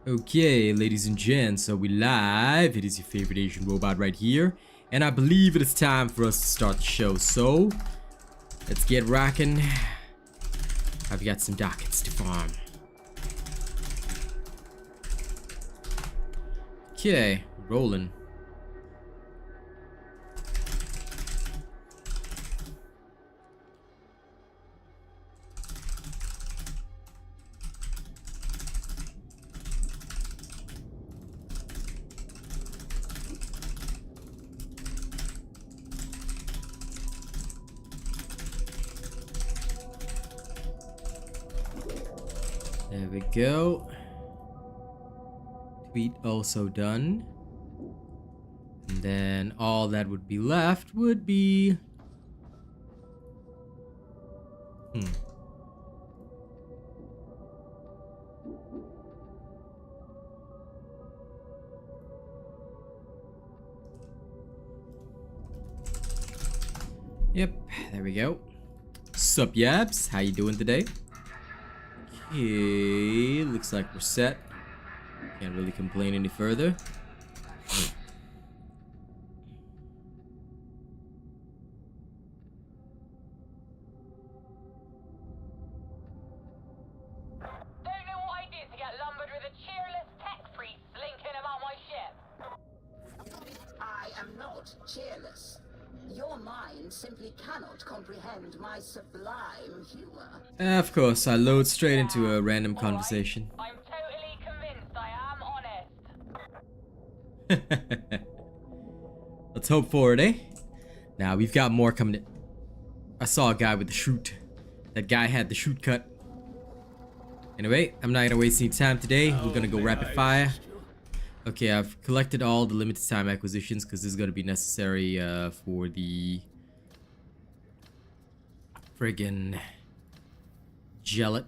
Okay, ladies and gents, so we live. It is your favorite Asian robot right here, and I believe it is time for us to start the show. So let's get rocking. I've got some dockets to farm. Okay, rolling. There we go. Tweet also done. And then all that would be left would be... Yep, there we go. Sup, Yabs? How you doing today? Okay, looks like we're set. Can't really complain any further. Don't know what I did to get lumbered with a cheerless tech priest slinking about my ship. I am not cheerless. Your mind simply cannot comprehend my sublime humor. Of course, I load straight into a random conversation. I'm totally convinced I am honest. Let's hope for it, eh? Now we've got more coming in. I saw a guy with the shoot. That guy had the shoot cut. Anyway, I'm not gonna waste any time today. We're gonna go rapid fire. Okay, I've collected all the limited time acquisitions because this is gonna be necessary for the friggin' gellet,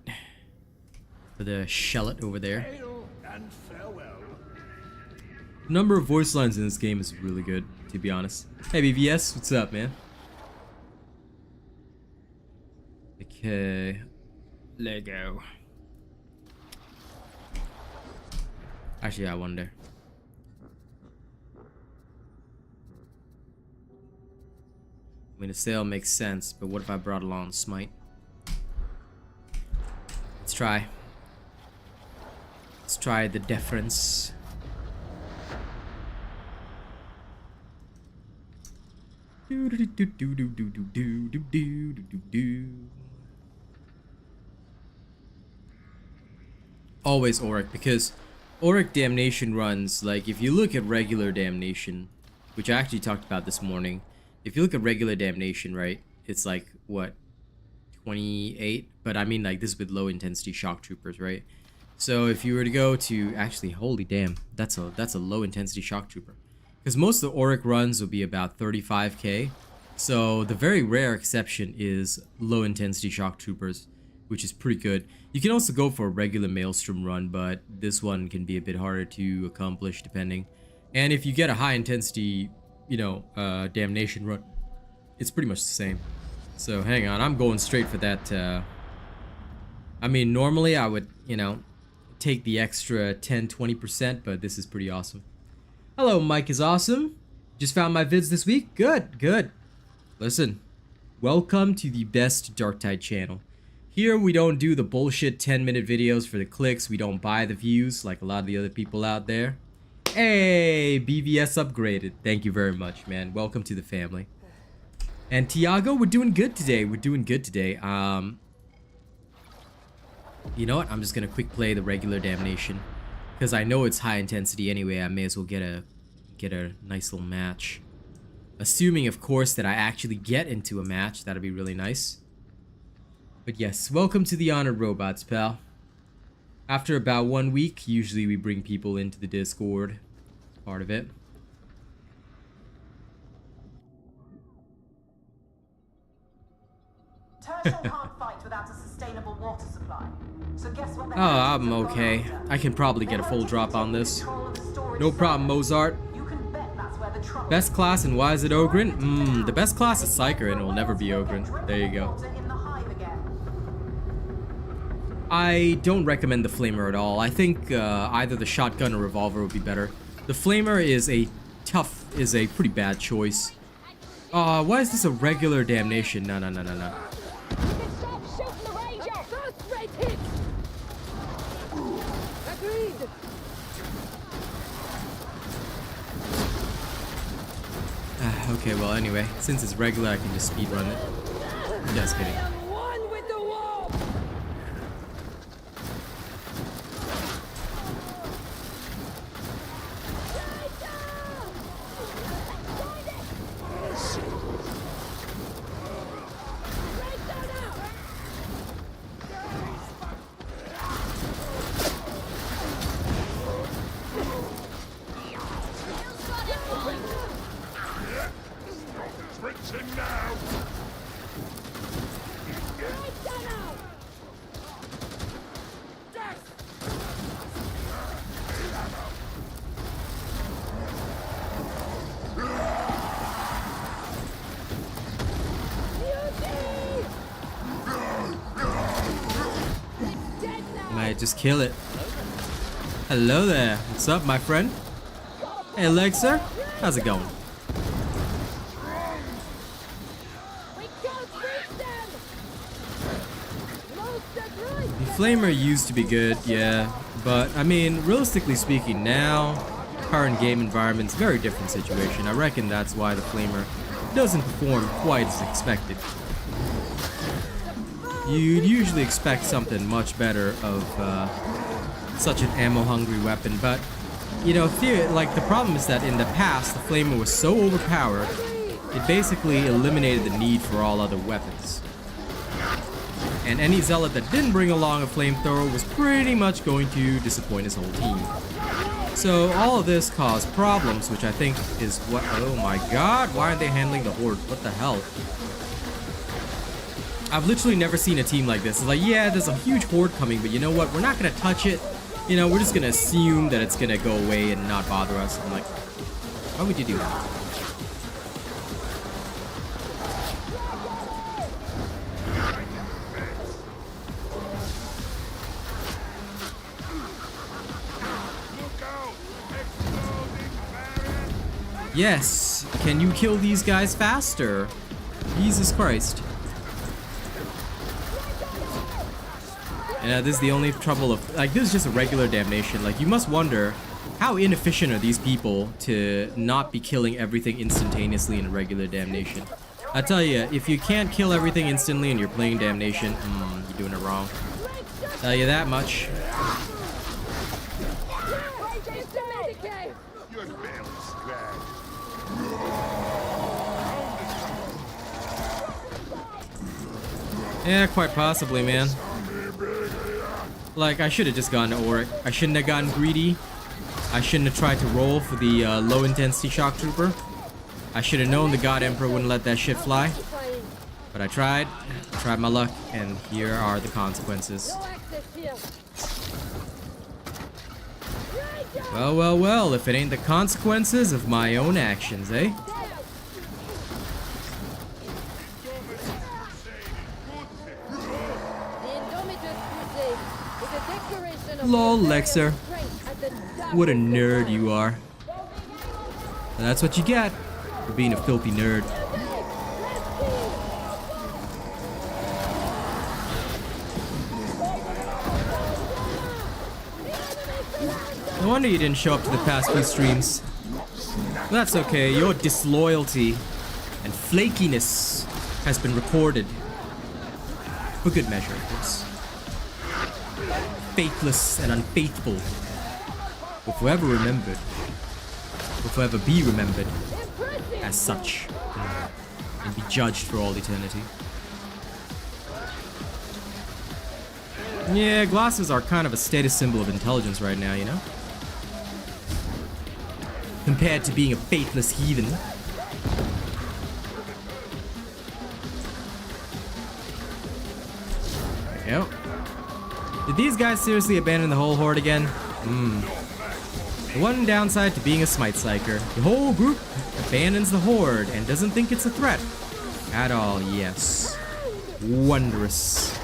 for the shellet over there. The number of voice lines in this game is really good, to be honest. Hey BVS, what's up, man? Okay, Lego. Actually, I wonder. I mean, a sale makes sense, but what if I brought along Smite? Let's try. Let's try the deference. Always Auric, because Auric Damnation runs, like, if you look at regular Damnation, which I actually talked about this morning, if you look at regular Damnation, right, it's like, what, 28? But I mean, like, this is with low intensity shock troopers, right? So if you were to go to, actually, holy damn, that's a low intensity shock trooper. Because most of the Auric runs will be about 35k. So the very rare exception is low intensity shock troopers, which is pretty good. You can also go for a regular Maelstrom run, but this one can be a bit harder to accomplish depending. And if you get a high intensity, you know, Damnation run, it's pretty much the same. So hang on, I'm going straight for that. I mean, normally I would, you know, take the extra 10-20%, but this is pretty awesome. Hello, Mike is awesome. Just found my vids this week. Good, good. Listen, welcome to the best Darktide channel. Here we don't do the bullshit 10-minute videos for the clicks. We don't buy the views like a lot of the other people out there. Hey, BVS upgraded. Thank you very much, man. Welcome to the family. And Tiago, we're doing good today. We're doing good today. You know what? I'm just gonna quick play the regular Damnation because I know it's high intensity anyway. I may as well get a nice little match. Assuming, of course, that I actually get into a match. That'd be really nice. But yes, welcome to the Honored Robots, pal. After about 1 week, usually we bring people into the Discord. Part of it. Tertian can't fight without a sustainable water supply. So guess what? Oh, I'm okay. I can probably get a full drop on this. No problem, Mozart. Best class and why is it Ogren? The best class is Psyker and it will never be Ogren. There you go. I don't recommend the flamer at all. I think either the shotgun or revolver would be better. The flamer is a pretty bad choice. Why is this a regular damnation? No. Stop shooting the ranger! First rate hit! Agreed! Okay, well anyway, since it's regular I can just speedrun it. Just kidding. One with the wall! Might just kill it. Hello there. What's up, my friend? Hey, Lexer. How's it going? The flamer used to be good, yeah. But, I mean, realistically speaking, now, current game environment's a very different situation. I reckon that's why the flamer doesn't perform quite as expected. You'd usually expect something much better of such an ammo-hungry weapon, but you know, the problem is that in the past, the flamer was so overpowered, it basically eliminated the need for all other weapons. And any zealot that didn't bring along a flamethrower was pretty much going to disappoint his whole team. So all of this caused problems, which I think is what. Oh my god, why aren't they handling the horde? What the hell? I've literally never seen a team like this. It's like, yeah, there's a huge horde coming, but you know what? We're not gonna touch it. You know, we're just gonna assume that it's gonna go away and not bother us. I'm like, why would you do that? Yes, can you kill these guys faster? Jesus Christ. Yeah, this is the only trouble of, like, this is just a regular damnation. Like, you must wonder, how inefficient are these people to not be killing everything instantaneously in a regular damnation? I tell you, if you can't kill everything instantly and you're playing damnation, you're doing it wrong. Tell you that much. Yeah, quite possibly, man. Like, I should have just gone to Auric. I shouldn't have gotten greedy. I shouldn't have tried to roll for the low-intensity shock trooper. I should have known the God Emperor wouldn't let that shit fly. But I tried my luck, and here are the consequences. Well, well, well, if it ain't the consequences of my own actions, eh? Lol, Lexer. What a nerd you are. And that's what you get for being a filthy nerd. No wonder you didn't show up to the past few streams. But that's okay, your disloyalty and flakiness has been recorded. For good measure, of course. Faithless and unfaithful will forever remembered, will forever be remembered as such, and be judged for all eternity. Yeah, glasses are kind of a status symbol of intelligence right now, you know? Compared to being a faithless heathen. Yep. Did these guys seriously abandon the whole horde again? The one downside to being a smite psyker, the whole group abandons the horde and doesn't think it's a threat. At all, yes. Wondrous.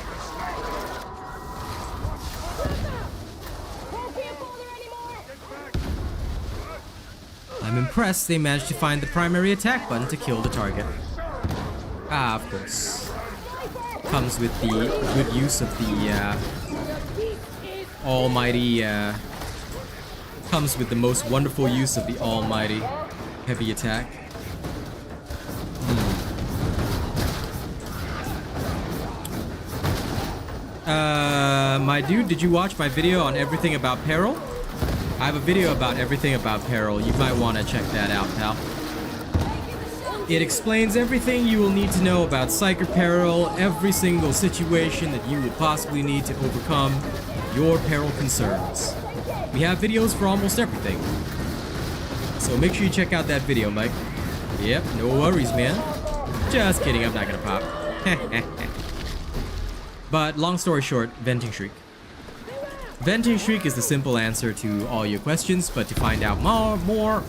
press, they manage to find the primary attack button to kill the target. Ah, of course. Comes with the good use of the almighty, comes with the most wonderful use of the almighty heavy attack. My dude, did you watch my video on everything about peril? I have a video about everything about peril. You might want to check that out, pal. It explains everything you will need to know about Psyker peril, every single situation that you will possibly need to overcome your peril concerns. We have videos for almost everything. So make sure you check out that video, Mike. Yep, no worries, man. Just kidding, I'm not gonna pop. But long story short, Venting Shriek. Venting Shriek is the simple answer to all your questions, but to find out more,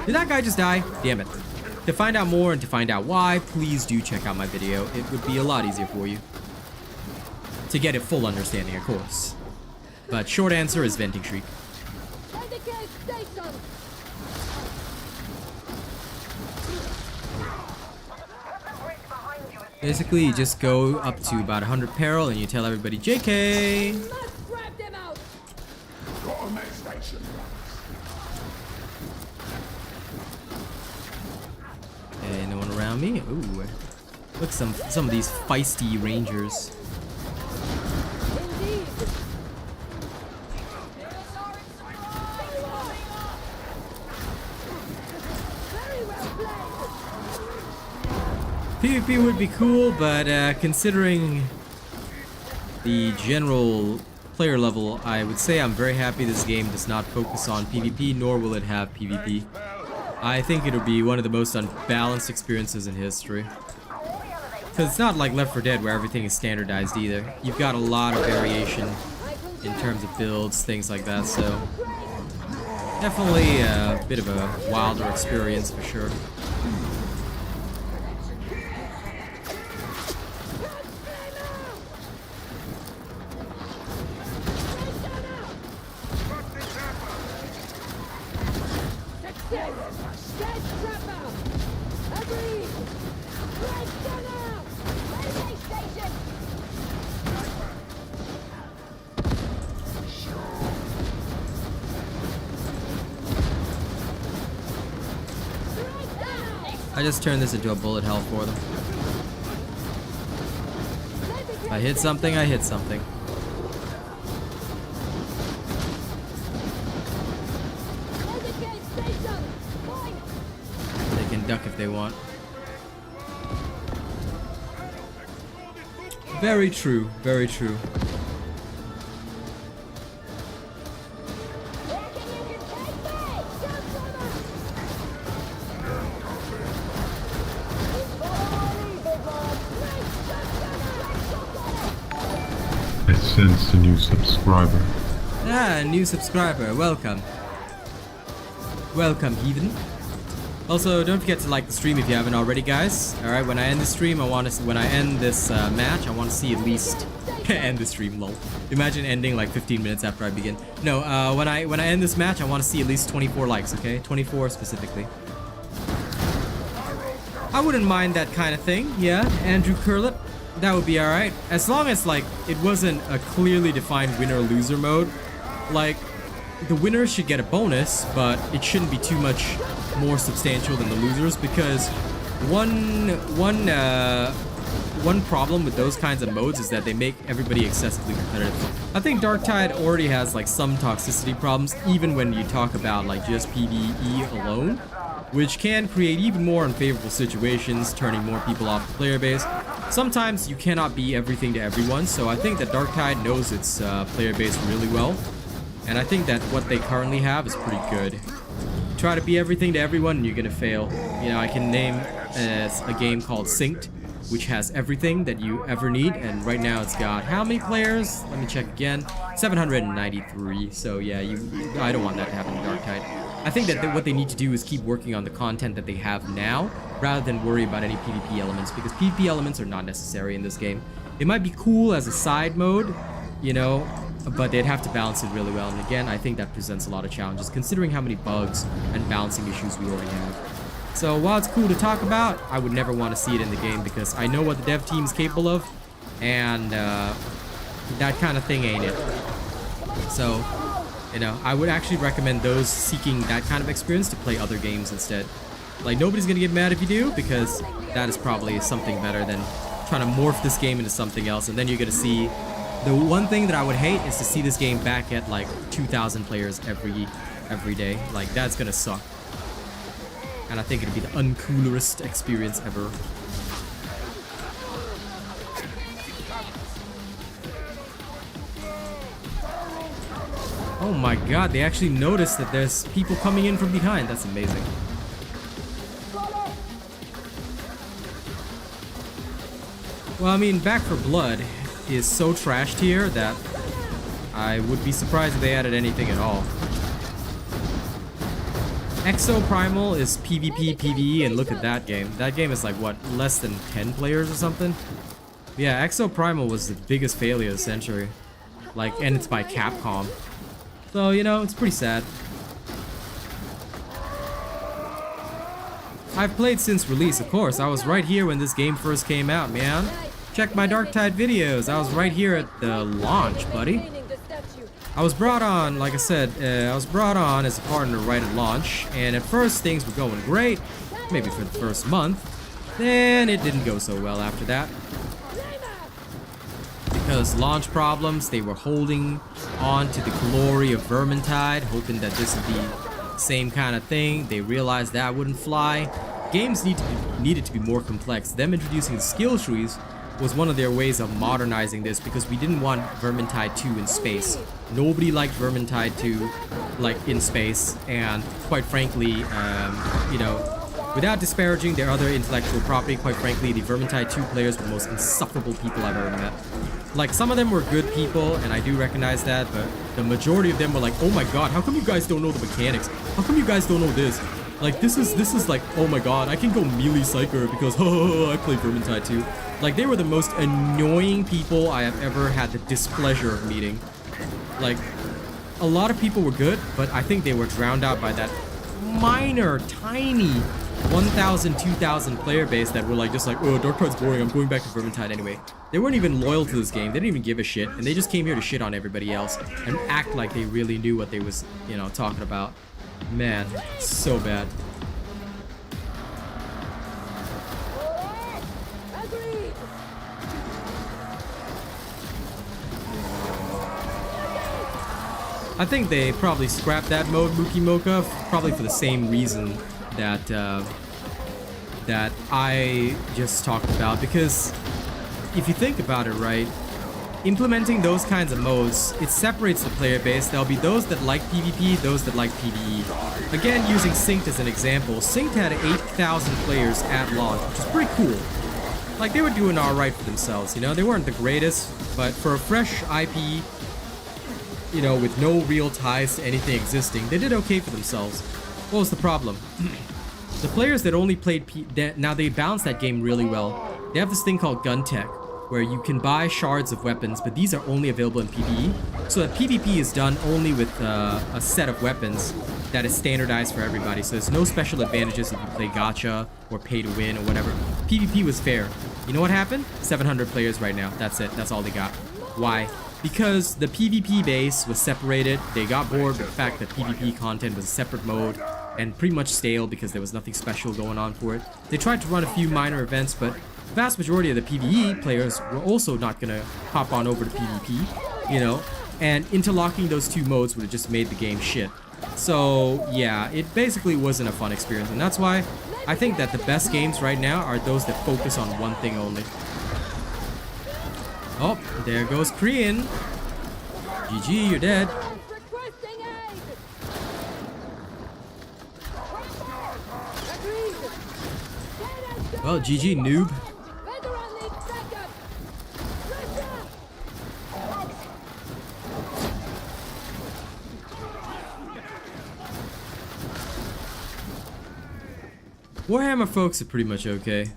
did that guy just die? Damn it. To find out more and to find out why, please do check out my video. It would be a lot easier for you. To get a full understanding, of course. But short answer is Venting Shriek. Basically, you just go up to about 100 peril and you tell everybody, JK! Hey, no one around me? Ooh. Look, some of these feisty rangers. PvP would be cool, but considering the general player level, I would say I'm very happy this game does not focus on PvP, nor will it have PvP. I think it'll be one of the most unbalanced experiences in history. Because it's not like Left 4 Dead where everything is standardized either. You've got a lot of variation in terms of builds, things like that, so definitely a bit of a wilder experience for sure. I just turned this into a bullet hell for them. If I hit something, I hit something. They can duck if they want. Very true, very true. Sends a new subscriber. Ah, new subscriber. Welcome. Welcome, heathen. Also, don't forget to like the stream if you haven't already, guys. All right, when I end the stream, when I end this match, I want to see at least end the stream. Lol. Imagine ending like 15 minutes after I begin. No, when I end this match, I want to see at least 24 likes. Okay, 24 specifically. I wouldn't mind that kind of thing. Yeah, Andrew Curlip. That would be alright. As long as, like, it wasn't a clearly defined winner-loser mode. Like, the winners should get a bonus, but it shouldn't be too much more substantial than the losers, because one problem with those kinds of modes is that they make everybody excessively competitive. I think Darktide already has, like, some toxicity problems, even when you talk about, like, just PvE alone, which can create even more unfavorable situations, turning more people off the player base. Sometimes you cannot be everything to everyone, so I think that Darktide knows its player base really well, and I think that what they currently have is pretty good. Try to be everything to everyone and you're gonna fail. You know, I can name a game called Synced, which has everything that you ever need, and right now it's got how many players? Let me check again. 793, so yeah, I don't want that to happen in Darktide. I think that what they need to do is keep working on the content that they have now, rather than worry about any PvP elements, because PvP elements are not necessary in this game. It might be cool as a side mode, you know, but they'd have to balance it really well. And again, I think that presents a lot of challenges considering how many bugs and balancing issues we already have. So while it's cool to talk about, I would never want to see it in the game because I know what the dev team is capable of, and that kind of thing ain't it. So, you know, I would actually recommend those seeking that kind of experience to play other games instead. Like, nobody's gonna get mad if you do, because that is probably something better than trying to morph this game into something else, and then you're gonna see... The one thing that I would hate is to see this game back at like 2,000 players every day. Like, that's gonna suck. And I think it'd be the uncoolest experience ever. Oh my god, they actually noticed that there's people coming in from behind. That's amazing. Well, I mean, Back for Blood is so trashed here that I would be surprised if they added anything at all. Exo Primal is PvP, PvE, and look at that game. That game is like, what, less than 10 players or something? Yeah, Exo Primal was the biggest failure of the century. Like, and it's by Capcom. So, you know, it's pretty sad. I've played since release, of course. I was right here when this game first came out, man. Check my Darktide videos. I was right here at the launch, buddy. I was brought on, like I said, I was brought on as a partner right at launch, and at first things were going great, maybe for the first month. Then it didn't go so well after that. Because launch problems, they were holding on to the glory of Vermintide, hoping that this would be the same kind of thing. They realized that wouldn't fly. Games needed to be more complex. Them introducing the skill trees was one of their ways of modernizing this, because we didn't want Vermintide 2 in space. Nobody liked Vermintide 2 like in space, and quite frankly, you know, without disparaging their other intellectual property, quite frankly, the Vermintide 2 players were the most insufferable people I've ever met. Like, some of them were good people, and I do recognize that, but the majority of them were like, oh my god, how come you guys don't know the mechanics? How come you guys don't know this? Like, this is like, oh my god, I can go melee Psyker because, oh, I play Vermintide 2. Like, they were the most annoying people I have ever had the displeasure of meeting. Like, a lot of people were good, but I think they were drowned out by that minor, tiny 1,000, 2,000 player base that were like, just like, oh, Darktide's boring, I'm going back to Vermintide anyway. They weren't even loyal to this game, they didn't even give a shit, and they just came here to shit on everybody else and act like they really knew what they was, you know, talking about. Man, so bad. I think they probably scrapped that mode, Mookie Mocha, probably for the same reason that that I just talked about, because if you think about it, right, implementing those kinds of modes, it separates the player base. There'll be those that like PvP, those that like PvE. Again, using Synced as an example, Synced had 8,000 players at launch, which is pretty cool. Like, they were doing alright for themselves, you know, they weren't the greatest, but for a fresh IP, you know, with no real ties to anything existing, they did okay for themselves. What was the problem? The players that only played now they balance that game really well. They have this thing called gun tech, where you can buy shards of weapons, but these are only available in PvE. So that PvP is done only with a set of weapons that is standardized for everybody. So there's no special advantages if you play gacha or pay to win or whatever. PvP was fair. You know what happened? 700 players right now. That's it. That's all they got. Why? Because the PvP base was separated. They got bored with the fact that PvP content was a separate mode and pretty much stale because there was nothing special going on for it. They tried to run a few minor events, but the vast majority of the PvE players were also not gonna hop on over to PvP, you know, and interlocking those two modes would have just made the game shit. So yeah, it basically wasn't a fun experience, and that's why I think that the best games right now are those that focus on one thing only. Oh, there goes Korean. GG, you're dead. Well, GG, noob. Warhammer folks are pretty much okay.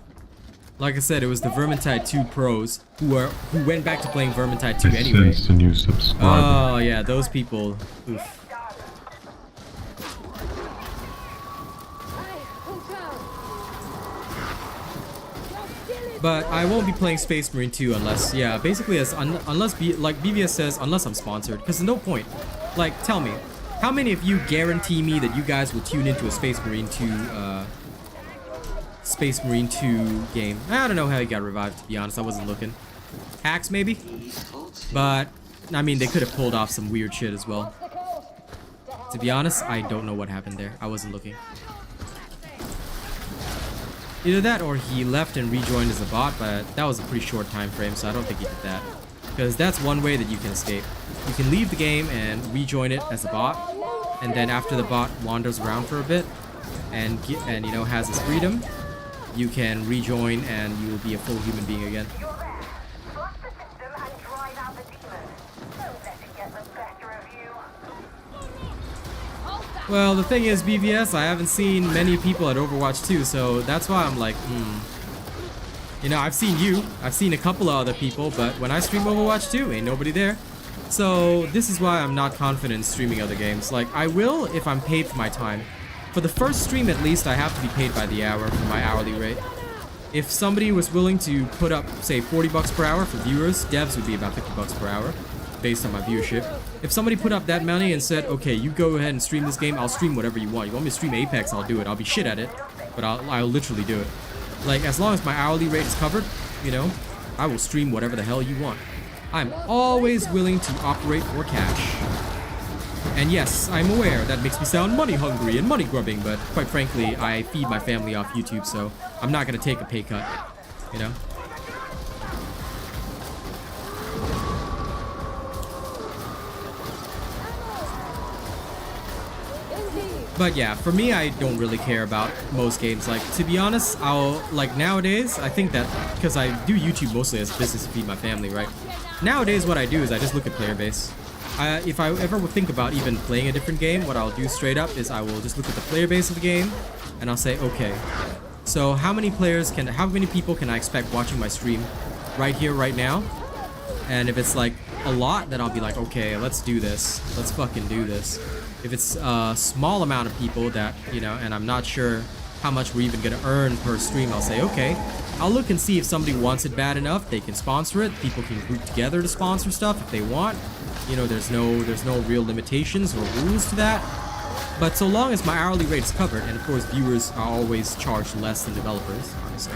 Like I said, it was the Vermintide 2 pros who went back to playing Vermintide 2 I anyway. sensed a new subscriber. Oh yeah, those people. Oof. But I won't be playing Space Marine 2 unless, yeah, basically like BVS says, unless I'm sponsored. Because there's no point. Like, tell me, how many of you guarantee me that you guys will tune into a Space Marine 2 game? I don't know how he got revived, to be honest. I wasn't looking. Hacks, maybe? But, I mean, they could have pulled off some weird shit as well. To be honest, I don't know what happened there. I wasn't looking. Either that or he left and rejoined as a bot, but that was a pretty short time frame, so I don't think he did that. Because that's one way that you can escape. You can leave the game and rejoin it as a bot, and then after the bot wanders around for a bit and you know, has his freedom, you can rejoin and you will be a full human being again. You're there. Flush the system and drive out the demons. Don't let it get the better of you. Well, the thing is, BVS, I haven't seen many people at Overwatch 2, so that's why I'm like, You know, I've seen you, I've seen a couple of other people, but when I stream Overwatch 2, ain't nobody there. So this is why I'm not confident in streaming other games. Like, I will if I'm paid for my time. For the first stream at least, I have to be paid by the hour for my hourly rate. If somebody was willing to put up, say, 40 bucks per hour for viewers, devs would be about 50 bucks per hour, based on my viewership. If somebody put up that money and said, okay, you go ahead and stream this game, I'll stream whatever you want. You want me to stream Apex, I'll do it. I'll be shit at it, but I'll literally do it. Like, as long as my hourly rate is covered, you know, I will stream whatever the hell you want. I'm always willing to operate for cash. And yes, I'm aware that makes me sound money hungry and money grubbing, but quite frankly, I feed my family off YouTube, so I'm not gonna take a pay cut, you know? But yeah, for me, I don't really care about most games. Like, to be honest, like nowadays, I think that, because I do YouTube mostly as business to feed my family, right? Nowadays, what I do is I just look at player base. If I ever would think about even playing a different game, what I'll do straight up is I will just look at the player base of the game, and I'll say, okay, so how many people can I expect watching my stream right here, right now? And if it's like a lot, then I'll be like, okay, let's do this. Let's fucking do this. If it's a small amount of people that, you know, and I'm not sure how much we're even gonna earn per stream, I'll say, okay, I'll look and see if somebody wants it bad enough, they can sponsor it. People can group together to sponsor stuff if they want. You know, there's no real limitations or rules to that. But so long as my hourly rate is covered, and of course viewers are always charged less than developers, honestly.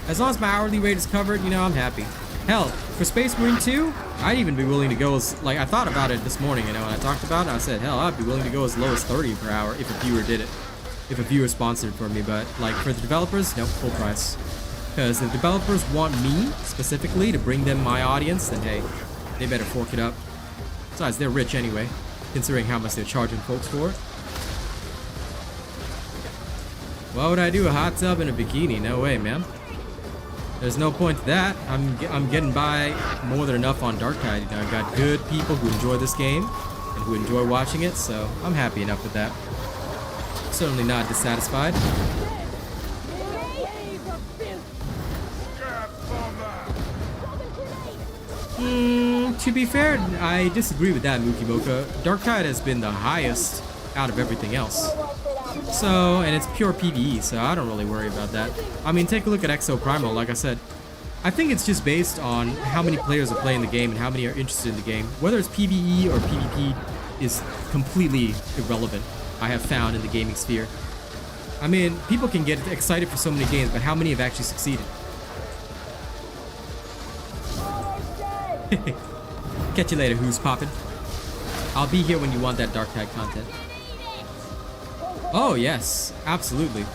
As long as my hourly rate is covered, you know, I'm happy. Hell, for Space Marine 2, I'd even be willing to go as, like, I thought about it this morning, you know, when I talked about it, I said, hell, I'd be willing to go as low as 30 per hour if a viewer did it. If a viewer sponsored for me, but, like, for the developers, no, full price. Because if developers want me, specifically, to bring them my audience, then hey, they better fork it up. Besides, they're rich anyway, considering how much they're charging folks for it. Why would I do a hot tub and a bikini? No way, man. There's no point to that. I'm getting by more than enough on Darktide. You know, I've got good people who enjoy this game and who enjoy watching it, so I'm happy enough with that. Certainly not dissatisfied. To be fair, I disagree with that, Mookie Mocha. Darktide has been the highest out of everything else. So, and it's pure PvE, so I don't really worry about that. I mean, take a look at Exo Primal, like I said. I think it's just based on how many players are playing the game and how many are interested in the game. Whether it's PvE or PvP is completely irrelevant, I have found in the gaming sphere. I mean, people can get excited for so many games, but how many have actually succeeded? Catch you later, who's poppin'? I'll be here when you want that Darktide content. Oh yes, absolutely.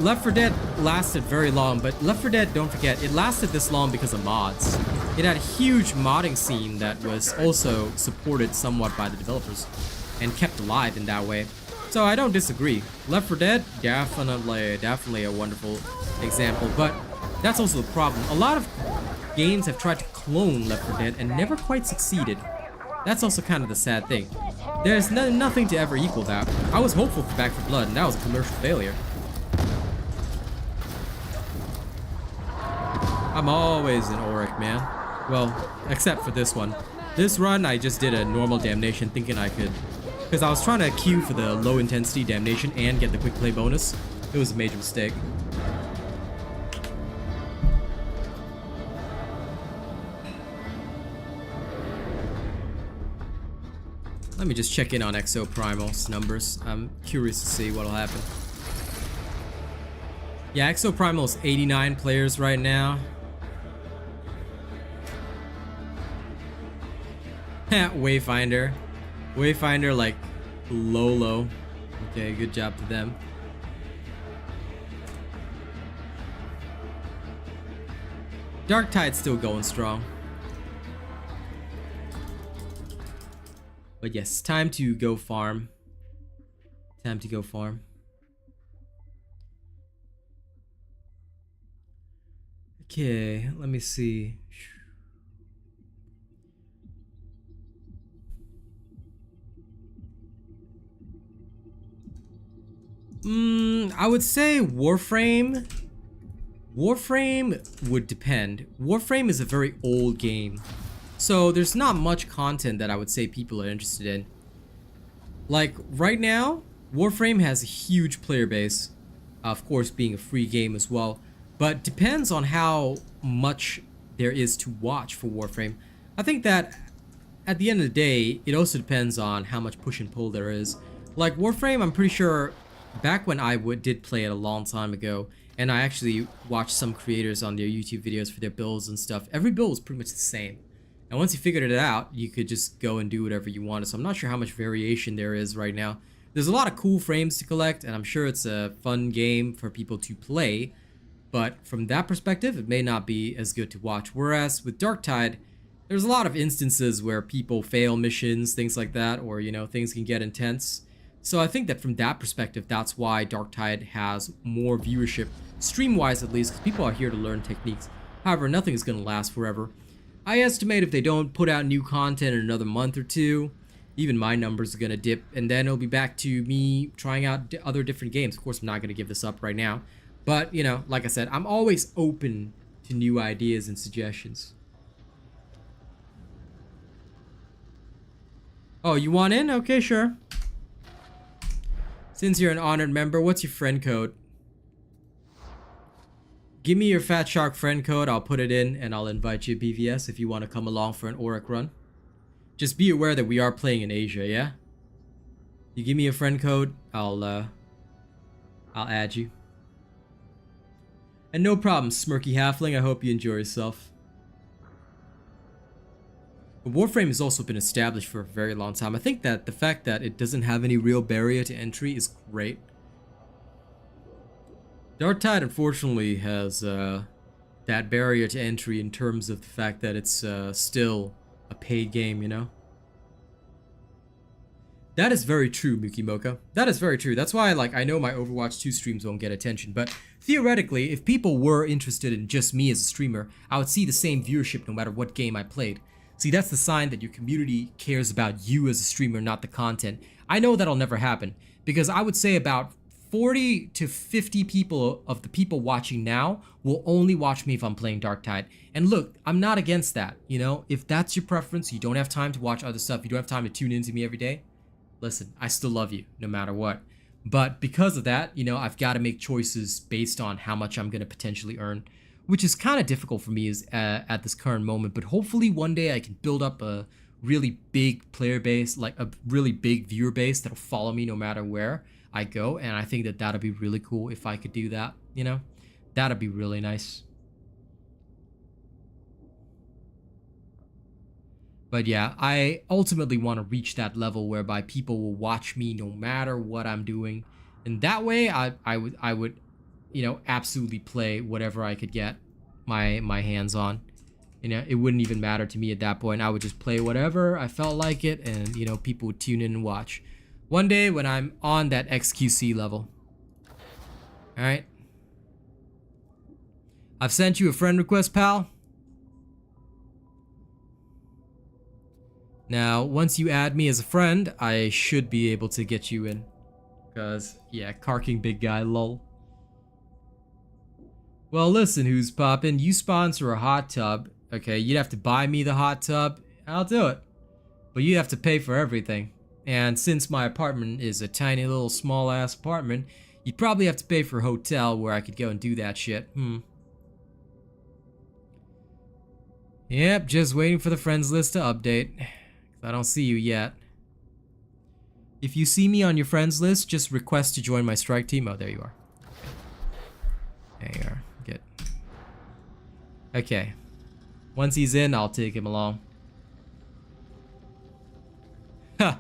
Left 4 Dead lasted very long, but Left 4 Dead, don't forget, it lasted this long because of mods. It had a huge modding scene that was also supported somewhat by the developers and kept alive in that way. So I don't disagree. Left 4 Dead, definitely a wonderful example, but that's also the problem. A lot of games have tried to clone Left 4 Dead and never quite succeeded. That's also kind of the sad thing. There's nothing to ever equal that. I was hopeful for Back 4 Blood, and that was a commercial failure. I'm always an Auric, man. Well, except for this one. This run, I just did a normal Damnation thinking I could... Because I was trying to queue for the low intensity Damnation and get the quick play bonus. It was a major mistake. Let me just check in on Exo Primal's numbers. I'm curious to see what'll happen. Yeah, Exo Primal's 89 players right now. Wayfinder. Wayfinder, like, low. Okay, good job to them. Darktide's still going strong. But yes, time to go farm. Time to go farm. Okay, let me see. I would say Warframe. Warframe would depend. Warframe is a very old game, so there's not much content that I would say people are interested in. Like right now, Warframe has a huge player base, of course being a free game as well, but depends on how much there is to watch for Warframe. I think that at the end of the day, it also depends on how much push and pull there is. Like Warframe, I'm pretty sure back when I did play it a long time ago, and I actually watched some creators on their YouTube videos for their builds and stuff, every build was pretty much the same. And once you figured it out, you could just go and do whatever you wanted. So I'm not sure how much variation there is right now. There's a lot of cool frames to collect, and I'm sure it's a fun game for people to play. But from that perspective, it may not be as good to watch. Whereas with Darktide, there's a lot of instances where people fail missions, things like that, or, you know, things can get intense. So I think that from that perspective, that's why Darktide has more viewership, stream-wise at least, because people are here to learn techniques. However, nothing is going to last forever. I estimate if they don't put out new content in another month or two, even my numbers are going to dip, and then it'll be back to me trying out other different games. Of course, I'm not going to give this up right now. But, you know, like I said, I'm always open to new ideas and suggestions. Oh, you want in? Okay, sure. Since you're an honored member, what's your friend code? Give me your Fat Shark friend code, I'll put it in, and I'll invite you to BVS if you want to come along for an Auric run. Just be aware that we are playing in Asia, yeah? You give me a friend code, I'll add you. And no problem, Smirky Halfling, I hope you enjoy yourself. But Warframe has also been established for a very long time. I think that the fact that it doesn't have any real barrier to entry is great. Darktide unfortunately has that barrier to entry in terms of the fact that it's still a paid game, you know? That is very true, Mukimoka. That is very true. That's why, like, I know my Overwatch 2 streams won't get attention, but theoretically, if people were interested in just me as a streamer, I would see the same viewership no matter what game I played. See, that's the sign that your community cares about you as a streamer, not the content. I know that'll never happen, because I would say about 40 to 50 people of the people watching now will only watch me if I'm playing Darktide. And look, I'm not against that, you know? If that's your preference, you don't have time to watch other stuff, you don't have time to tune into me every day, listen, I still love you, no matter what. But because of that, you know, I've got to make choices based on how much I'm going to potentially earn, which is kind of difficult for me at this current moment. But hopefully one day I can build up a really big player base, like a really big viewer base that'll follow me no matter where I go. And I think that that'd be really cool if I could do that, you know? That'd be really nice. But yeah, I ultimately want to reach that level whereby people will watch me no matter what I'm doing. And that way I would, you know, absolutely play whatever I could get my hands on. You know, it wouldn't even matter to me at that point. I would just play whatever I felt like it, and, you know, people would tune in and watch. One day when I'm on that XQC level. Alright. I've sent you a friend request, pal. Now, once you add me as a friend, I should be able to get you in. Because, yeah, carking big guy, lol. Well, listen, who's poppin'? You sponsor a hot tub. Okay, you'd have to buy me the hot tub. I'll do it. But you have to pay for everything. And since my apartment is a tiny little small ass apartment, you'd probably have to pay for a hotel where I could go and do that shit. Yep, just waiting for the friends list to update. 'Cause I don't see you yet. If you see me on your friends list, just request to join my strike team. Oh, there you are. There you are. Good. Okay. Once he's in, I'll take him along. Ha!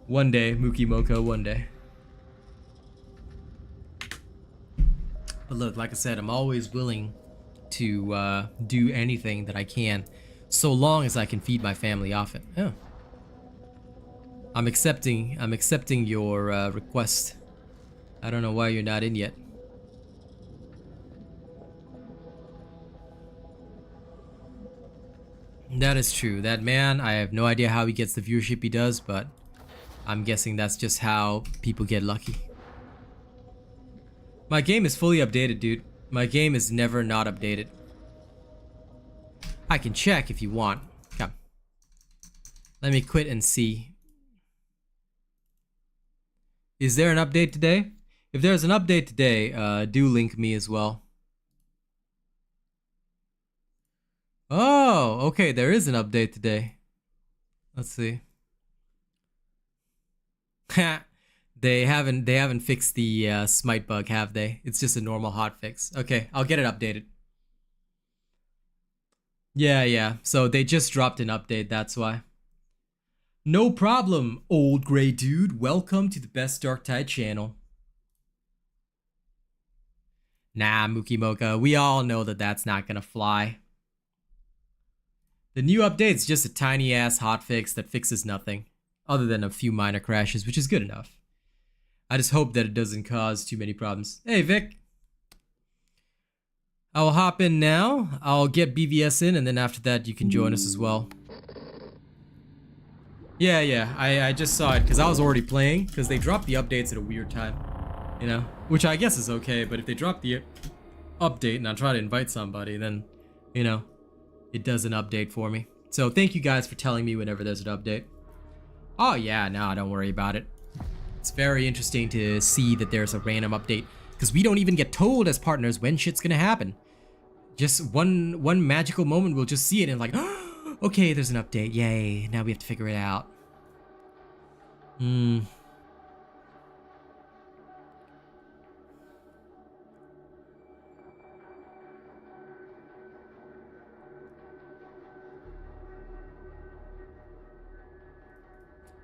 One day, Mookie Moko, one day. But look, like I said, I'm always willing to do anything that I can, so long as I can feed my family off it. Oh. I'm accepting your request. I don't know why you're not in yet. That is true. That man, I have no idea how he gets the viewership he does, but I'm guessing that's just how people get lucky. My game is fully updated, dude. My game is never not updated. I can check if you want. Come. Let me quit and see. Is there an update today? If there's an update today, do link me as well. Oh, okay, there is an update today. Let's see. They haven't fixed the smite bug, have they? It's just a normal hotfix. Okay, I'll get it updated. Yeah. So they just dropped an update, that's why. No problem, old gray dude. Welcome to the best Darktide channel. Nah, Mookie Mocha, we all know that that's not gonna fly. The new update's just a tiny ass hotfix that fixes nothing, other than a few minor crashes, which is good enough. I just hope that it doesn't cause too many problems. Hey, Vic. I'll hop in now. I'll get BVS in, and then after that, you can join us as well. Yeah. I just saw it because I was already playing, because they dropped the updates at a weird time, you know, which I guess is okay. But if they drop the update and I try to invite somebody, then, you know, it does an update for me. So thank you guys for telling me whenever there's an update. Oh yeah, no, don't worry about it. It's very interesting to see that there's a random update, because we don't even get told as partners when shit's gonna happen. Just one magical moment, we'll just see it and like, oh, okay, there's an update, yay, now we have to figure it out.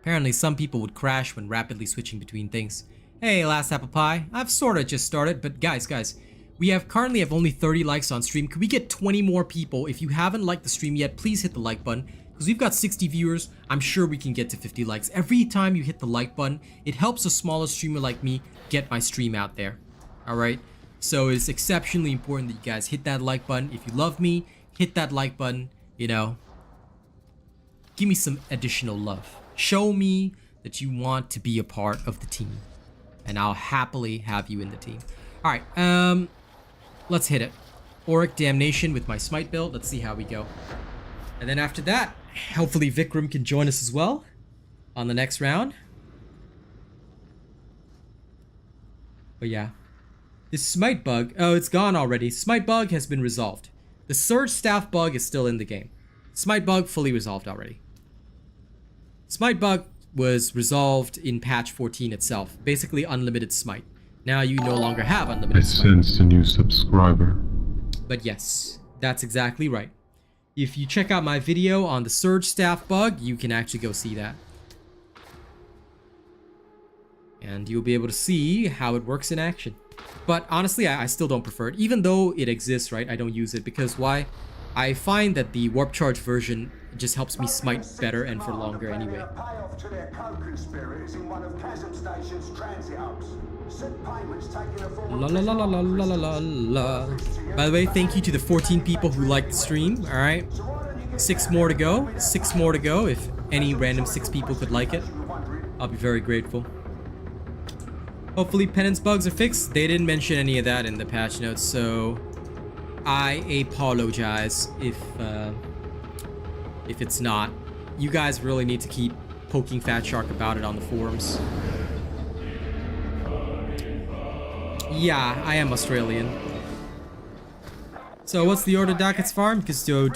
Apparently some people would crash when rapidly switching between things. Hey, last apple pie. I've sorta just started, but guys, we currently have only 30 likes on stream. Could we get 20 more people? If you haven't liked the stream yet, please hit the like button, because we've got 60 viewers. I'm sure we can get to 50 likes. Every time you hit the like button, it helps a smaller streamer like me get my stream out there. Alright? So it's exceptionally important that you guys hit that like button. If you love me, hit that like button, you know. Give me some additional love. Show me that you want to be a part of the team, and I'll happily have you in the team. Alright, let's hit it. Auric Damnation with my smite build. Let's see how we go. And then after that, hopefully Vikram can join us as well on the next round. But yeah. This smite bug, oh, it's gone already. Smite bug has been resolved. The surge staff bug is still in the game. Smite bug fully resolved already. Smite bug was resolved in patch 14 itself. Basically unlimited smite. Now you no longer have unlimited smite. I sensed a new subscriber. But yes, that's exactly right. If you check out my video on the surge staff bug, you can actually go see that. And you'll be able to see how it works in action. But honestly, I still don't prefer it. Even though it exists, right? I don't use it because why? I find that the warp charge version just helps me smite better and for longer anyway. La la la la la la la la. By the way, thank you to the 14 people who liked the stream. All right, 6 more to go. 6 more to go. If any random 6 people could like it, I'll be very grateful. Hopefully penance bugs are fixed. They didn't mention any of that in the patch notes, so I apologize if it's not. You guys really need to keep poking Fat Shark about it on the forums. Yeah, I am Australian. So what's the Ordo Dockets Farm? Because do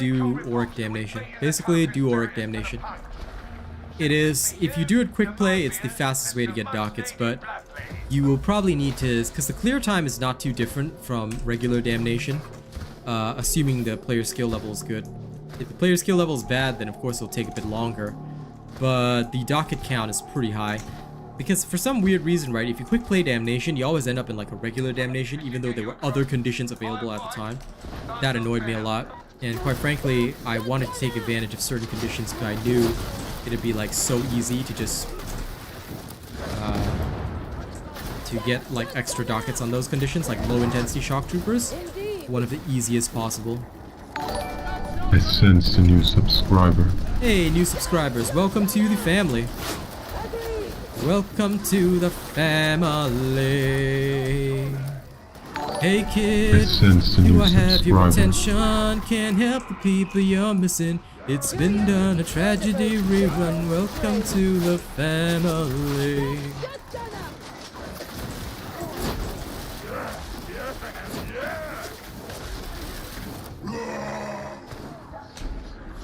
Auric Damnation. Basically, do Auric Damnation. It is, if you do it quick play, it's the fastest way to get dockets, but you will probably need to, because the clear time is not too different from regular Damnation, assuming the player skill level is good. If the player skill level is bad, then of course it'll take a bit longer, but the docket count is pretty high. Because for some weird reason, right, if you quick play Damnation, you always end up in like a regular Damnation, even though there were other conditions available at the time. That annoyed me a lot, and quite frankly, I wanted to take advantage of certain conditions because I knew it'd be like so easy to just to get like extra dockets on those conditions, like low intensity shock troopers. One of the easiest possible. I sensed a new subscriber. Hey, new subscribers, welcome to the family. Welcome to the family. Hey kid, do I have your attention? Can't help the people you're missing. It's been done, a tragedy rerun. Welcome to the family.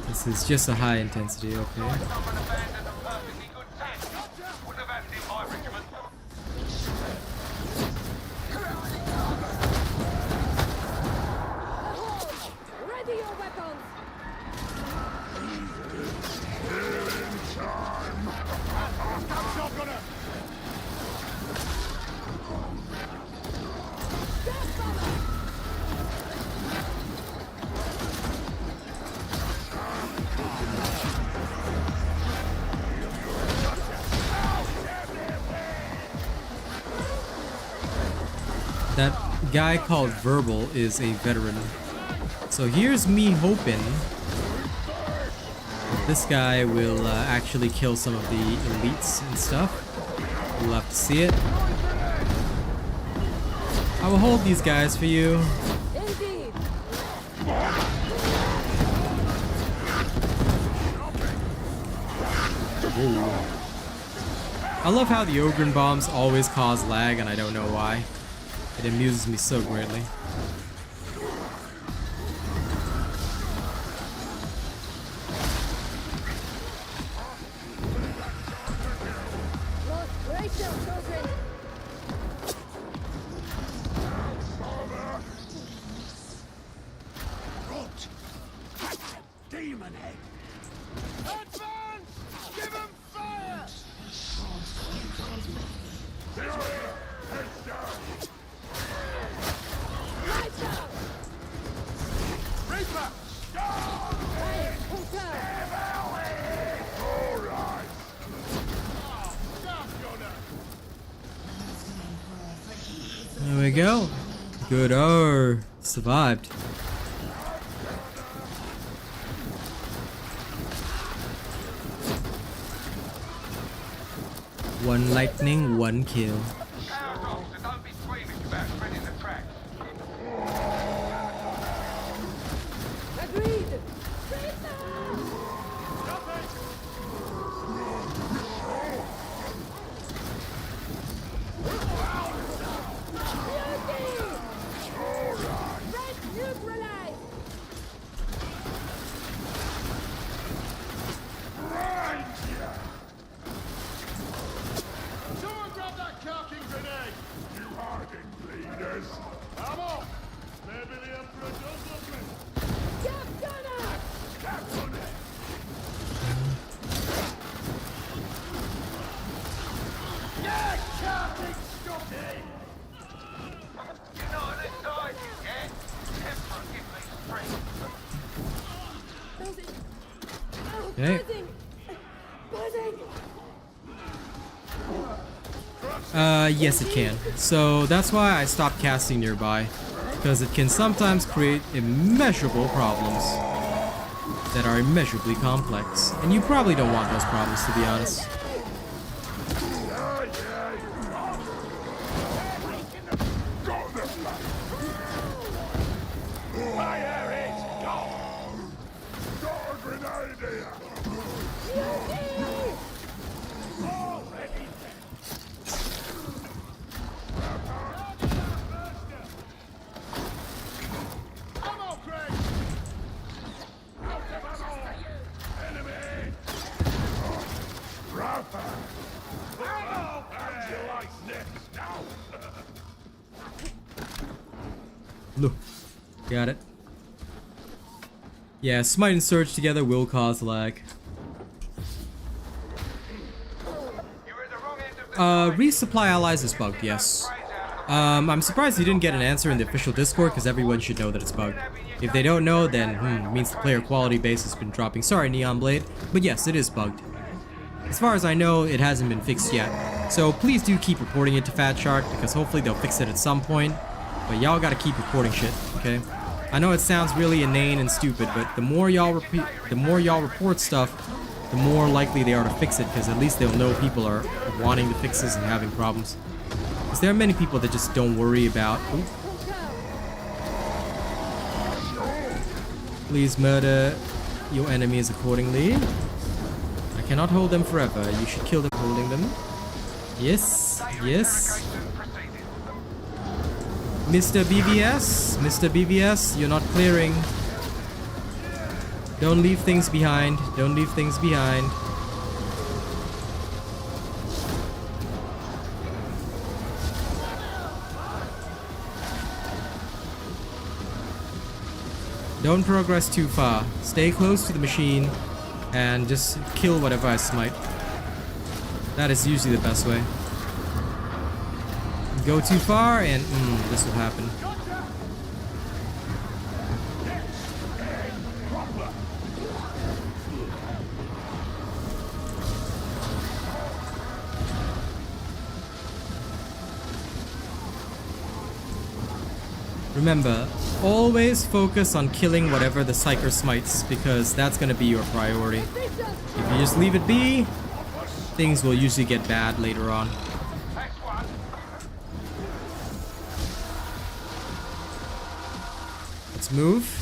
This is just a high intensity, okay. That guy called Verbal is a veteran. So here's me hoping that this guy will actually kill some of the elites and stuff. We'll have to see it. I will hold these guys for you. Whoa. I love how the Ogren bombs always cause lag, and I don't know why. It amuses me so greatly. Demon head. Advance! Give him fire! Heads down! Lights out! Reaper! Alright! There we go. Good. Oh, survived. One lightning, one kill. Don't be squeamish about spreading the tracks. Agreed! Someone grab that carking grenade! You hardened bleeders! I'm off! Maybe the Emperor does look me! Cap on it! Yeah, carting stupid! You know what this side you get? Emperor give me strength! Okay. Yes it can. So that's why I stopped casting nearby, because it can sometimes create immeasurable problems that are immeasurably complex. And you probably don't want those problems, to be honest. Look. Got it. Yeah, Smite and Surge together will cause lag. Resupply allies is bugged, yes. I'm surprised you didn't get an answer in the official Discord, because everyone should know that it's bugged. If they don't know, then it means the player quality base has been dropping. Sorry, Neon Blade, but yes, it is bugged. As far as I know, it hasn't been fixed yet. So please do keep reporting it to Fat Shark, because hopefully they'll fix it at some point. But y'all gotta keep reporting shit, okay? I know it sounds really inane and stupid, but the more y'all report stuff, the more likely they are to fix it, because at least they'll know people are wanting the fixes and having problems. Because there are many people that just don't worry about... Ooh. Please murder your enemies accordingly. I cannot hold them forever. You should kill them holding them. Yes, yes. Mr. BBS, you're not clearing. Don't leave things behind. Don't leave things behind. Don't progress too far. Stay close to the machine and just kill whatever I smite. That is usually the best way. Go too far and this will happen. Remember, always focus on killing whatever the Psyker smites, because that's gonna be your priority. If you just leave it be, things will usually get bad later on. Let's move.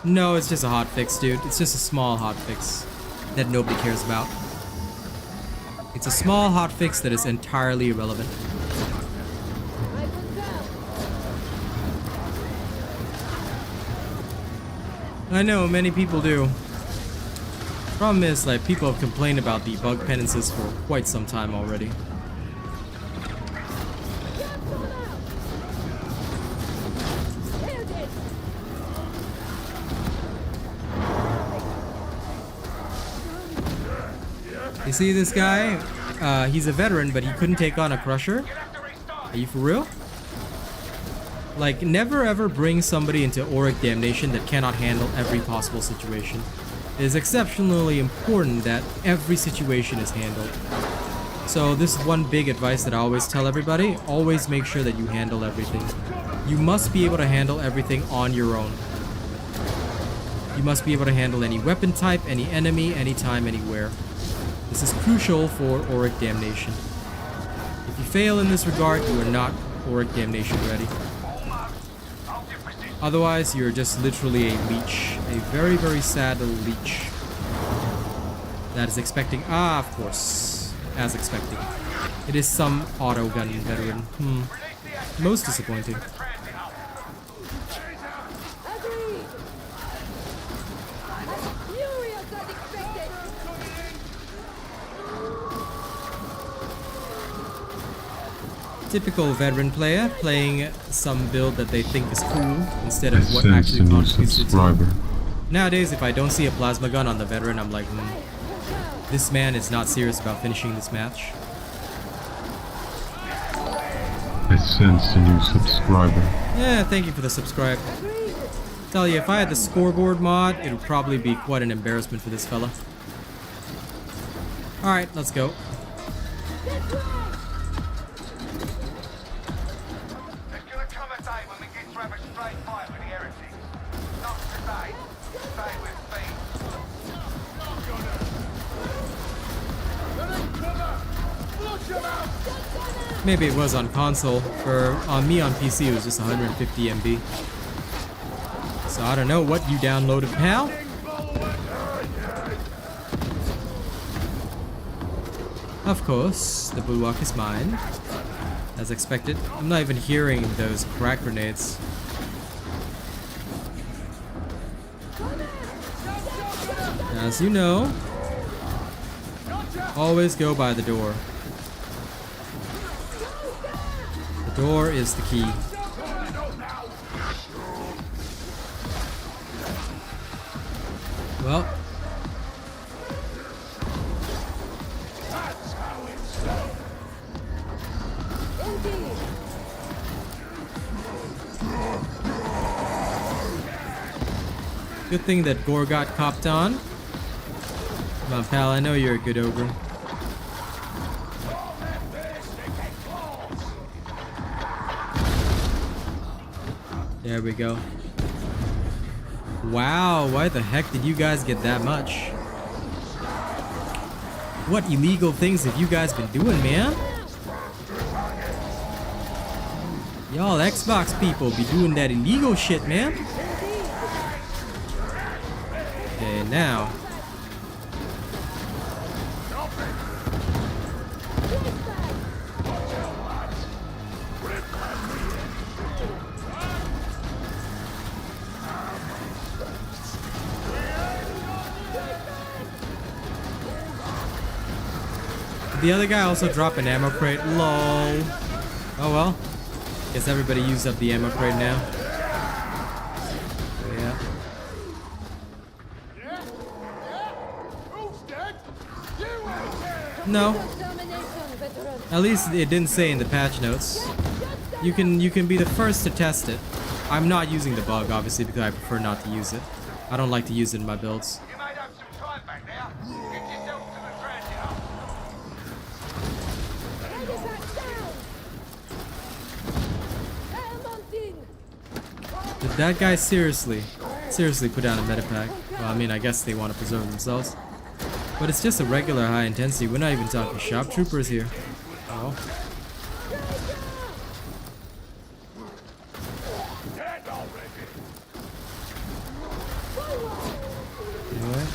No, it's just a hotfix, dude. It's just a small hotfix that nobody cares about. It's a small hotfix that is entirely irrelevant. I know, many people do. Problem is, like, people have complained about the bug penances for quite some time already. You see this guy? He's a veteran, but he couldn't take on a crusher. Are you for real? Like, never ever bring somebody into Auric Damnation that cannot handle every possible situation. It is exceptionally important that every situation is handled. So this is one big advice that I always tell everybody. Always make sure that you handle everything. You must be able to handle everything on your own. You must be able to handle any weapon type, any enemy, anytime, anywhere. This is crucial for Auric Damnation. If you fail in this regard, you are not Auric Damnation ready. Otherwise, you're just literally a leech. A very, very sad little leech. That is expecting... Ah, of course. As expected. It is some auto gun veteran. Most disappointing. Typical veteran player playing some build that they think is cool instead of what actually contributes to it. Nowadays, if I don't see a plasma gun on the veteran, I'm like, this man is not serious about finishing this match. I sense a new subscriber. Yeah, thank you for the subscribe. Tell you, if I had the scoreboard mod, it would probably be quite an embarrassment for this fella. Alright, let's go. Maybe it was on console. On me on PC it was just 150 MB. So I don't know what you downloaded, pal. Of course, the bulwark is mine. As expected. I'm not even hearing those crack grenades. As you know, always go by the door. The door is the key. Well, good thing that Gore got copped on. Come on, pal, I know you're a good ogre. There we go. Wow, why the heck did you guys get that much? What illegal things have you guys been doing, man? Y'all Xbox people be doing that illegal shit, man. Okay, now. The other guy also dropped an ammo crate. Lol. Oh well. Guess everybody used up the ammo crate now. So, yeah. No. At least it didn't say in the patch notes. You can be the first to test it. I'm not using the bug obviously because I prefer not to use it. I don't like to use it in my builds. You made up some time back there. Get yourself to the treasure. Did that guy seriously put down a medipack? Well, I mean, I guess they want to preserve themselves. But it's just a regular high intensity. We're not even talking shop troopers here. Oh. Anyway.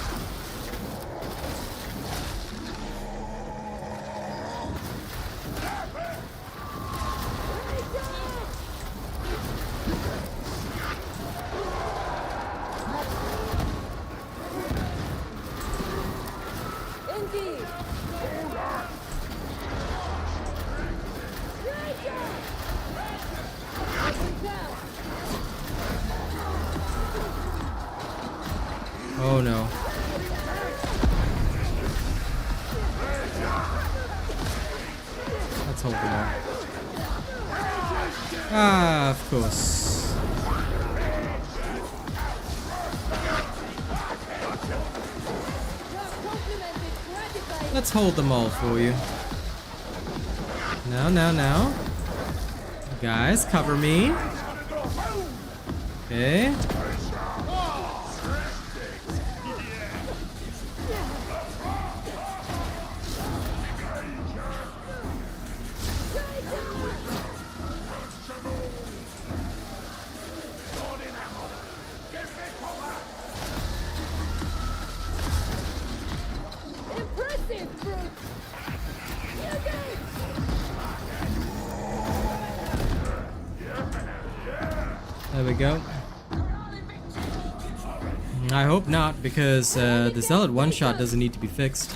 Oh no. Let's hold them all. Ah, of course. Let's hold them all for you. Now. Guys, cover me. Okay. There we go. I hope not, because the Zealot one-shot doesn't need to be fixed.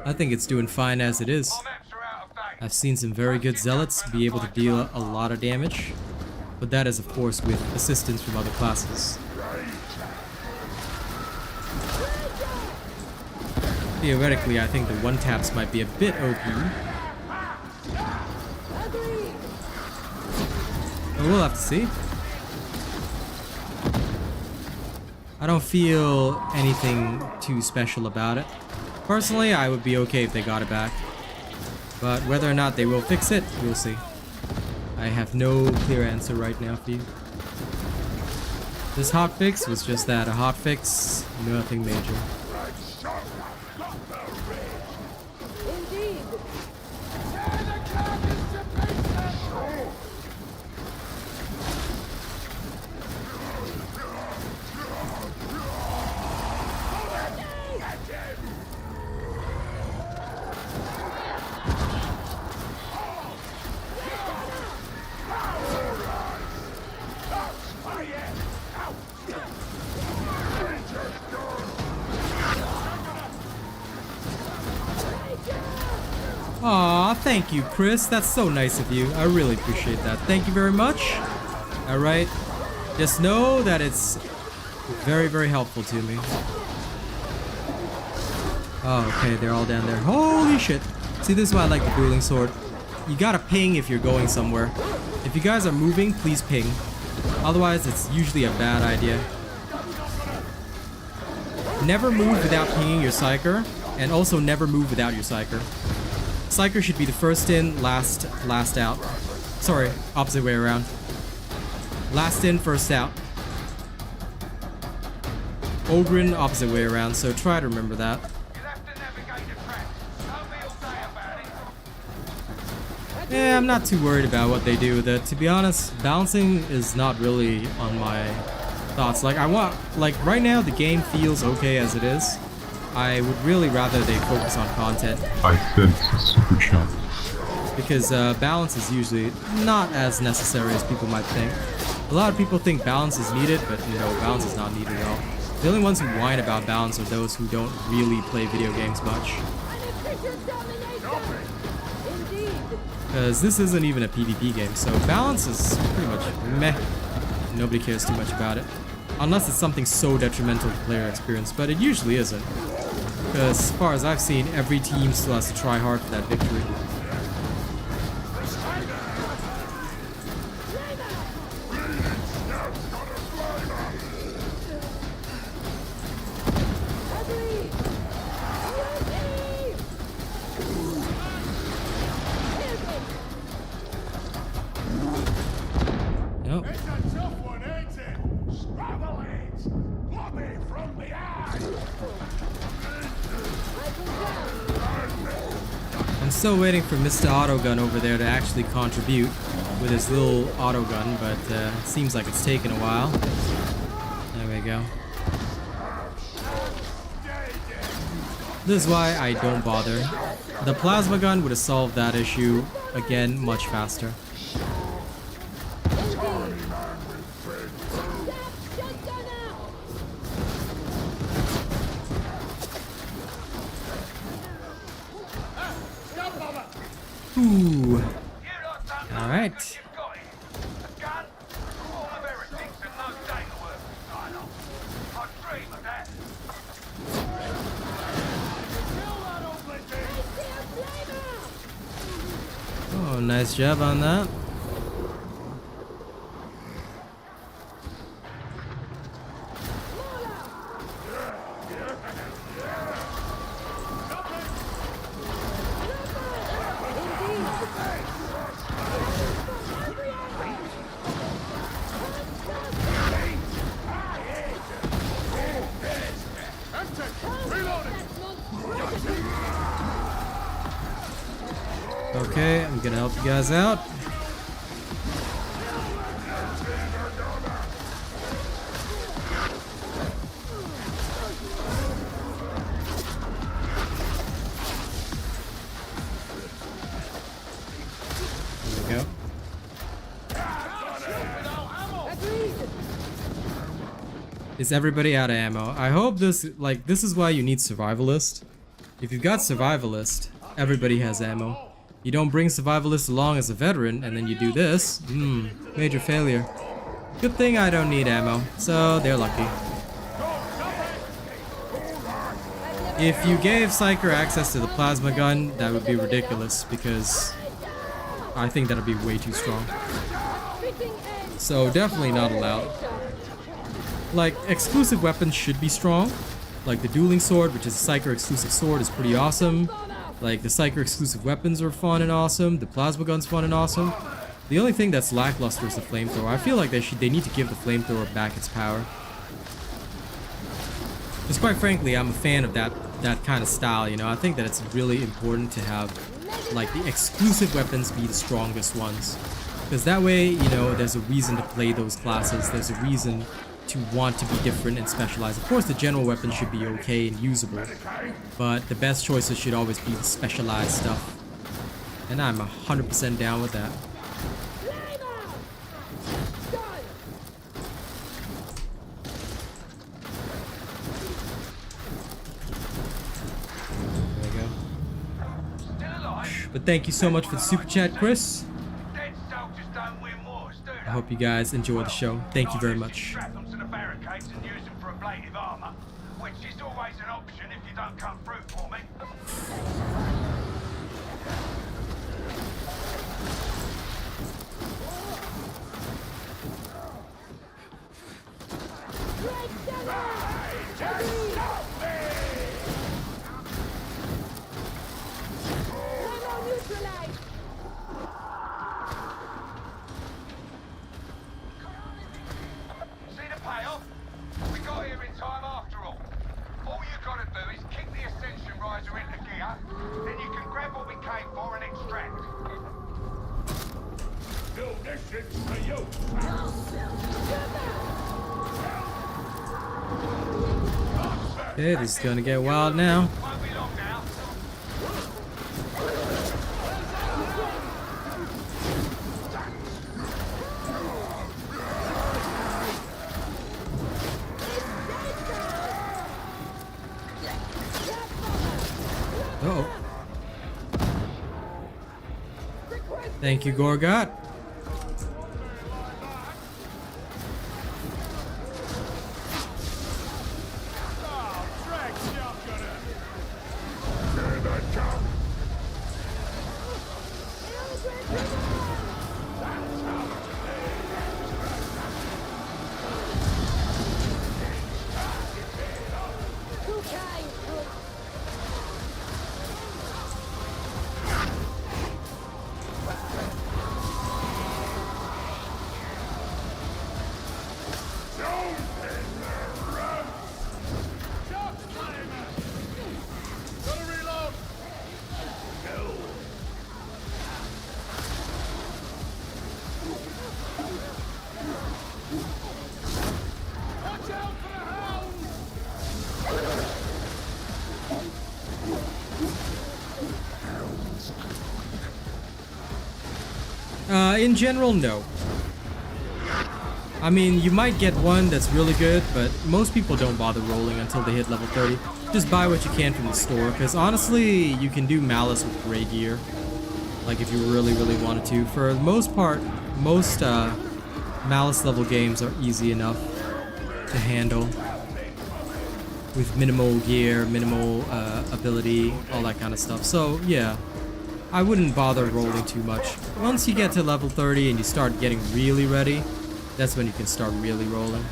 I think it's doing fine as it is. I've seen some very good Zealots be able to deal a lot of damage, but that is of course with assistance from other classes. Theoretically, I think the one-taps might be a bit OP. But we'll have to see. I don't feel anything too special about it. Personally, I would be okay if they got it back. But whether or not they will fix it, we'll see. I have no clear answer right now for you. This hotfix was just that, a hotfix, nothing major. Aw, thank you, Chris. That's so nice of you. I really appreciate that. Thank you very much. Alright. Just know that it's very, very helpful to me. Oh, okay, they're all down there. Holy shit. See, this is why I like the dueling sword. You gotta ping if you're going somewhere. If you guys are moving, please ping. Otherwise, it's usually a bad idea. Never move without pinging your Psyker, and also never move without your Psyker. Psyker should be the first in, last out. Sorry, opposite way around. Last in, first out. Ogrin, opposite way around, so try to remember that. You'll have to navigate the track. Don't be all day about it. Yeah, I'm not too worried about what they do with it. To be honest, balancing is not really on my thoughts. Like, right now the game feels okay as it is. I would really rather they focus on content. I sense a super chat. Because balance is usually not as necessary as people might think. A lot of people think balance is needed, but you know, balance is not needed at all. The only ones who whine about balance are those who don't really play video games much. Because this isn't even a PvP game, so balance is pretty much meh. Nobody cares too much about it. Unless it's something so detrimental to player experience, but it usually isn't. Because as far as I've seen, every team still has to try hard for that victory. Nope. It's a tough one, ain't it? Scrabble it! Club it from behind! I'm still waiting for Mr. Autogun over there to actually contribute with his little autogun, but it seems like it's taken a while. There we go. This is why I don't bother. The plasma gun would have solved that issue, again, much faster. Ooh. Alright. A gun, all of heretics and no data work sign off. I dream of that. Oh, nice job on that. Okay, I'm gonna help you guys out. There we go. Is everybody out of ammo? I hope this is why you need survivalist. If you've got survivalist, everybody has ammo. You don't bring survivalist along as a veteran, and then you do this. Major failure. Good thing I don't need ammo, so they're lucky. If you gave Psyker access to the plasma gun, that would be ridiculous, because I think that would be way too strong. So definitely not allowed. Like, exclusive weapons should be strong. Like the dueling sword, which is a Psyker exclusive sword, is pretty awesome. Like, the Psyker exclusive weapons are fun and awesome. The plasma gun's fun and awesome. The only thing that's lackluster is the flamethrower. I feel like they need to give the flamethrower back its power. Because quite frankly, I'm a fan of that kind of style, you know. I think that it's really important to have, like, the exclusive weapons be the strongest ones. Because that way, you know, there's a reason to play those classes. There's a reason to want to be different and specialized. Of course, the general weapons should be okay and usable, but the best choices should always be the specialized stuff. And I'm 100% down with that. There we go. Still alive? But thank you so much for the super chat, Chris. Dead soldiers don't win wars, do they? I hope you guys enjoy the show. Thank you very much. Strap them to the barricades and use them for ablative armor, which is always an option if you don't come through for me. See the payoff? We got here in time after all. All you gotta do is kick the ascension riser into gear, then you can grab what we came for and extract. Build this shit for you. Okay, this is gonna get wild now. Won't be long now. Uh-oh. Thank you, Gorgot. In general, no. I mean, you might get one that's really good, but most people don't bother rolling until they hit level 30. Just buy what you can from the store, because honestly, you can do Malice with gray gear. Like, if you really, really wanted to. For the most part, most Malice level games are easy enough to handle. With minimal gear, minimal ability, all that kind of stuff. So, yeah. I wouldn't bother rolling too much. Once you get to level 30 and you start getting really ready, that's when you can start really rolling.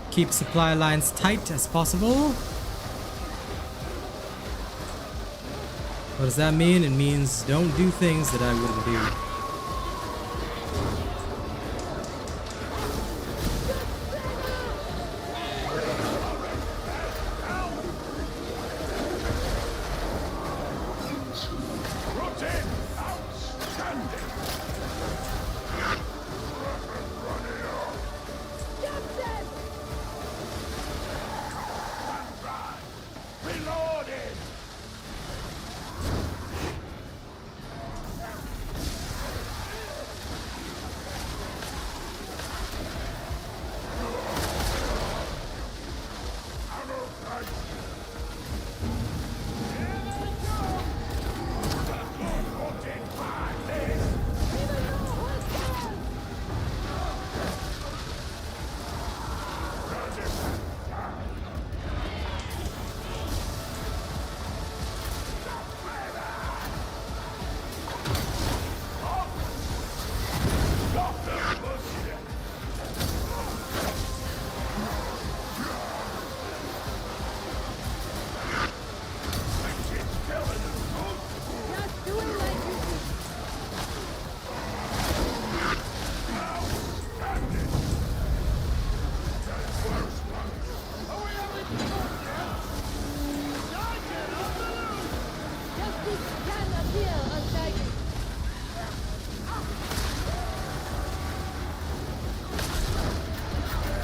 Keep supply lines tight as possible. What does that mean? It means don't do things that I wouldn't do.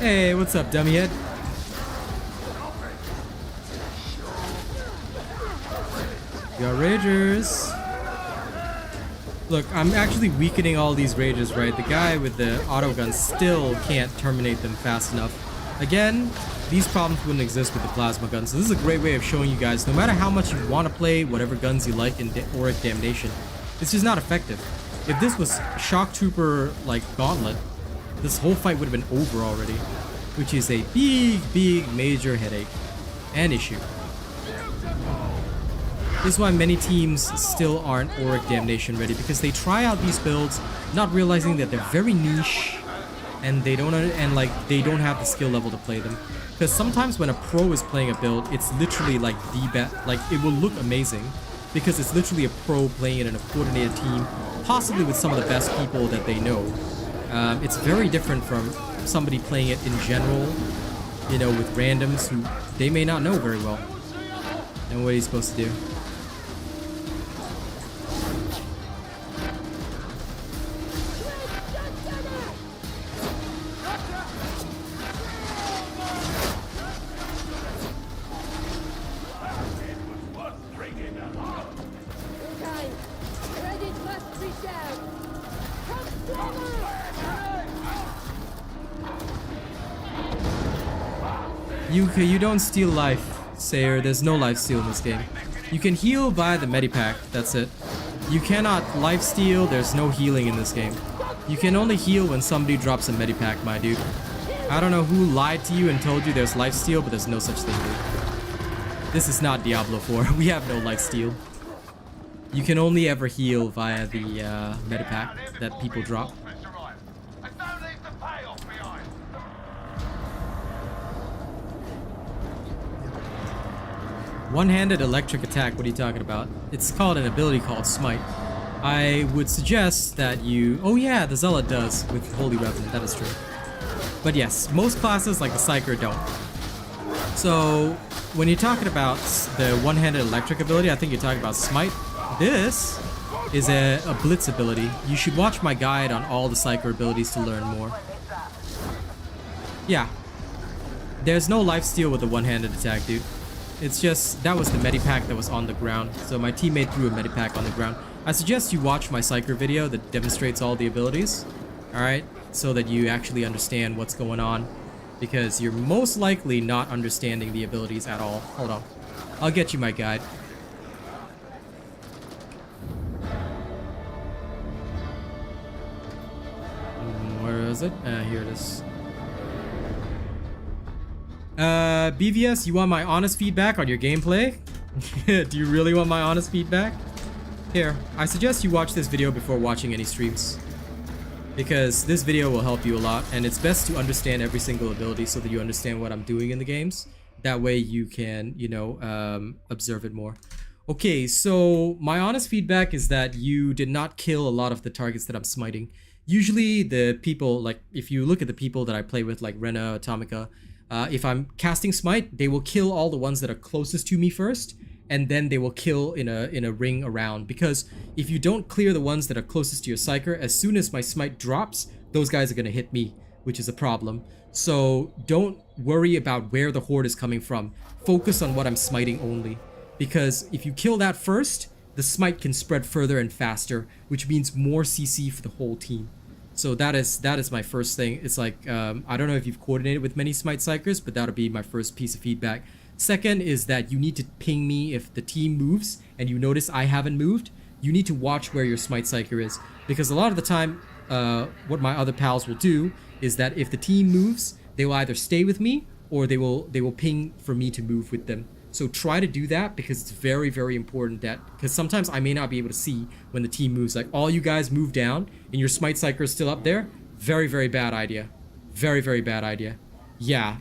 Hey, what's up, dummyhead? You got ragers. Look, I'm actually weakening all these rages, right? The guy with the auto gun still can't terminate them fast enough. Again, these problems wouldn't exist with the plasma gun, so this is a great way of showing you guys, no matter how much you want to play whatever guns you like in Auric Damnation, it's just not effective. If this was Shock Trooper, like, Gauntlet, this whole fight would have been over already, which is a big major headache and issue. This is why many teams still aren't Auric Damnation ready, because they try out these builds not realizing that they're very niche and they don't have the skill level to play them. Because sometimes when a pro is playing a build, it's literally like the best, like it will look amazing because it's literally a pro playing it in a coordinated team, possibly with some of the best people that they know. It's very different from somebody playing it in general, you know, with randoms who they may not know very well and what he's supposed to do. You don't steal life, Sayer. There's no life steal in this game. You can heal by the medipack, that's it. You cannot life steal, there's no healing in this game. You can only heal when somebody drops a medipack, my dude. I don't know who lied to you and told you there's life steal, but there's no such thing, dude. This is not Diablo 4. We have no life steal. You can only ever heal via the medipack that people drop. One-handed electric attack, what are you talking about? It's called an ability called Smite. I would suggest that you... Oh yeah, the Zealot does with Holy Revenant, that is true. But yes, most classes like the Psyker don't. So, when you're talking about the one-handed electric ability, I think you're talking about Smite. This is a Blitz ability. You should watch my guide on all the Psyker abilities to learn more. Yeah. There's no lifesteal with the one-handed attack, dude. It's just, that was the medipack that was on the ground. So my teammate threw a medipack on the ground. I suggest you watch my Psyker video that demonstrates all the abilities. Alright? So that you actually understand what's going on. Because you're most likely not understanding the abilities at all. Hold on. I'll get you my guide. Where is it? Here it is. BVS, you want my honest feedback on your gameplay? Do you really want my honest feedback? Here, I suggest you watch this video before watching any streams. Because this video will help you a lot, and it's best to understand every single ability so that you understand what I'm doing in the games. That way you can, you know, observe it more. Okay, so my honest feedback is that you did not kill a lot of the targets that I'm smiting. Usually the people, like, if you look at the people that I play with, like Rena, Atomica, if I'm casting Smite, they will kill all the ones that are closest to me first, and then they will kill in a ring around. Because if you don't clear the ones that are closest to your Psyker, as soon as my Smite drops, those guys are going to hit me, which is a problem. So don't worry about where the horde is coming from. Focus on what I'm smiting only. Because if you kill that first, the Smite can spread further and faster, which means more CC for the whole team. So that is my first thing. It's like, I don't know if you've coordinated with many Smite Psykers, but that'll be my first piece of feedback. Second is that you need to ping me if the team moves and you notice I haven't moved. You need to watch where your Smite Psyker is. Because a lot of the time, what my other pals will do is that if the team moves, they will either stay with me or they will ping for me to move with them. So try to do that because it's very, very important that, because sometimes I may not be able to see when the team moves. Like all you guys move down and your Smite Psyker is still up there. Very, very bad idea. Very, very bad idea. Yeah.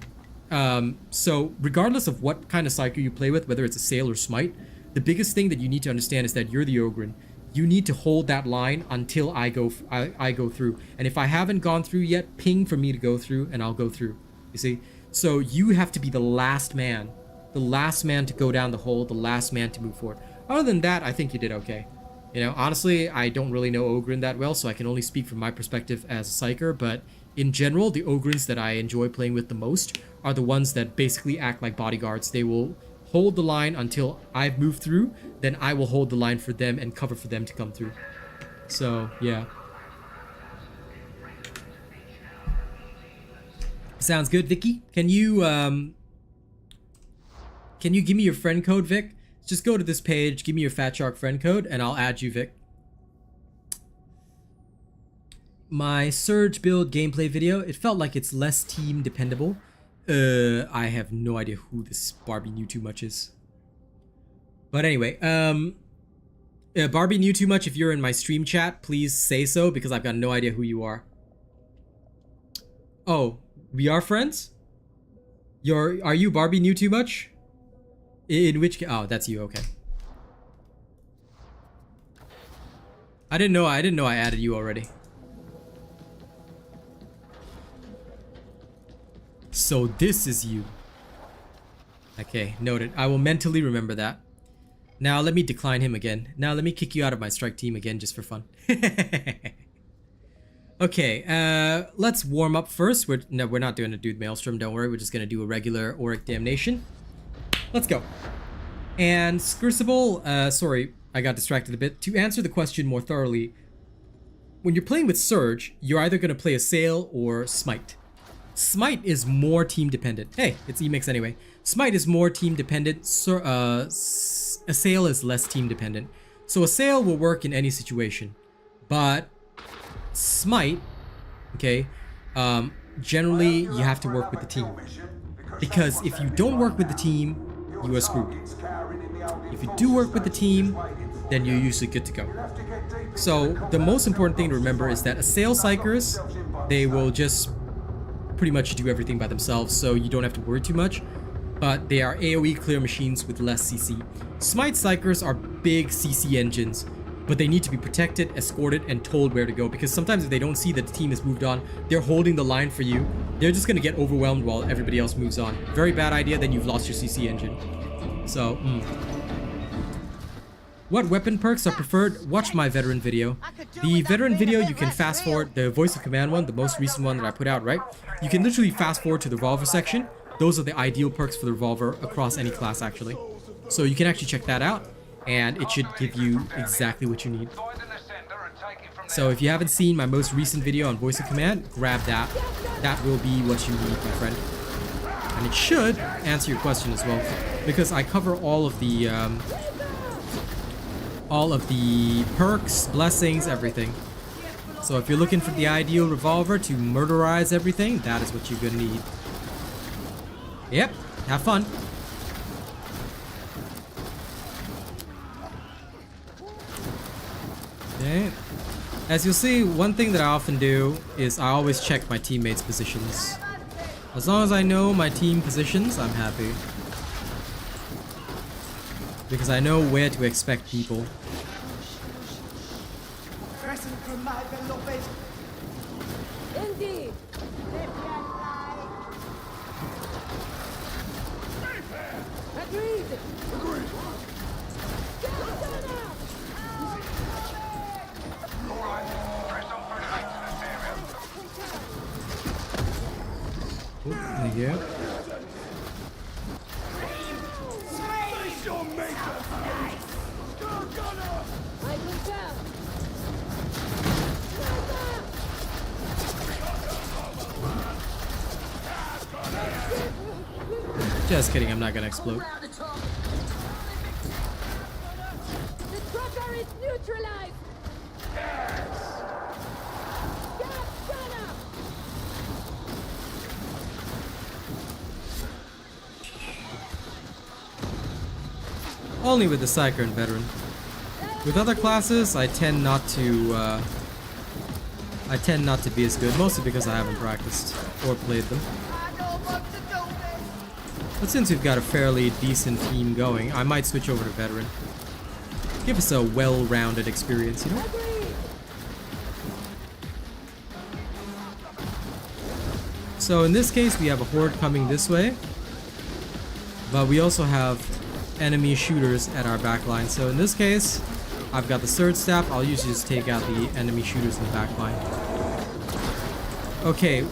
So regardless of what kind of Psyker you play with, whether it's a Sail or Smite, the biggest thing that you need to understand is that you're the Ogryn. You need to hold that line until I go through. And if I haven't gone through yet, ping for me to go through and I'll go through. You see? So you have to be the last man. The last man to go down the hole, the last man to move forward. Other than that, I think you did okay. You know, honestly, I don't really know Ogryn that well, so I can only speak from my perspective as a Psyker, but in general, the Ogrins that I enjoy playing with the most are the ones that basically act like bodyguards. They will hold the line until I've moved through, then I will hold the line for them and cover for them to come through. So, yeah. Sounds good, Vicky. Can you give me your friend code, Vic? Just go to this page, give me your Fat Shark friend code, and I'll add you, Vic. My Surge build gameplay video, it felt like it's less team dependable. I have no idea who this Barbie knew too much is. But anyway, Barbie knew too much, if you're in my stream chat, please say so, because I've got no idea who you are. Oh, we are friends? Are you Barbie knew too much? In which case, oh, that's you, okay. I didn't know I added you already. So this is you. Okay, noted. I will mentally remember that. Now let me decline him again. Now let me kick you out of my strike team again just for fun. Okay, let's warm up first. We're not doing a Dude Maelstrom, don't worry. We're just gonna do a regular Auric Damnation. Let's go. And Crucible, sorry, I got distracted a bit. To answer the question more thoroughly, when you're playing with Surge, you're either gonna play Assail or Smite. Smite is more team dependent. Hey, it's Emix anyway. Smite is more team dependent. Assail is less team dependent. So Assail will work in any situation, but Smite, okay, generally you have to work with the team, because if you don't work with the team, you are screwed. If you do work with the team, then you're usually good to go. So the most important thing to remember is that Assail Psykers, they will just pretty much do everything by themselves, so you don't have to worry too much, but they are AoE clear machines with less CC. Smite Psykers are big CC engines, but they need to be protected, escorted, and told where to go, because sometimes if they don't see that the team has moved on, they're holding the line for you, they're just going to get overwhelmed while everybody else moves on. Very bad idea, then you've lost your CC engine. So, What weapon perks are preferred? Watch my veteran video. The veteran video, you can fast forward, the voice of command one, the most recent one that I put out, right? You can literally fast forward to the revolver section. Those are the ideal perks for the revolver across any class, actually. So you can actually check that out, and it should give you exactly what you need. So if you haven't seen my most recent video on voice of command, grab that. That will be what you need, my friend. And it should answer your question as well, because I cover all of the perks, blessings, everything. So if you're looking for the ideal revolver to murderize everything, that is what you're gonna need. Yep, have fun. Okay. As you'll see, one thing that I often do is I always check my teammates' positions. As long as I know my team positions, I'm happy. Because I know where to expect people. Indeed. Agreed. Thank you. I can tell. Just kidding, I'm not gonna explode. The trucker is neutralized. Only with the Psyker and Veteran. With other classes, I tend not to be as good, mostly because I haven't practiced or played them. But since we've got a fairly decent team going, I might switch over to Veteran. Give us a well-rounded experience, you know? So in this case, we have a horde coming this way, but we also have enemy shooters at our back line. So in this case, I've got the Surge Staff. I'll usually just take out the enemy shooters in the back line. Okay,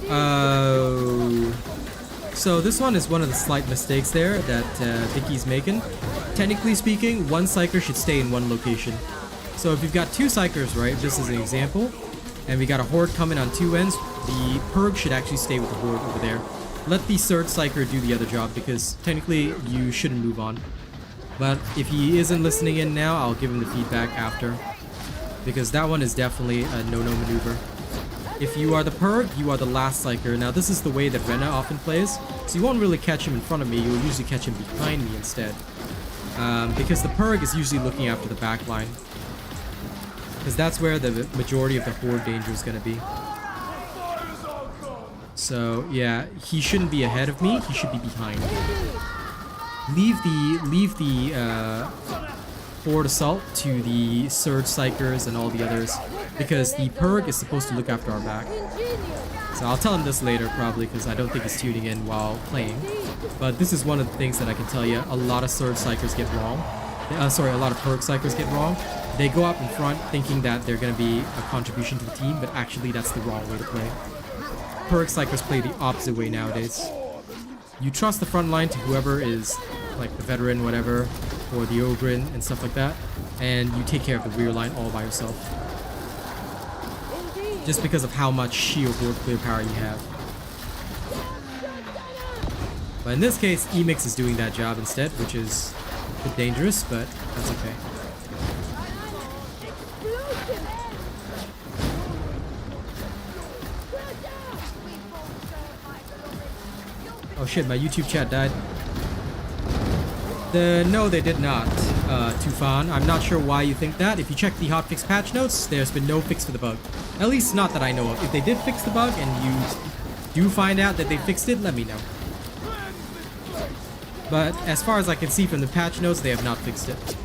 so this one is one of the slight mistakes there that Vicky's making. Technically speaking, one Psyker should stay in one location. So if you've got two Psykers, right, just as an example, and we got a Horde coming on two ends, the Purg should actually stay with the Horde over there. Let the third Psyker do the other job, because technically you shouldn't move on. But if he isn't listening in now, I'll give him the feedback after, because that one is definitely a no-no maneuver. If you are the Purg, you are the last Psyker. Now this is the way that Rena often plays, so you won't really catch him in front of me, you'll usually catch him behind me instead. Because the Purg is usually looking after the back line. Because that's where the majority of the Horde danger is going to be. So yeah, he shouldn't be ahead of me, he should be behind. Leave the Horde assault to the Surge Psykers and all the others, because the Purg is supposed to look after our back. So I'll tell him this later probably, because I don't think he's tuning in while playing. But this is one of the things that I can tell you a lot of Surge Psykers get wrong. A lot of Purg Psykers get wrong. They go up in front thinking that they're going to be a contribution to the team, but actually that's the wrong way to play. Purg Psykers play the opposite way nowadays. You trust the front line to whoever is like the veteran, whatever, or the Ogrin and stuff like that, and you take care of the rear line all by yourself. Just because of how much shield or clear power you have. But in this case, Emix is doing that job instead, which is a bit dangerous, but that's okay. Oh shit, my YouTube chat died. No, they did not, Tufan. I'm not sure why you think that. If you check the hotfix patch notes, there's been no fix for the bug. At least not that I know of. If they did fix the bug and you do find out that they fixed it, let me know. But as far as I can see from the patch notes, they have not fixed it.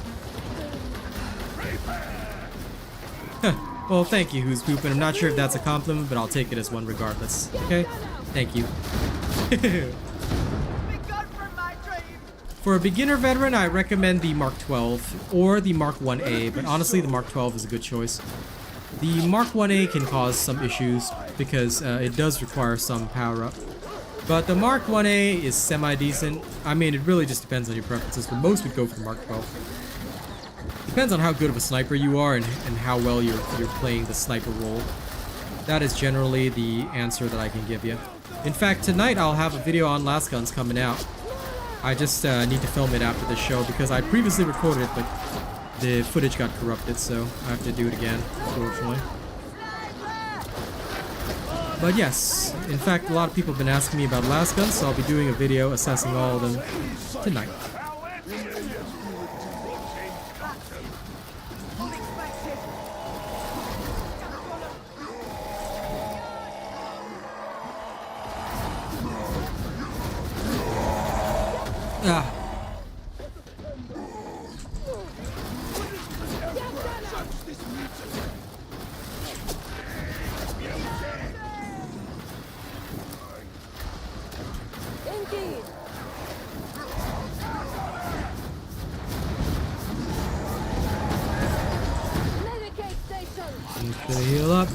Well, thank you, Who's Poop, and I'm not sure if that's a compliment, but I'll take it as one regardless. Okay? Thank you. For a beginner veteran, I recommend the Mark 12 or the Mark 1A, but honestly the Mark 12 is a good choice. The Mark 1A can cause some issues because it does require some power up. But the Mark 1A is semi-decent. I mean, it really just depends on your preferences, but most would go for the Mark 12. Depends on how good of a sniper you are and how well you're playing the sniper role. That is generally the answer that I can give you. In fact, tonight I'll have a video on Last Guns coming out. I just need to film it after the show because I previously recorded it, but the footage got corrupted, so I have to do it again, unfortunately. But yes, in fact, a lot of people have been asking me about Last Guns, so I'll be doing a video assessing all of them tonight. Ah. Make sure to heal up.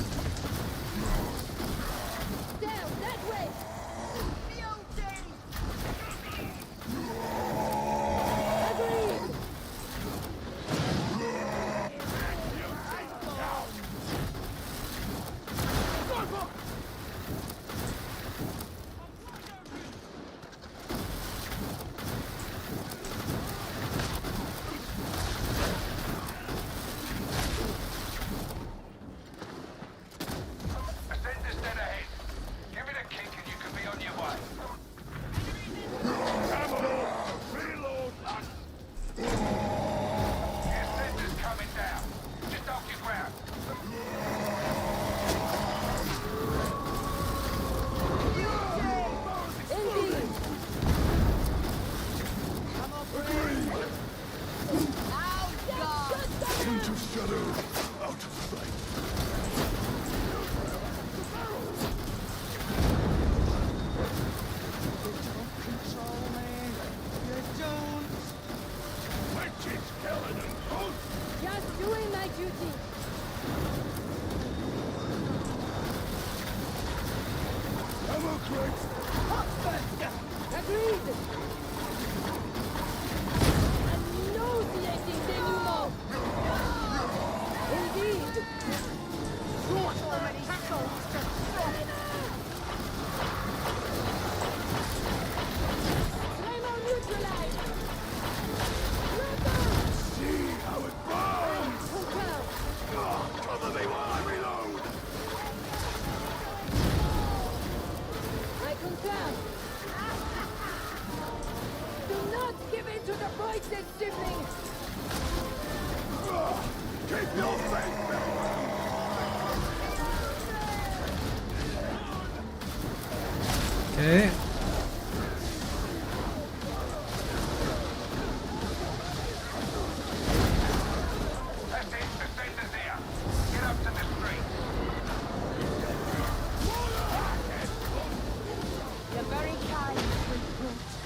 concur. Do not give in to the poison, sibling. Keep your faith! Okay. That's it, defenders here. Get up to the street. You're very kind, sweet prince.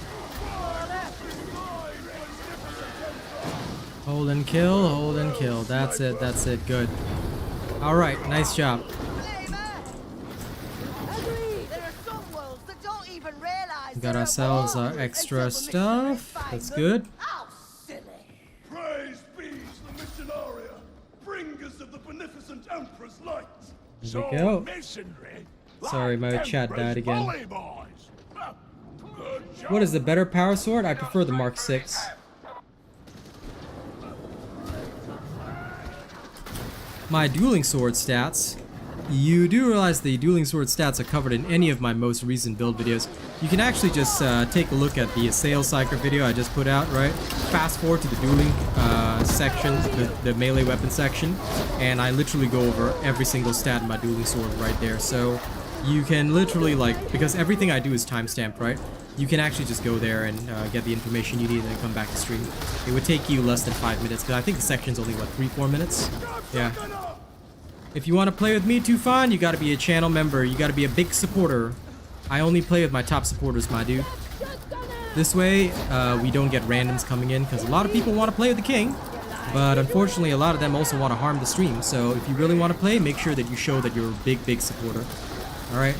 Hold and kill, hold and kill. That's it, that's it. Good. Alright, nice job. Agreed. There are some worlds that don't even realize Got ourselves our extra stuff. That's good. How silly. Praise be to the missionaria, bringers of the beneficent Emperor's light. There we go. Missionary. Sorry, my chat died again. Folly, boys. Good job. What is the better power sword? I prefer the Mark 6. My dueling sword stats. You do realize the dueling sword stats are covered in any of my most recent build videos. You can actually just take a look at the Sales Psyker video I just put out, right? Fast forward to the dueling section, the melee weapon section, and I literally go over every single stat in my dueling sword right there. So you can literally, like, because everything I do is timestamped, right? You can actually just go there and get the information you need and then come back to stream. It would take you less than 5 minutes, because I think the section's only, what, 3-4 minutes? Yeah. If you want to play with me, too fun, you gotta be a channel member. You gotta be a big supporter. I only play with my top supporters, my dude. This way, we don't get randoms coming in, because a lot of people want to play with the king. But unfortunately, a lot of them also want to harm the stream. So if you really want to play, make sure that you show that you're a big supporter. Alright?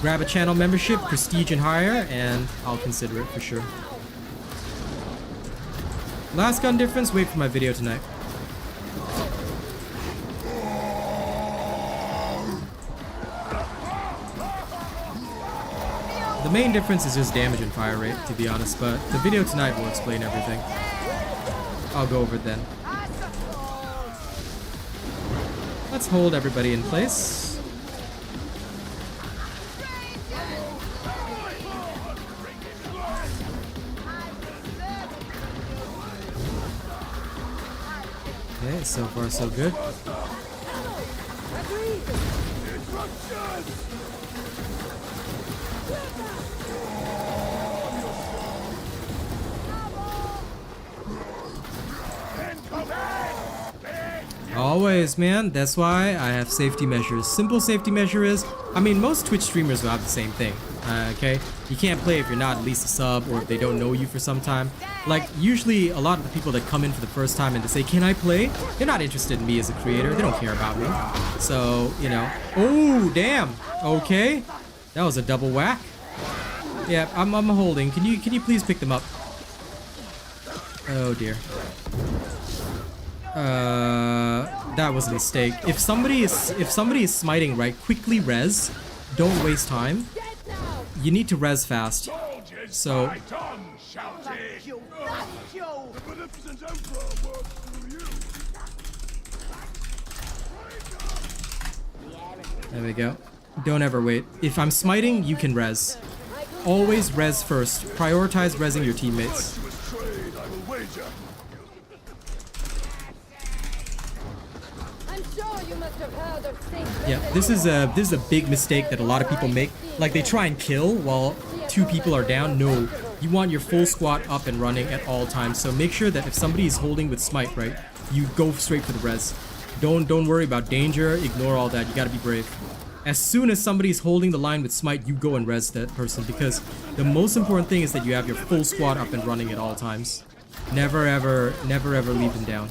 Grab a channel membership, prestige and higher, and I'll consider it for sure. Last gun difference, wait for my video tonight. The main difference is just damage and fire rate, to be honest, but the video tonight will explain everything. I'll go over it then. Let's hold everybody in place. Okay, so far so good. Agreed. Always, man. That's why I have safety measures. Simple safety measure is, I mean, most Twitch streamers will have the same thing. Okay? You can't play if you're not at least a sub or if they don't know you for some time. Like, usually a lot of the people that come in for the first time and to say, can I play? They're not interested in me as a creator. They don't care about me. So, you know. Oh, damn. Okay. That was a double whack. Yeah, I'm holding. Can you please pick them up? Oh, dear. That was a mistake. If somebody is smiting right, quickly res. Don't waste time. You need to res fast. So Thank you. Thank you. The beneficent Emperor works through you. there we go. Don't ever wait. If I'm smiting, you can res. Always res first. Prioritize resing your teammates. Virtuous trade, I will wager. I'm sure you must have heard of Saint Yeah, this is a big mistake that a lot of people make. Like, they try and kill while 2 people are down. No, you want your full squad up and running at all times. So make sure that if somebody is holding with smite, right, you go straight for the res. Don't worry about danger. Ignore all that. You gotta be brave. As soon as somebody's holding the line with smite, you go and res that person, because the most important thing is that you have your full squad up and running at all times. Never ever leave them down.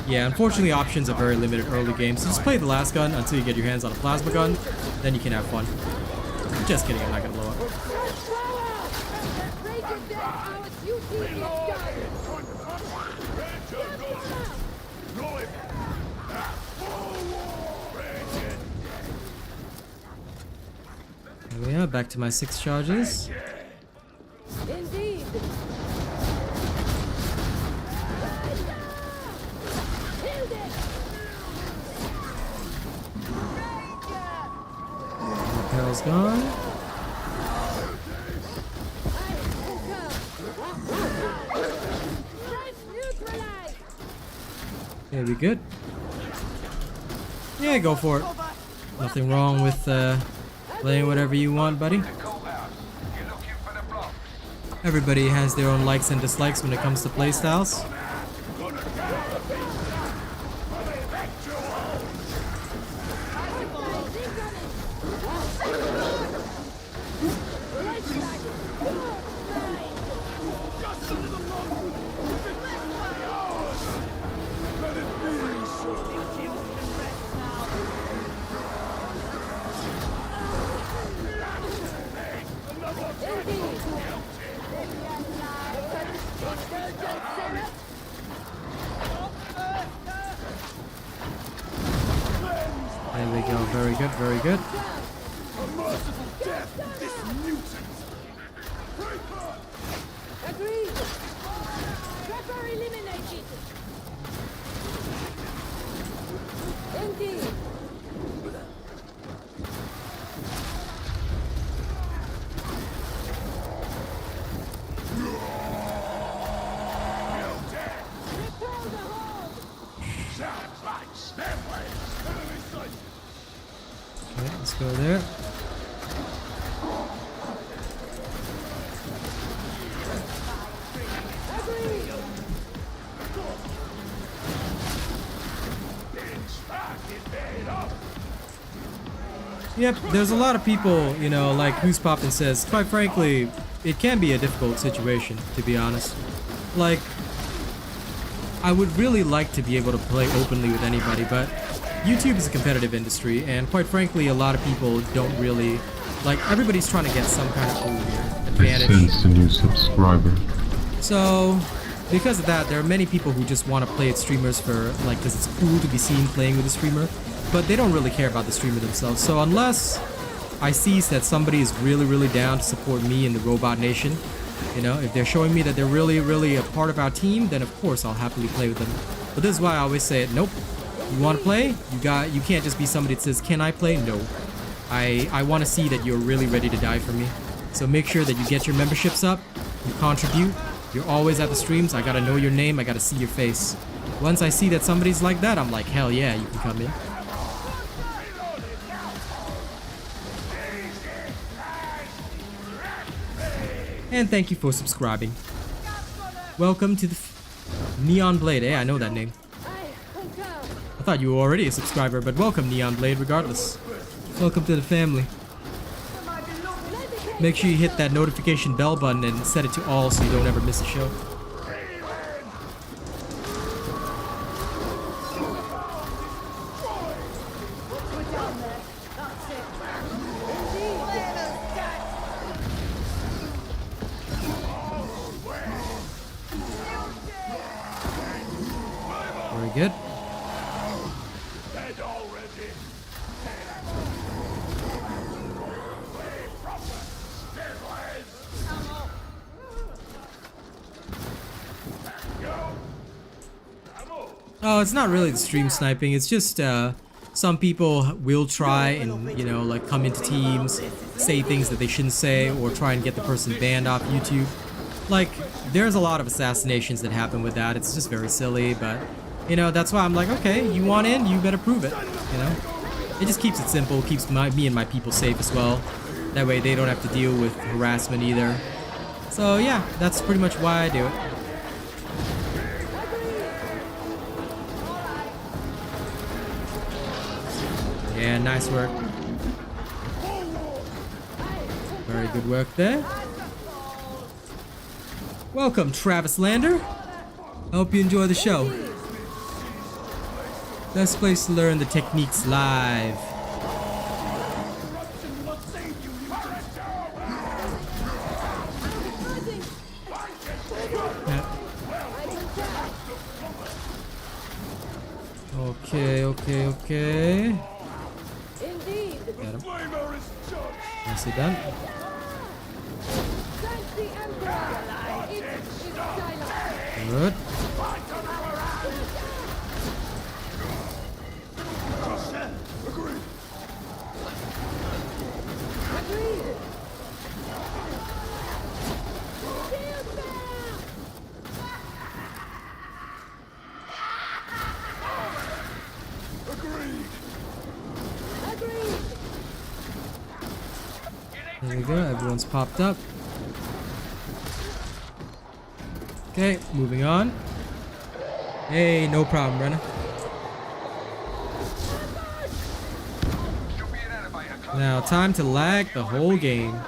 Yeah, unfortunately options are very limited early game, so just play the last gun until you get your hands on a plasma gun, then you can have fun. Just kidding, I'm not gonna blow up. There we are, back to my 6 charges. Indeed. Cell's gone. Yeah, we good? Yeah, go for it. Nothing wrong with playing whatever you want, buddy. Everybody has their own likes and dislikes when it comes to playstyles. There we go, very good, very good. Agreed. Trapper eliminated. Indeed. Okay, let's go there. Yep, there's a lot of people, you know, like Who's Poppin' says, quite frankly, it can be a difficult situation, to be honest. Like, I would really like to be able to play openly with anybody, but YouTube is a competitive industry, and quite frankly, a lot of people don't really, like, everybody's trying to get some kind of advantage. Sends a new subscriber. So, because of that, there are many people who just want to play with streamers for, like, because it's cool to be seen playing with a streamer, but they don't really care about the streamer themselves. So unless I see that somebody is really, really down to support me in the Robot Nation, you know, if they're showing me that they're really, really a part of our team, then of course I'll happily play with them. But this is why I always say, nope, you want to play? You can't just be somebody that says, can I play? No. I want to see that you're really ready to die for me. So make sure that you get your memberships up, you contribute, you're always at the streams, I gotta know your name, I gotta see your face. Once I see that somebody's like that, I'm like, hell yeah, you can come in. And thank you for subscribing. Welcome to the Neon Blade. Hey, I know that name. I thought you were already a subscriber, but welcome Neon Blade regardless. Welcome to the family. Make sure you hit that notification bell button and set it to all so you don't ever miss a show. Very good. Oh, it's not really the stream sniping, it's just some people will try and, you know, like come into teams, say things that they shouldn't say, or try and get the person banned off YouTube. Like, there's a lot of assassinations that happen with that. It's just very silly, but, you know, that's why I'm like, okay, you want in, you better prove it, you know? It just keeps it simple, keeps me and my people safe as well. That way they don't have to deal with harassment either. So yeah, that's pretty much why I do it. Yeah, nice work. Very good work there. Welcome, Travis Lander. I hope you enjoy the show. Best place to learn the techniques live. Okay. Indeed. Got him. Nicely done. Thank the Emperor. It is silent. Good. Agreed. Shield bearer! Agreed. Agreed. There we go, everyone's popped up. Okay, moving on. Hey, no problem, Brenna. Should be an elevator close. Now, time to lag the whole game.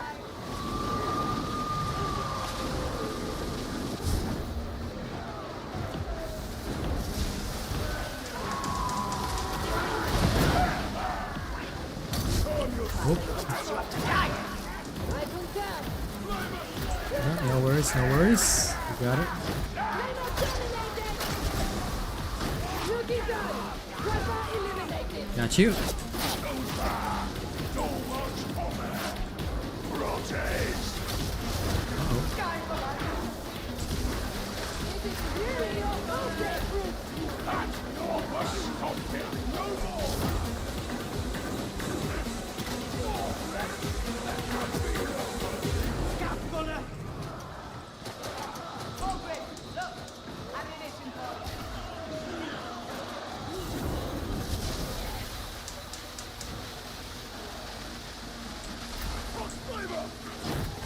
I concur. No worries, no worries. You got it. Looking good. Trevor eliminated. Got you. It is really your birthday fruit.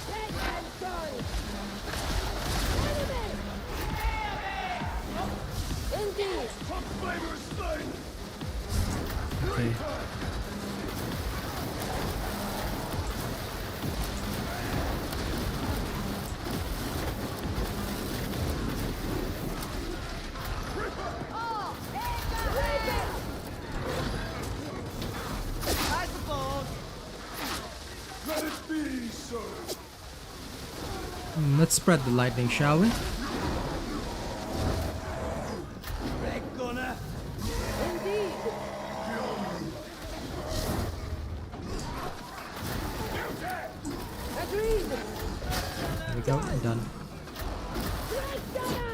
Take and gun. Enemy. Indeed. Flavor is slain. Okay. I suppose. Let it be so. Let's spread the lightning, shall we? Red gunner. Indeed. Agreed. There we go, I'm done. Red gunner.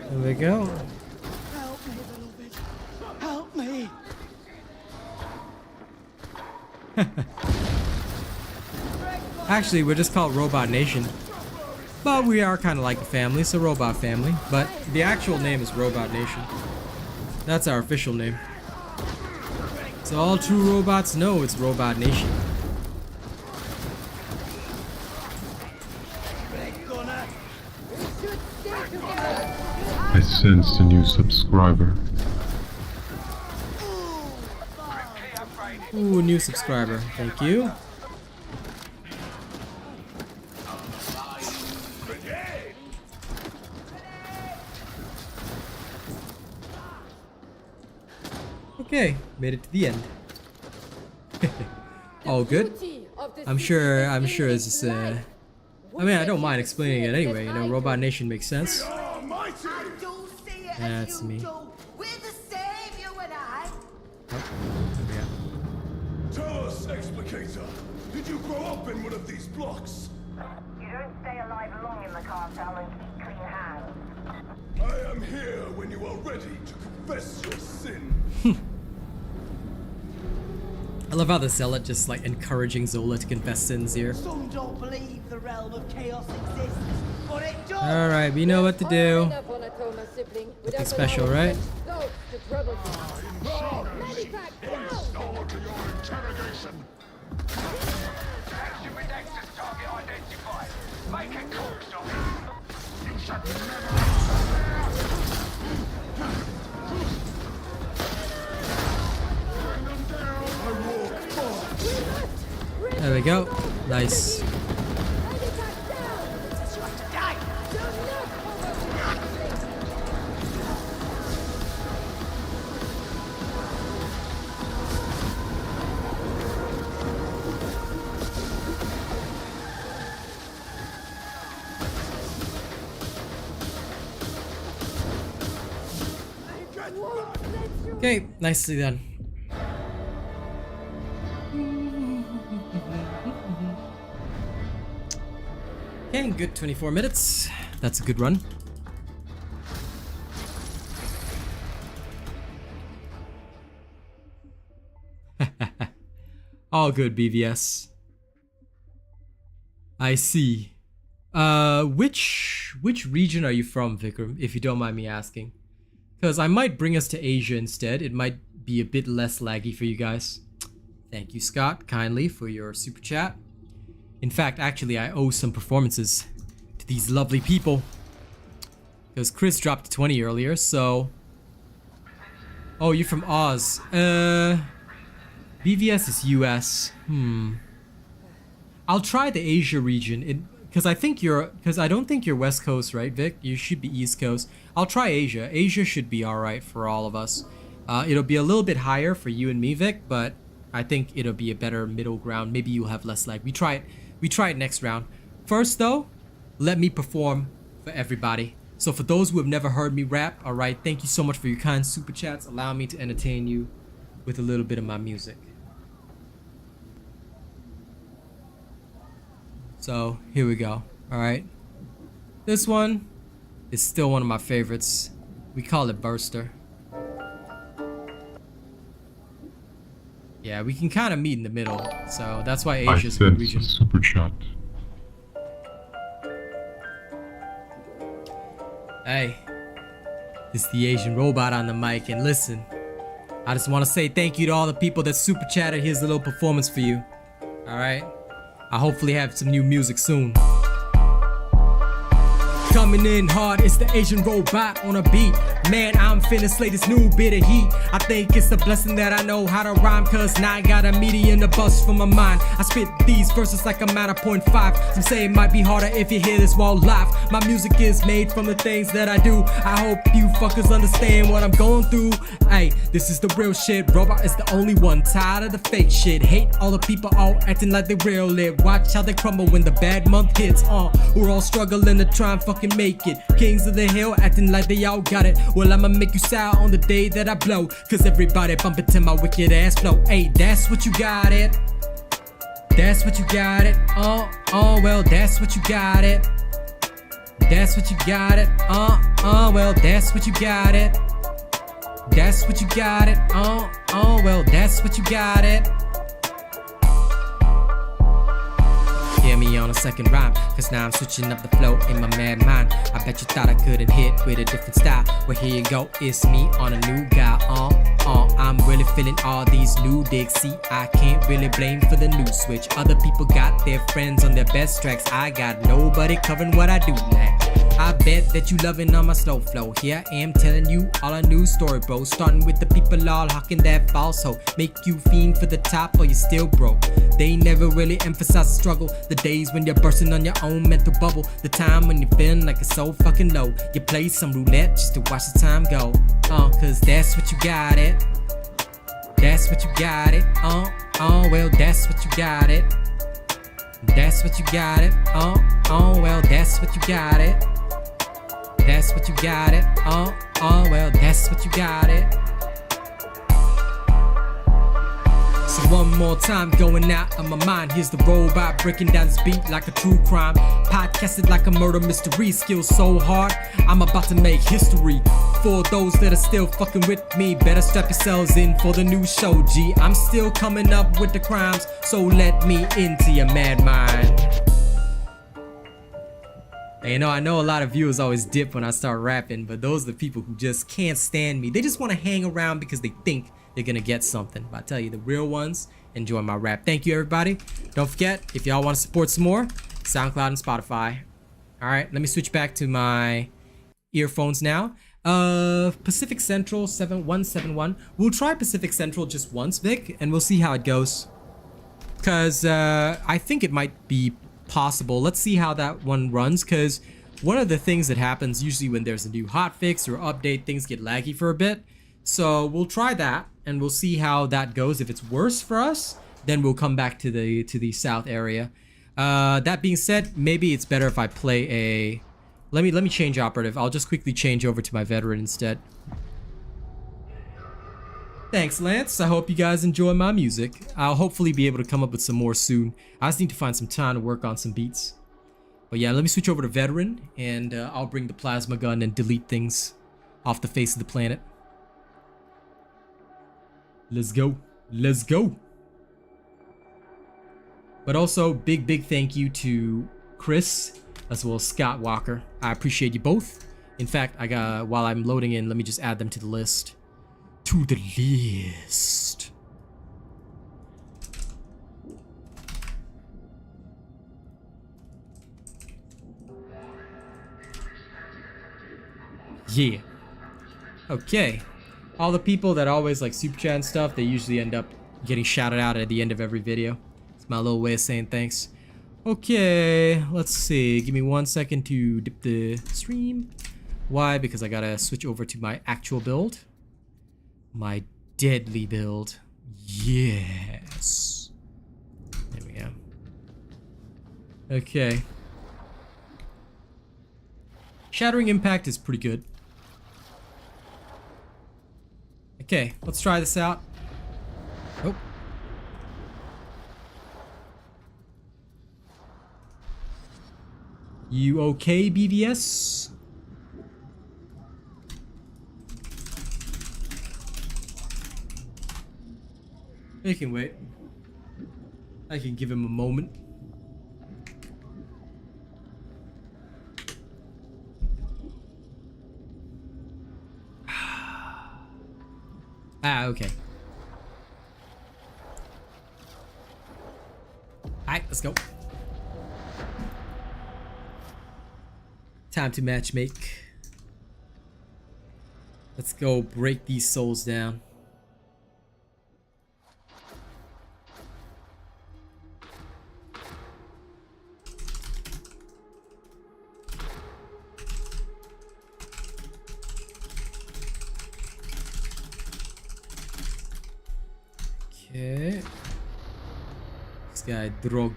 There we go. Help me, beloved. Help me. Actually, we're just called Robot Nation. But we are kind of like a family, so Robot Family. But the actual name is Robot Nation. That's our official name. So all true robots know it's Robot Nation. Red gunner. We should stay together. I sensed a new subscriber. Ooh, new subscriber. Thank you. Okay, made it to the end. All good. Beauty of the I'm sure it's just life. I mean, I don't mind explaining it anyway, you know, Robot Nation makes sense. Almighty. I do see it That's as you me. do. We're the same, you and I. Tell us, Explicator. Did you grow up in one of these blocks? You don't stay alive long in the cartel and keep clean hands. I am here when you are ready to confess your sin. I love how the zealot just like encouraging Zola to confess sins here. Some don't believe the realm of chaos exists, but it does. Alright, we know what to do. Enough on a Toma sibling without Nothing special, allowing right? those to trouble you. Medivac, go! Action with access target identified. Make a course of it. You should never. There we go. Nice. Medivac down! Die. Do not overlook this. I won't let you. Okay, nicely done. Okay, good 24 minutes. That's a good run. All good, BVS. I see. Which region are you from, Vikram, if you don't mind me asking? Because I might bring us to Asia instead. It might be a bit less laggy for you guys. Thank you, Scott, kindly for your super chat. In fact, actually, I owe some performances to these lovely people. Because Chris dropped 20 earlier, so... Oh, you're from Oz. BVS is US. I'll try the Asia region. Because I don't think you're West Coast, right, Vic? You should be East Coast. I'll try Asia. Asia should be alright for all of us. It'll be a little bit higher for you and me, Vic, but I think it'll be a better middle ground. Maybe you'll have less lag. We try it next round. First, though, let me perform for everybody. So for those who have never heard me rap, alright, thank you so much for your kind super chats. Allow me to entertain you with a little bit of my music. So, here we go. Alright. This one is still one of my favorites. We call it Burster. Yeah, we can kind of meet in the middle. So, that's why Asia's a good region. Super chat. Hey. It's the Asian robot on the mic. And listen, I just want to say thank you to all the people that super chatted. Here's a little performance for you. Alright? I'll hopefully have some new music soon. Coming in hard, it's the Asian robot on a beat. Man, I'm finna slay this new bit of heat. I think it's a blessing that I know how to rhyme, cause now I got a meaty in the bust for my mind. I spit these verses like I'm at a .5. Some say it might be harder if you hear this while live. My music is made from the things that I do. I hope you fuckers understand what I'm going through. Hey, this is the real shit. Robot is the only one. Tired of the fake shit. Hate all the people all acting like they real lit. Watch how they crumble when the bad month hits. We're all struggling to try and fucking make it. Kings of the hill acting like they all got it. Well, I'ma make you sour on the day that I blow, cause everybody bumping to my wicked ass flow. Hey, that's what you got it. That's what you got it. Well, that's what you got it. That's what you got it. Well, that's what you got it. That's what you got it. Well, that's what you got it. Hear me on a second rhyme, cause now I'm switching up the flow in my mad mind. I bet you thought I couldn't hit with a different style. Well, here you go, it's me on a new guy. I'm really feeling all these new digs. See, I can't really blame for the new switch. Other people got their friends on their best tracks. I got nobody covering what I do like. I bet that you loving on my slow flow. Here I am telling you all a new story, bro. Starting with the people all hawking that false hope. Make you fiend for the top or you still broke. They never really emphasize the struggle. The days when you're bursting on your own mental bubble. The time when you're feeling like it's so fucking low. You play some roulette just to watch the time go. Cause that's what you got it. That's what you got it. Well, that's what you got it. That's what you got it. Well, that's what you got it. That's what you got it. Well, that's what you got it. So one more time going out of my mind. Here's the robot breaking down this beat like a true crime. Podcasted like a murder mystery. Skills so hard, I'm about to make history. For those that are still fucking with me, better strap yourselves in for the new show, G. I'm still coming up with the crimes, so let me into your mad mind. And I know a lot of viewers always dip when I start rapping, but those are the people who just can't stand me. They just want to hang around because they think they're gonna get something. But I tell you, the real ones enjoy my rap. Thank you, everybody. Don't forget, if y'all want to support some more, SoundCloud and Spotify. Alright, let me switch back to my earphones now. Pacific Central 7171. We'll try Pacific Central just once, Vic, and we'll see how it goes. Because I think it might be possible. Let's see how that one runs, because one of the things that happens usually when there's a new hotfix or update, things get laggy for a bit. So we'll try that and we'll see how that goes. If it's worse for us, then we'll come back to the south area. That being said, maybe it's better if I play a... Let me change operative. I'll just quickly change over to my veteran instead. Thanks, Lance. I hope you guys enjoy my music. I'll hopefully be able to come up with some more soon. I just need to find some time to work on some beats. But yeah, let me switch over to Veteran, and I'll bring the plasma gun and delete things off the face of the planet. Let's go. Let's go. But also, big thank you to Chris as well as Scott Walker. I appreciate you both. In fact, while I'm loading in, let me just add them to the list. To the list. Yeah. Okay. All the people that always like super chat and stuff, they usually end up getting shouted out at the end of every video. It's my little way of saying thanks. Okay, let's see. Give me 1 second to dip the stream. Why? Because I gotta switch over to my actual build. My deadly build. Yes. There we go. Okay. Shattering Impact is pretty good. Okay, let's try this out. Oh. You okay, BVS? He can wait. I can give him a moment. Ah, okay. Alright, let's go. Time to matchmake. Let's go break these souls down. Okay. This guy, Drog.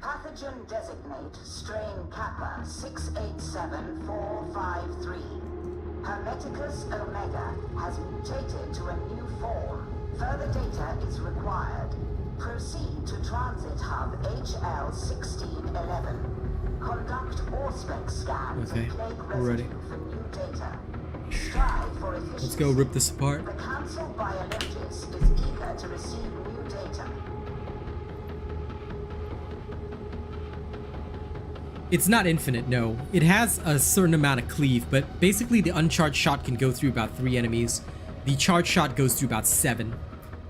Pathogen designate strain Kappa 687453. Hermeticus omega has mutated to a new form. Further data is required. Proceed to transit hub HL1611. Conduct Auspex scans and plague residue for new data. Strive for efficiency. Let's go rip this apart. The Council Biologist is eager to receive new data. It's not infinite, no. It has a certain amount of cleave, but basically the uncharged shot can go through about 3 enemies. The charged shot goes through about 7.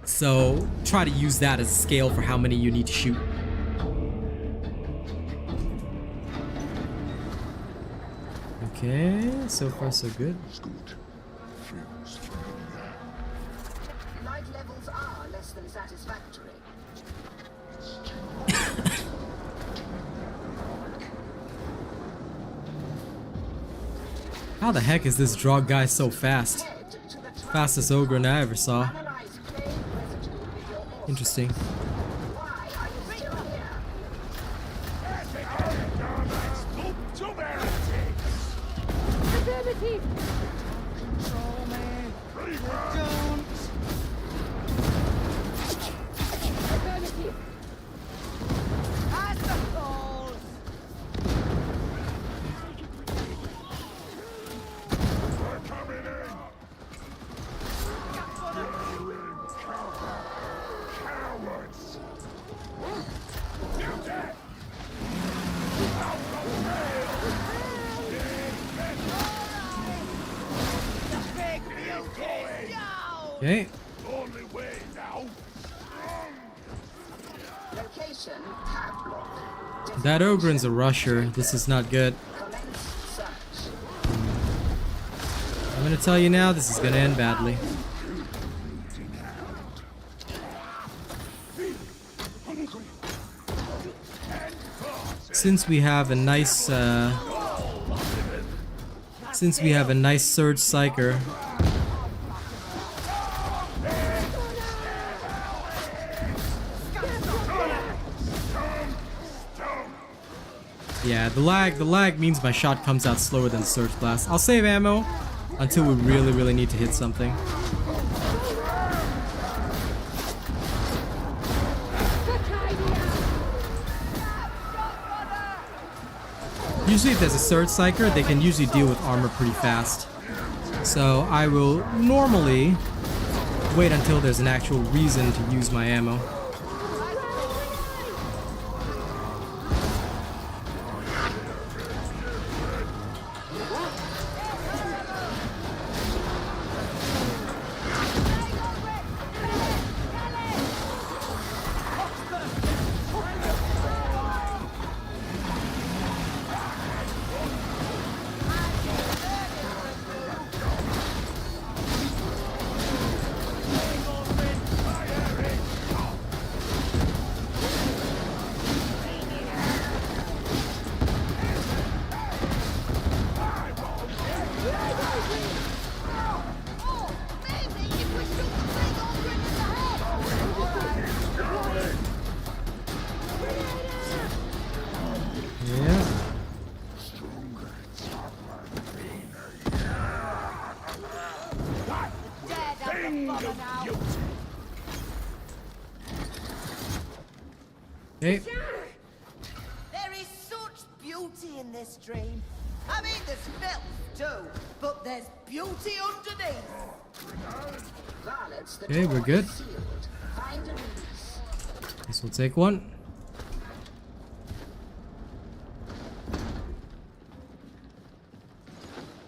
So try to use that as a scale for how many you need to shoot. Okay, so far so good. Light levels are less than satisfactory. How the heck is this Drog guy so fast? Fastest ogre I ever saw. Interesting. Affirmative. Control me. Don't. Affirmative. Pass the balls. We're coming in! Cowards! You dead! Okay. Only way now! Location padlocked. That Ogren's a rusher. This is not good. Commence search. I'm gonna tell you now, this is gonna end badly. Since we have a nice surge psyker. Yeah, the lag means my shot comes out slower than the surge blast. I'll save ammo until we really need to hit something. Usually if there's a surge psyker, they can usually deal with armor pretty fast. So I will normally wait until there's an actual reason to use my ammo. Okay. There is such beauty in this dream. I mean, there's filth too, but there's beauty underneath. Okay, we're good. This will take one.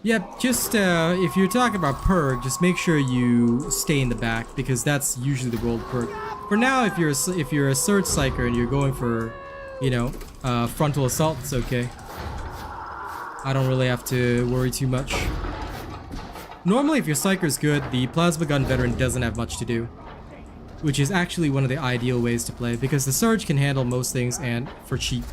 Yep, just if you're talking about perk, just make sure you stay in the back because that's usually the rolled perk. For now, if you're a surge psyker and you're going for, you know, frontal assault, it's okay. I don't really have to worry too much. Normally, if your psyker's good, the plasma gun veteran doesn't have much to do, which is actually one of the ideal ways to play because the surge can handle most things and for cheap.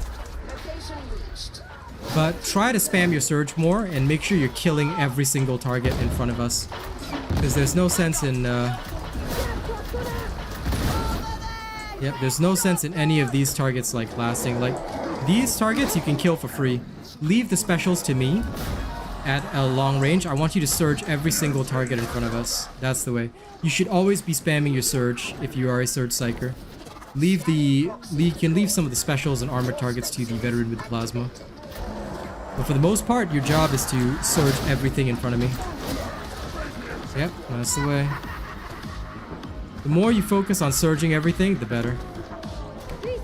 But try to spam your surge more and make sure you're killing every single target in front of us. Because there's no sense in... Yep, there's no sense in any of these targets like lasting. Like, these targets you can kill for free. Leave the specials to me at a long range. I want you to surge every single target in front of us. That's the way. You should always be spamming your surge if you are a surge psyker. You can leave some of the specials and armored targets to the veteran with the plasma. But for the most part, your job is to surge everything in front of me. Yep, that's the way. The more you focus on surging everything, the better.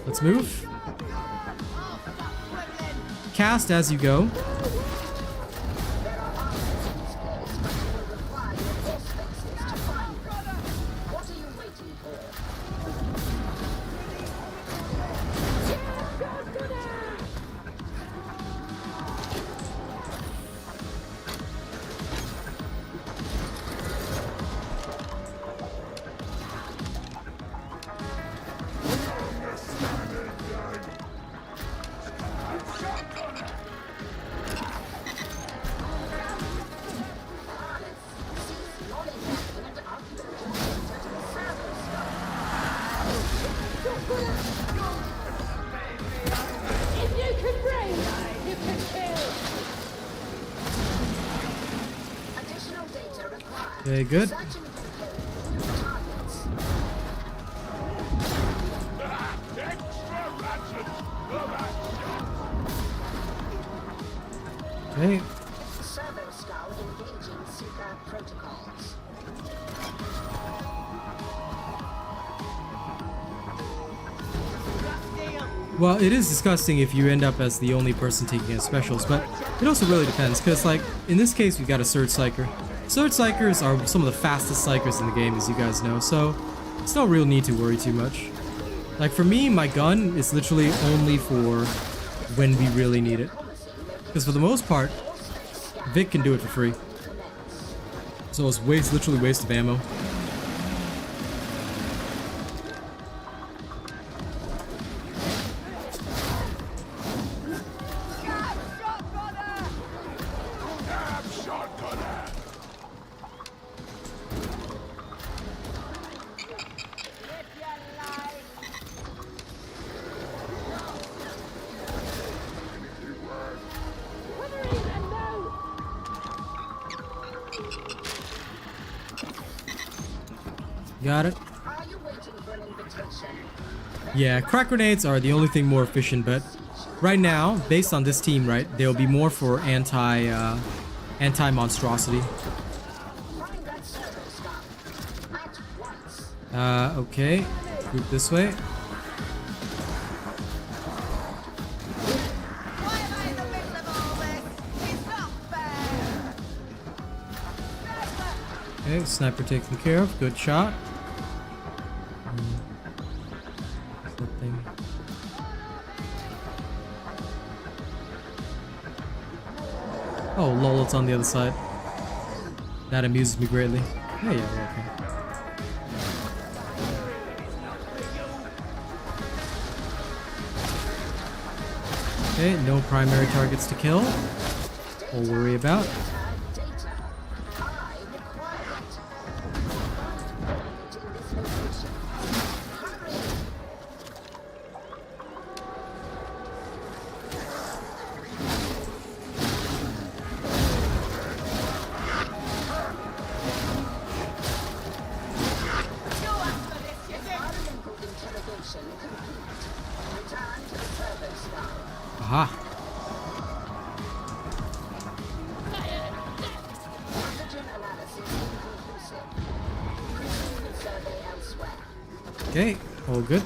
Let's move. Cast as you go. Okay, good. Okay. Servo skull engaging Psyker protocols. Well, it is disgusting if you end up as the only person taking out specials, but it also really depends, because, like, in this case, we've got a Surge Psyker. Surge Psykers are some of the fastest Psykers in the game, as you guys know, so it's no real need to worry too much. Like, for me, my gun is literally only for when we really need it. Because for the most part, Vic can do it for free. So it's literally waste of ammo. Got it. Are you waiting for an invitation? Yeah, crack grenades are the only thing more efficient, but right now, based on this team, right, they'll be more for anti-monstrosity. Okay. Group this way. Why am I in the middle of all this? It's not fair! Okay, sniper taken care of. Good shot. Something. Oh, lol, it's on the other side. That amuses me greatly. Oh, yeah, okay. Okay, no primary targets to kill. We'll worry about. Aha. Okay, all good.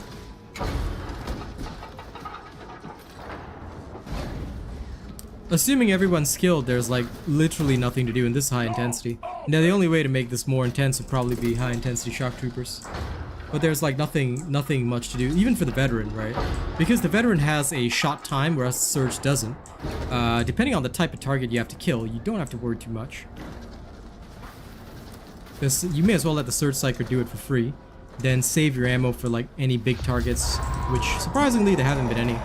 Assuming everyone's skilled, there's like literally nothing to do in this high intensity. Now the only way to make this more intense would probably be high intensity shock troopers. But there's like nothing much to do, even for the veteran, right? Because the veteran has a shot time, whereas the surge doesn't. Depending on the type of target you have to kill, you don't have to worry too much. Because you may as well let the surge psyker do it for free, then save your ammo for like any big targets, which surprisingly there haven't been any.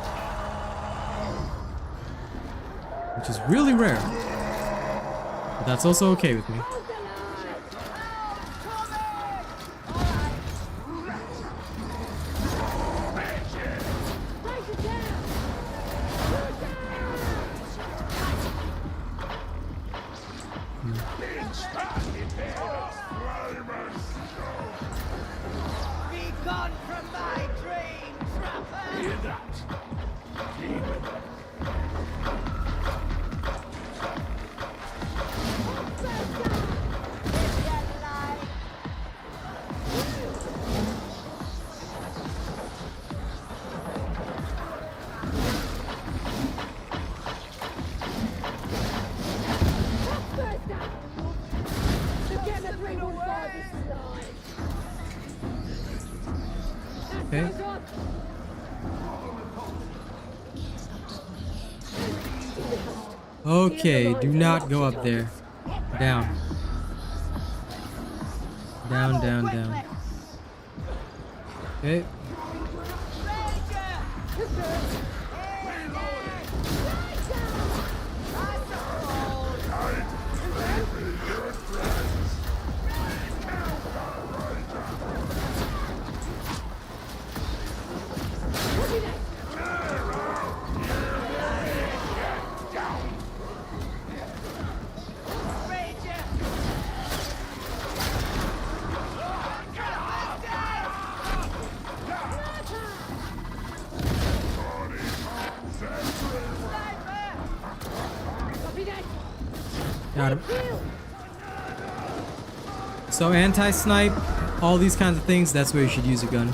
Which is really rare. But that's also okay with me. Okay. Okay, do not go up there. Down. Down, down, down. Okay. Got him. So anti-snipe, all these kinds of things, that's where you should use a gun.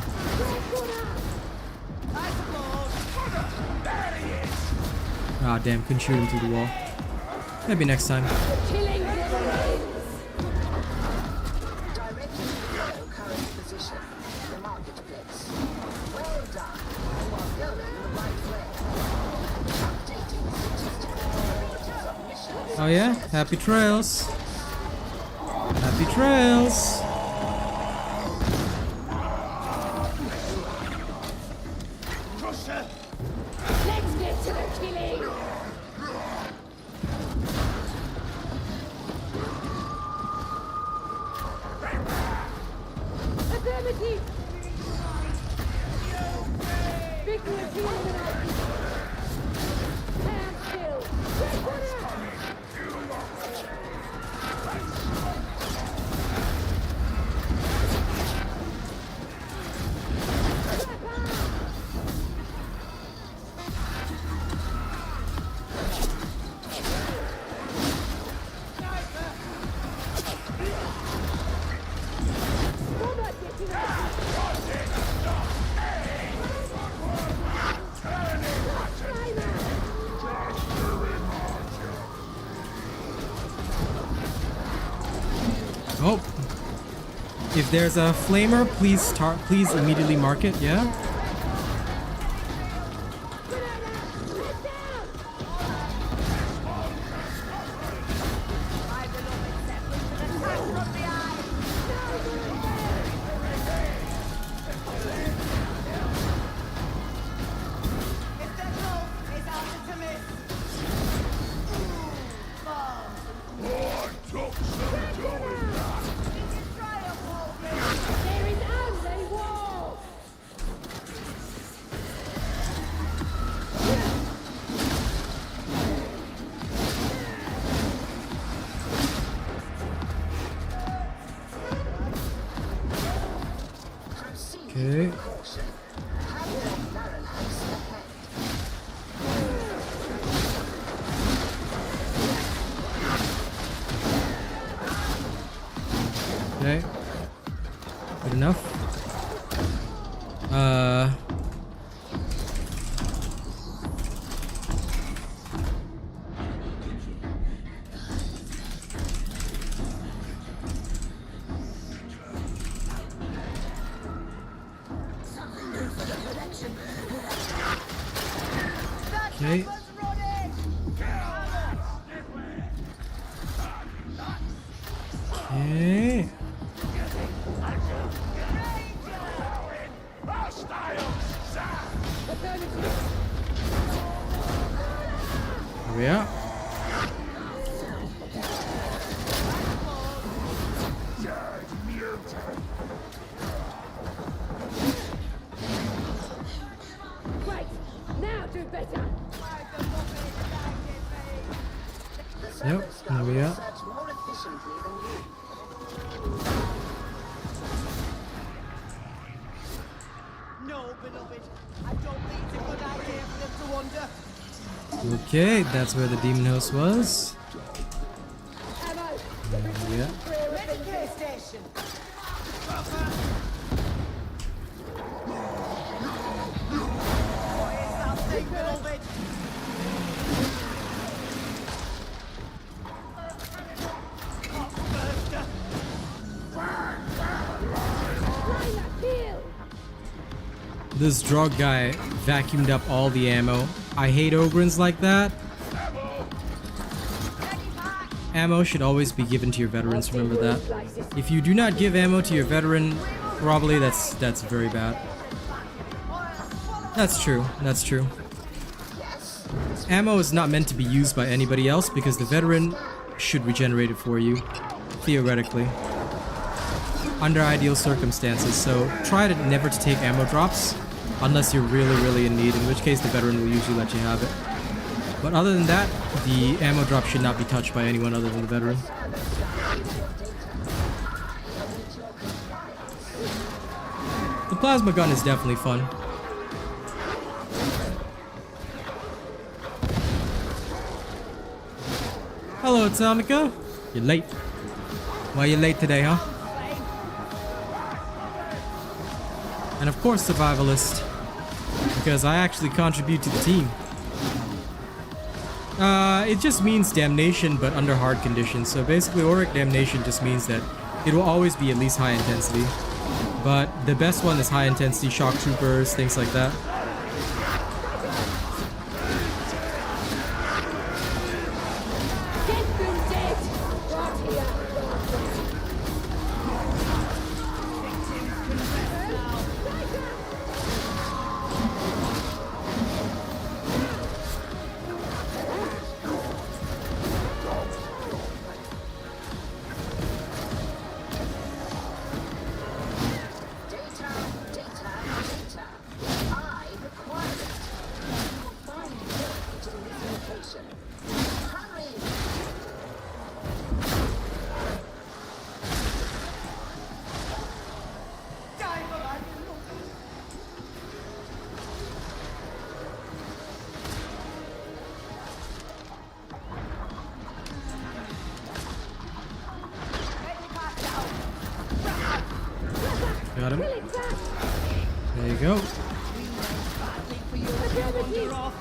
Ah, damn, couldn't shoot him through the wall. Maybe next time. Oh yeah? Happy trails. Happy trails. Let's get to the killing! Affirmative! Victory is eliminated! Stand still! Get one out! There's a flamer. Please immediately mark it. Yeah. There is only war! Okay. Okay. Good enough. Okay. Okay. Here we are. Right, now do better! Yep, there we are. More efficiently than you. No, beloved. I don't think it's a good idea for them to wander. Okay, that's where the demon host was. Ammo! Yeah. Medical station. What is that thing, beloved? Lila, kill! This drug guy vacuumed up all the ammo. I hate Ogrins like that. Ammo should always be given to your veterans, remember that. If you do not give ammo to your veteran, probably that's very bad. That's true, that's true. Ammo is not meant to be used by anybody else because the veteran should regenerate it for you, theoretically. Under ideal circumstances, so try to never to take ammo drops unless you're really in need, in which case the veteran will usually let you have it. But other than that, the ammo drop should not be touched by anyone other than the veteran. The plasma gun is definitely fun. Hello, Atomica. You're late. Why are you late today, huh? And of course, survivalist. Because I actually contribute to the team. It just means damnation, but under hard conditions. So basically, Auric Damnation just means that it will always be at least high intensity. But the best one is high intensity shock troopers, things like that. Get them dead! Right here! Data. I require it. You will find it in this location. Hurry! Die for my beloved. Got him. Kill it, Zach! There you go. Wander off.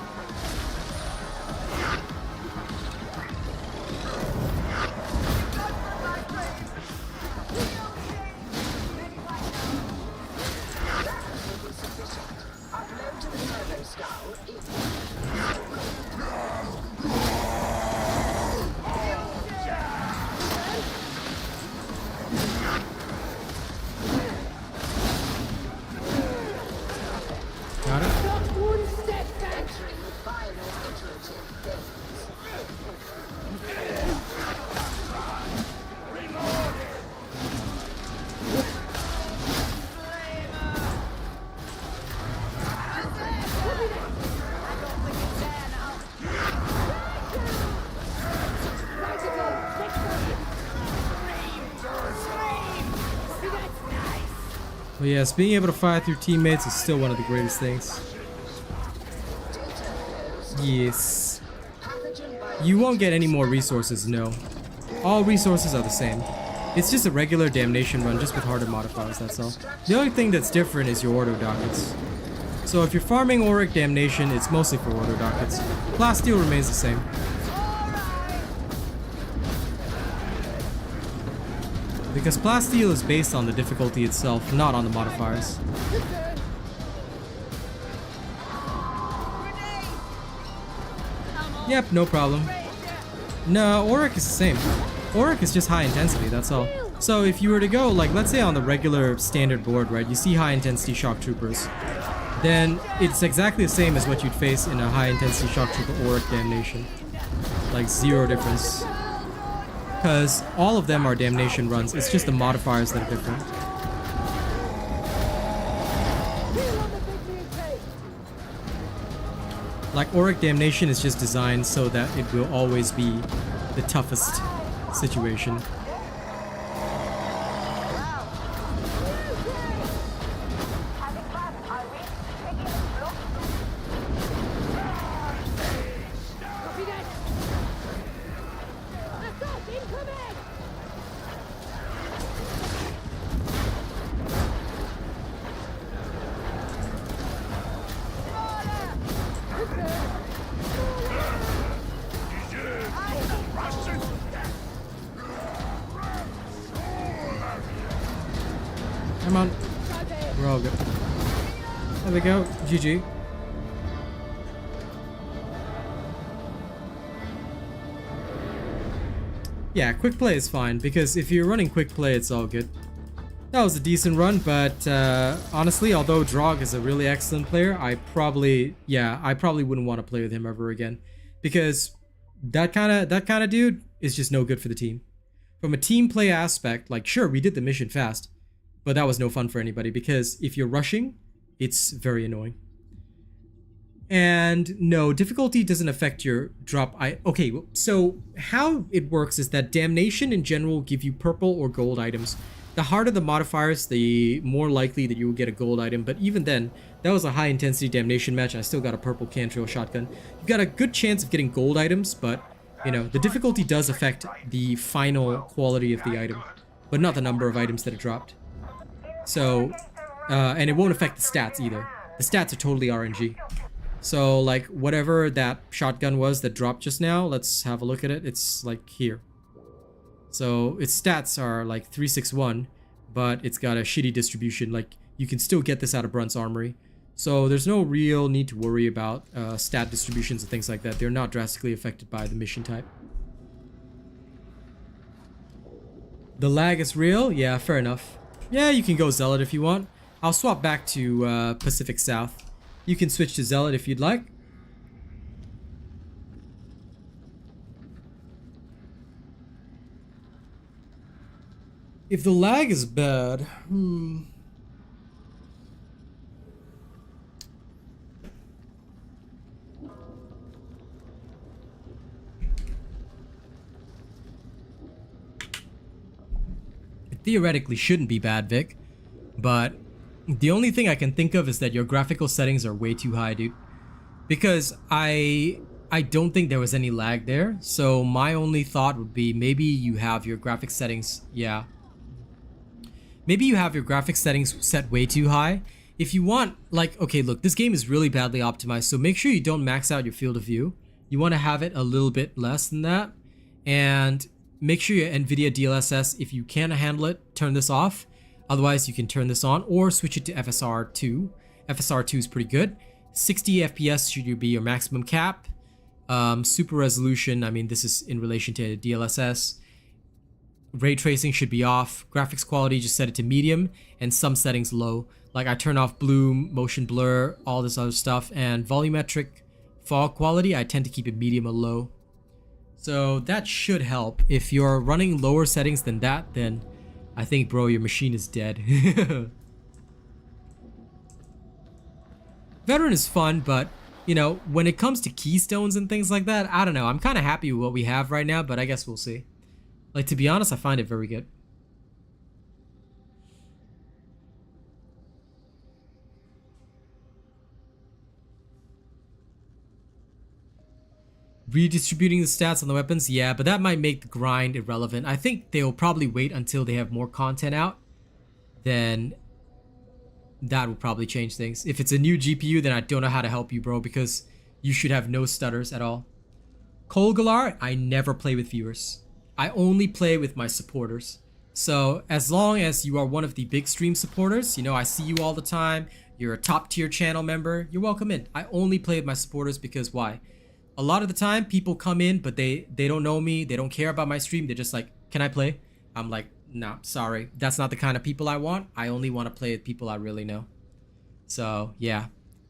But yes, being able to fire through teammates is still one of the greatest things. Yes. You won't get any more resources, no. All resources are the same. It's just a regular damnation run, just with harder modifiers, that's all. The only thing that's different is your Ordo Dockets. So if you're farming Auric Damnation, it's mostly for Ordo Dockets. Plasteel remains the same. Because Plasteel is based on the difficulty itself, not on the modifiers. Yep, no problem. No, Auric is the same. Auric is just high intensity, that's all. So if you were to go, like, let's say on the regular standard board, right, you see high intensity shock troopers, then it's exactly the same as what you'd face in a high intensity shock trooper Auric Damnation. Like, zero difference. Because all of them are damnation runs, it's just the modifiers that are different. Like, Auric Damnation is just designed so that it will always be the toughest situation. Come on. We're all good. There we go. GG. Yeah, quick play is fine, because if you're running quick play, it's all good. That was a decent run, but honestly, although Drog is a really excellent player, I probably wouldn't want to play with him ever again, because that kind of dude is just no good for the team. From a team play aspect, like, sure, we did the mission fast, but that was no fun for anybody, because if you're rushing, it's very annoying. And no, difficulty doesn't affect your drop. Okay, so how it works is that Damnation in general will give you purple or gold items. The harder the modifiers, the more likely that you will get a gold item. But even then, that was a high intensity Damnation match. I still got a purple Cantrill shotgun. You've got a good chance of getting gold items, but you know, the difficulty does affect the final quality of the item, but not the number of items that it dropped. So, and it won't affect the stats either. The stats are totally RNG. So, like, whatever that shotgun was that dropped just now, let's have a look at it. It's, like, here. So, its stats are, like, 361, but it's got a shitty distribution. Like, you can still get this out of Brunt's Armory. So, there's no real need to worry about stat distributions and things like that. They're not drastically affected by the mission type. The lag is real? Yeah, fair enough. Yeah, you can go Zealot if you want. I'll swap back to Pacific South. You can switch to Zealot if you'd like. If the lag is bad, it theoretically shouldn't be bad, Vic, but the only thing I can think of is that your graphical settings are way too high, dude. Because I don't think there was any lag there. So my only thought would be maybe you have your graphics settings, yeah. Maybe you have your graphics settings set way too high. If you want, like, okay, look, this game is really badly optimized, so make sure you don't max out your field of view. You want to have it a little bit less than that. And make sure your NVIDIA DLSS, if you can't handle it, turn this off. Otherwise, you can turn this on or switch it to FSR2. FSR2 is pretty good. 60 FPS should be your maximum cap. Super resolution, I mean, this is in relation to DLSS. Ray tracing should be off. Graphics quality, just set it to medium. And some settings low. Like, I turn off bloom, motion blur, all this other stuff. And volumetric fog quality, I tend to keep it medium or low. So that should help. If you're running lower settings than that, then I think, bro, your machine is dead. Veteran is fun, but, you know, when it comes to keystones and things like that, I don't know. I'm kind of happy with what we have right now, but I guess we'll see. Like, to be honest, I find it very good. Redistributing the stats on the weapons, yeah, but that might make the grind irrelevant. I think they'll probably wait until they have more content out. Then that will probably change things. If it's a new GPU, then I don't know how to help you, bro, because you should have no stutters at all. Colgalar, I never play with viewers. I only play with my supporters. So as long as you are one of the big stream supporters, you know, I see you all the time, you're a top tier channel member, you're welcome in. I only play with my supporters because why? A lot of the time people come in, but they don't know me, they don't care about my stream, they're just like, can I play? I'm like, no, sorry, that's not the kind of people I want. I only want to play with people I really know. So yeah,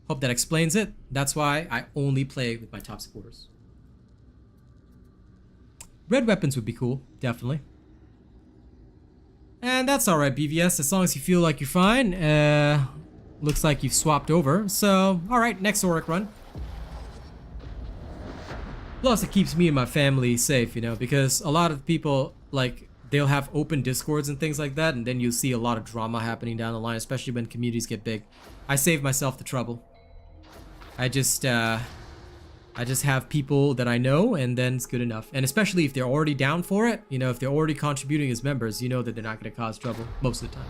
hope that explains it. That's why I only play with my top supporters. Red weapons would be cool, definitely. And that's alright, BVS, as long as you feel like you're fine. Looks like you've swapped over. So, alright, next Auric run. Plus, it keeps me and my family safe, you know, because a lot of people, like, they'll have open discords and things like that, and then you'll see a lot of drama happening down the line, especially when communities get big. I save myself the trouble. I just have people that I know, and then it's good enough. And especially if they're already down for it, you know, if they're already contributing as members, you know that they're not going to cause trouble most of the time.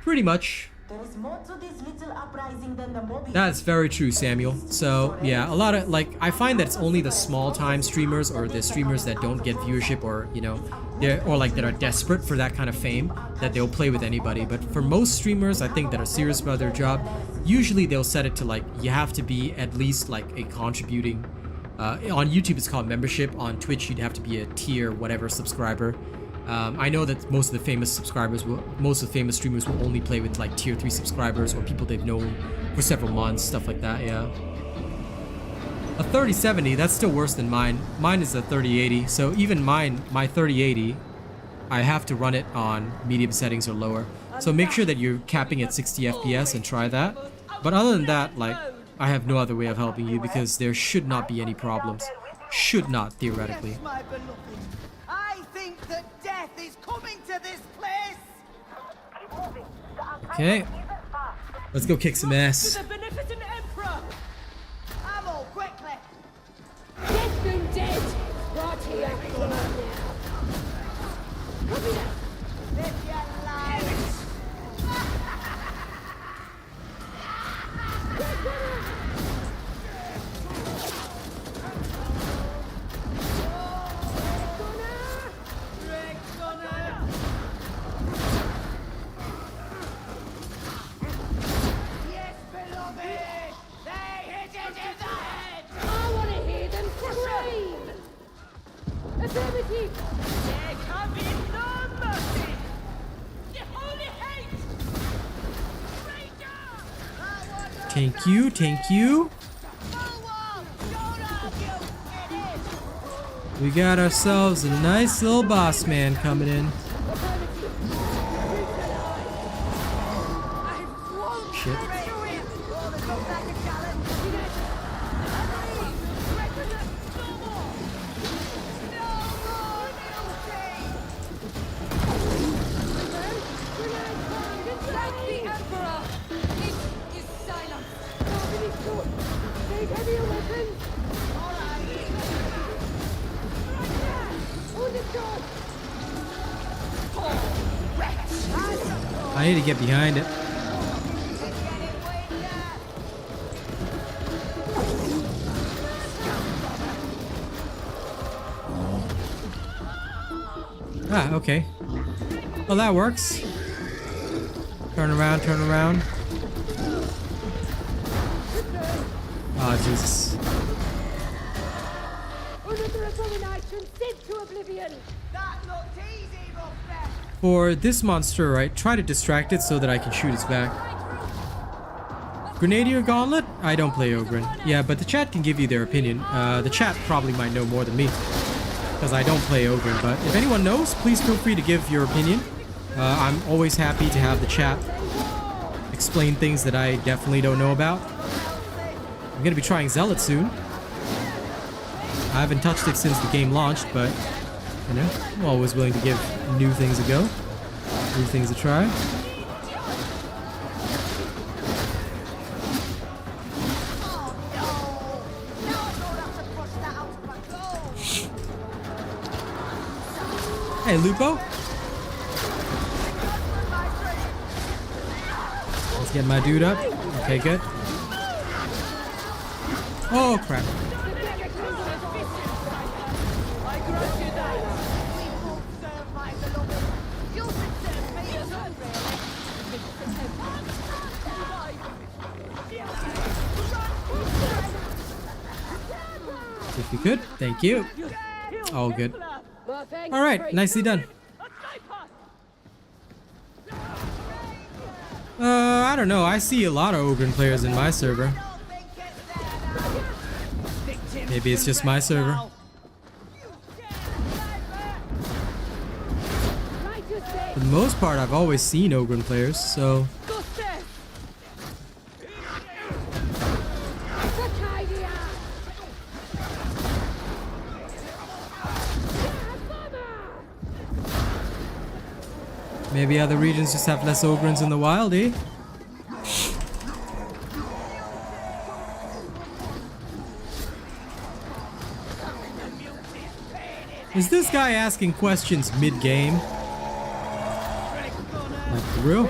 Pretty much. There is more to this little uprising than the Mobius. That's very true, Samuel. So yeah, a lot of, like, I find that it's only the small time streamers or the streamers that don't get viewership, or, you know, or like that are desperate for that kind of fame, that they'll play with anybody. But for most streamers, I think, that are serious about their job, usually they'll set it to, like, you have to be at least like a contributing, on YouTube it's called membership, on Twitch you'd have to be a tier whatever subscriber. I know that most of the famous streamers will only play with like tier 3 subscribers or people they've known for several months, stuff like that, yeah. A 3070, that's still worse than mine. Mine is a 3080, so even my 3080, I have to run it on medium settings or lower. So make sure that you're capping at 60 FPS and try that. But other than that, like, I have no other way of helping you because there should not be any problems. Should not, theoretically. Yes, my beloved. I think that death is coming to this place. Okay. Let's go kick some ass. The beneficent emperor. Ammo, quickly. Death and dead! Right here, come on now. Copy that. Live your life. Yes, beloved. They hit it in the head. I want to hear them scream! Affirmative! There can be no mercy. The holy hate. Traitor. Thank you, thank you. We got ourselves a nice little boss man coming in. Shit. Like the Emperor! It is silent! Take heavier weapons! I need to get behind it. Ah, okay. Well, that works. Turn around, turn around. Ah, Jesus. Another abomination sent to oblivion! That looked easy, Buster. For this monster, right, try to distract it so that I can shoot its back. Grenadier Gauntlet? I don't play Ogren. Yeah, but the chat can give you their opinion. The chat probably might know more than me, because I don't play Ogren. But if anyone knows, please feel free to give your opinion. I'm always happy to have the chat explain things that I definitely don't know about. I'm gonna be trying Zealot soon. I haven't touched it since the game launched, but, you know, I'm always willing to give new things a go. New things a try. Hey, Lupo. Let's get my dude up. Okay, good. Oh, crap. If you could. Thank you. All good. All right, nicely done. I don't know. I see a lot of Ogren players in my server. Maybe it's just my server. For the most part, I've always seen Ogren players, so... Maybe other regions just have less Ogrens in the wild, eh? Is this guy asking questions mid-game? Like, for real?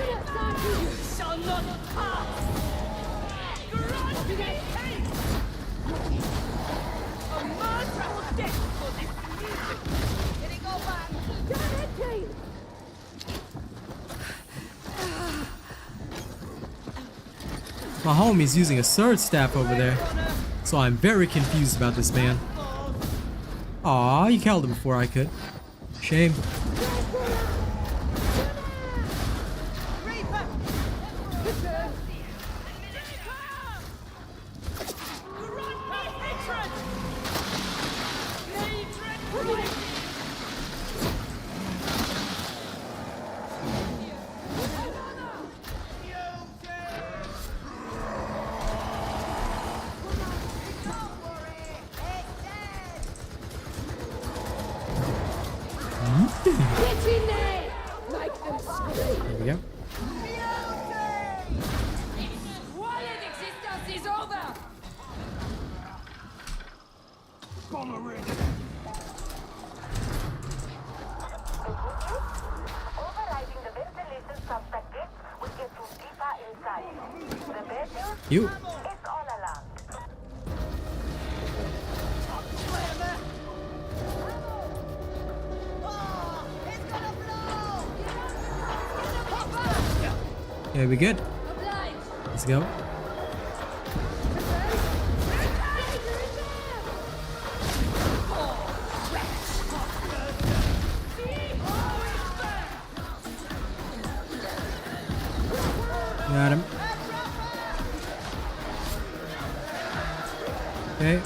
My homie's using a sword staff over there, so I'm very confused about this man. Aw, you killed him before I could. Shame. You. Okay, we good? Let's go. Got him. Okay.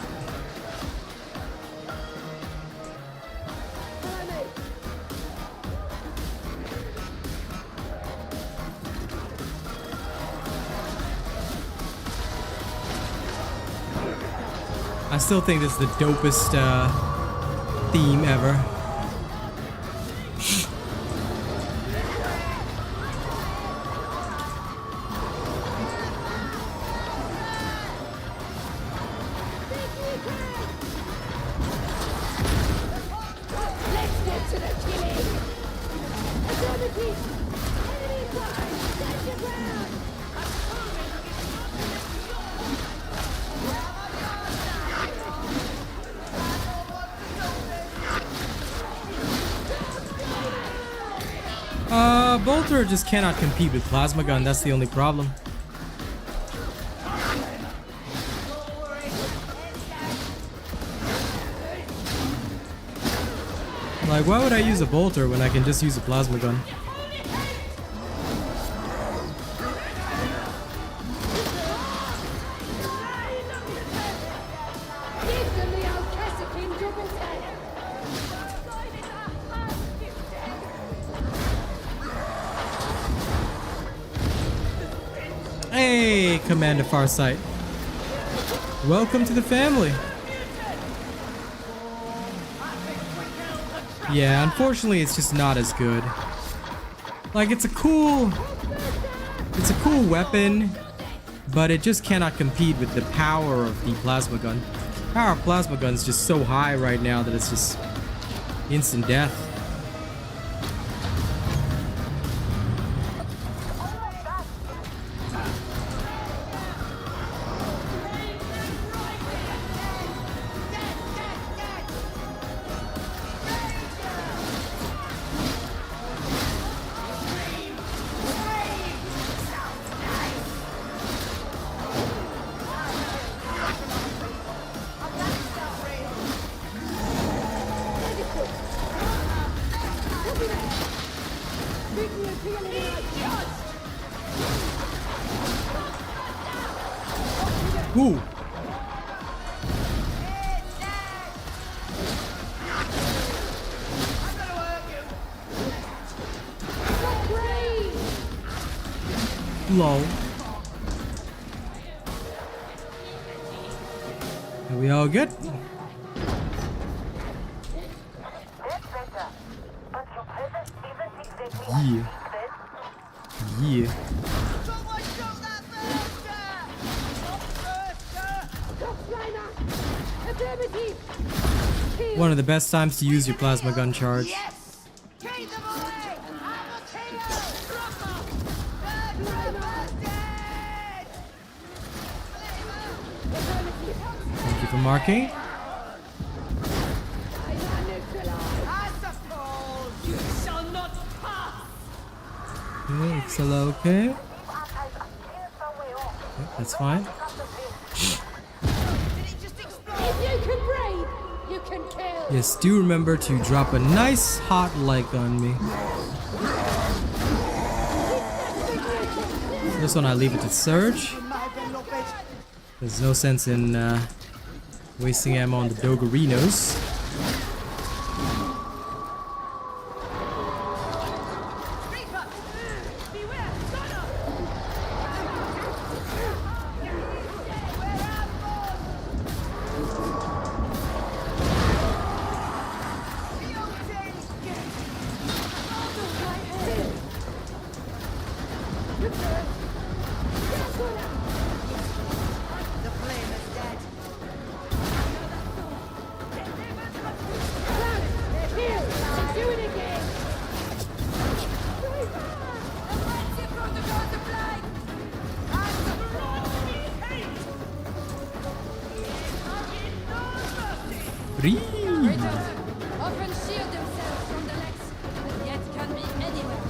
I still think this is the dopest theme ever. Bolter just cannot compete with Plasma Gun, that's the only problem. Like, why would I use a Bolter when I can just use a Plasma Gun? Hey, Commander Farsight. Welcome to the family. Yeah, unfortunately it's just not as good. Like, it's a cool weapon, but it just cannot compete with the power of the Plasma Gun. Power of Plasma Gun is just so high right now that it's just instant death. Ooh. Lol. Are we all good? Yeah. Yeah. One of the best times to use your plasma gun charge. Thank you for marking. Okay, it's all okay. Yep, that's fine. Yes, do remember to drop a nice hot like on me. This one I leave it to Surge. There's no sense in wasting ammo on the Dogarinos. Often shield themselves from the legs, but yet can be anywhere.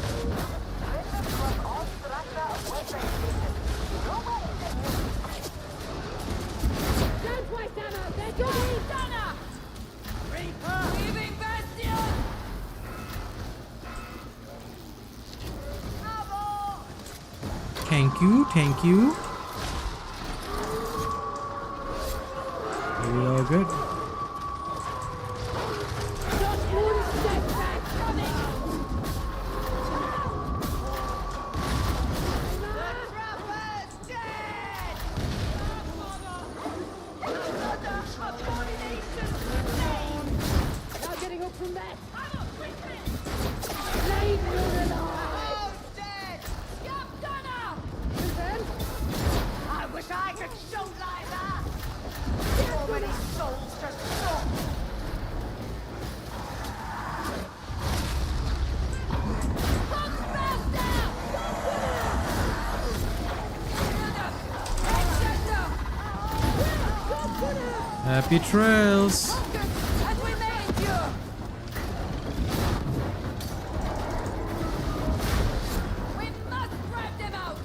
Don't waste ammo, they're going! Stunner! Reaper! Weaving Bastion! Thank you, thank you. Are we all good? Happy trails. And we made you! We must drive them out!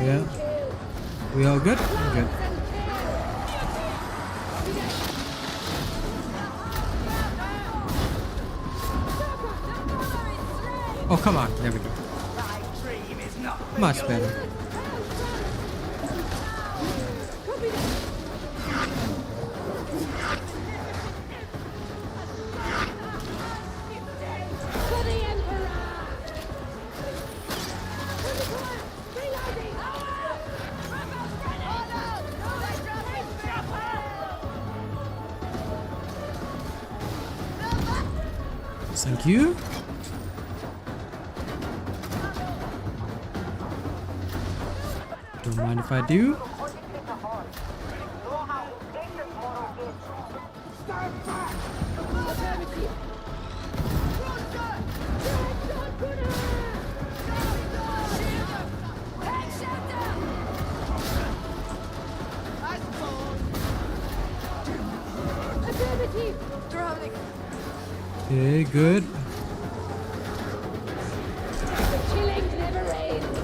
Yeah. We all good? Good. Oh, come on. There we go. Much better. Thank you. Don't mind if I do. Okay, good. Killing never ends.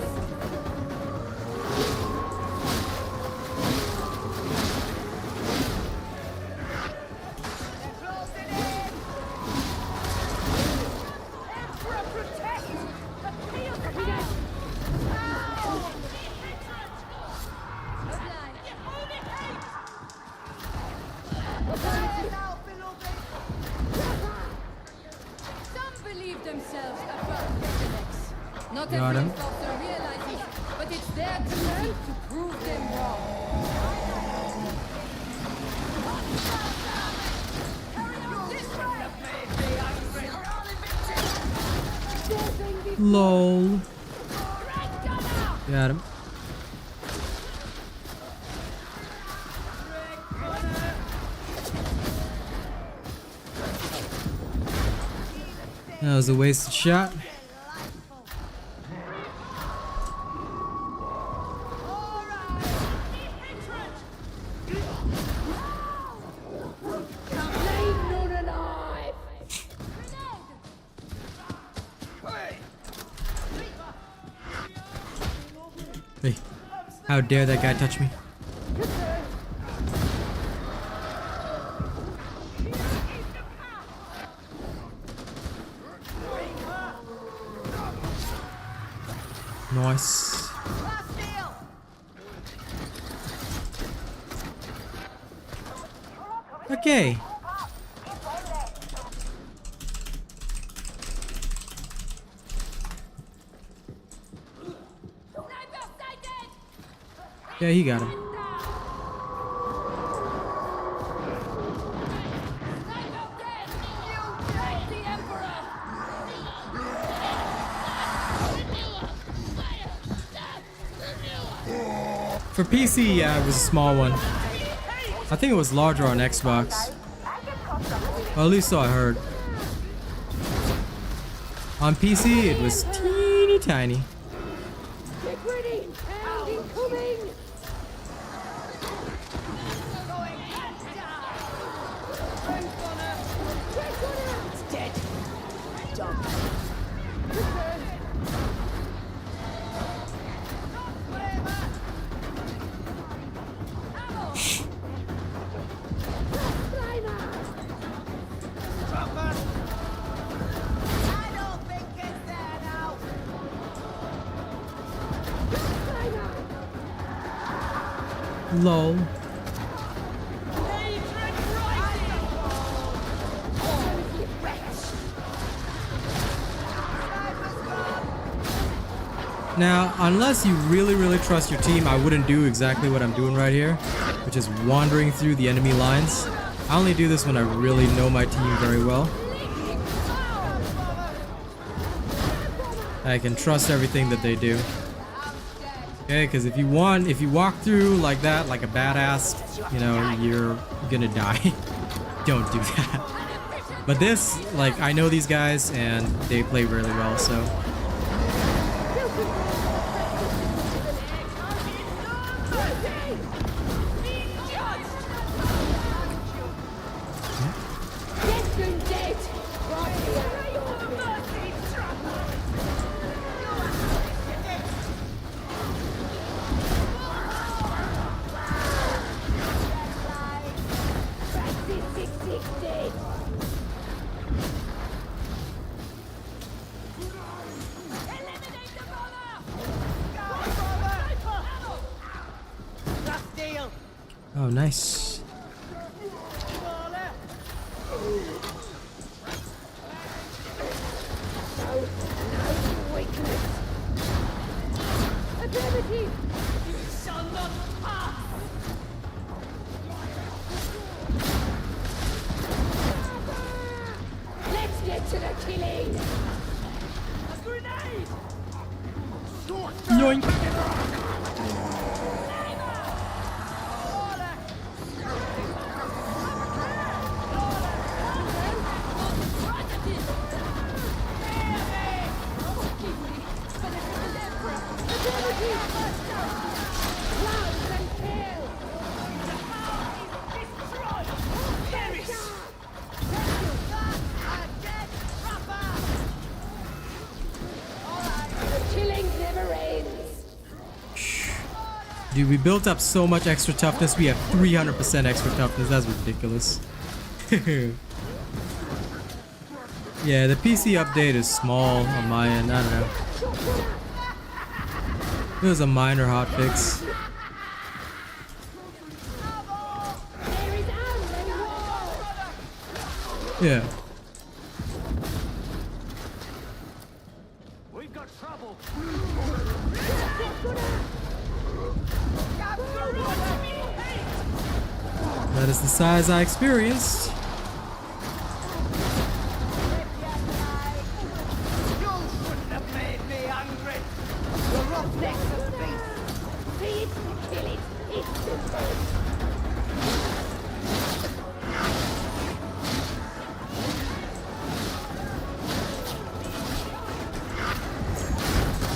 believe themselves above intellects. Not Got every him. imposter realizes, but it's their duty to prove them wrong. Lol. Got him. That was a wasted shot. Hey, how dare that guy touch me? Nice. Okay. Yeah, he got him. For PC, yeah, it was a small one. I think it was larger on Xbox. Well, at least so I heard. On PC, it was teeny tiny. Get ready! And incoming! It's dead. Done. Lol. Now, unless you really trust your team, I wouldn't do exactly what I'm doing right here, which is wandering through the enemy lines. I only do this when I really know my team very well. I can trust everything that they do. Okay, because if you walk through like that, like a badass, you know, you're gonna die. Don't do that. But this, like, I know these guys and they play really well, so. Oh, nice. Let's get to the killing! Yoink! Dude, we built up so much extra toughness. We have 300% extra toughness. That's ridiculous. Yeah, the PC update is small on my end. I don't know. It was a minor hotfix. Yeah. That is the size I experienced. You shouldn't have made me angry. The roughnecks of beast. See it, kill it, it's the dead.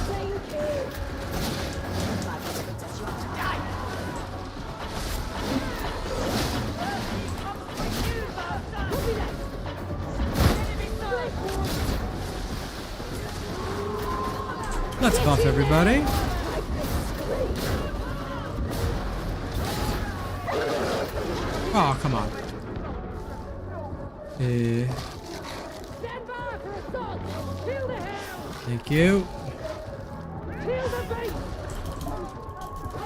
Thank you. Copy that. Let's buff everybody. Oh, come on. Stand by for assault. Kill the hound. Thank you. Kill the beast.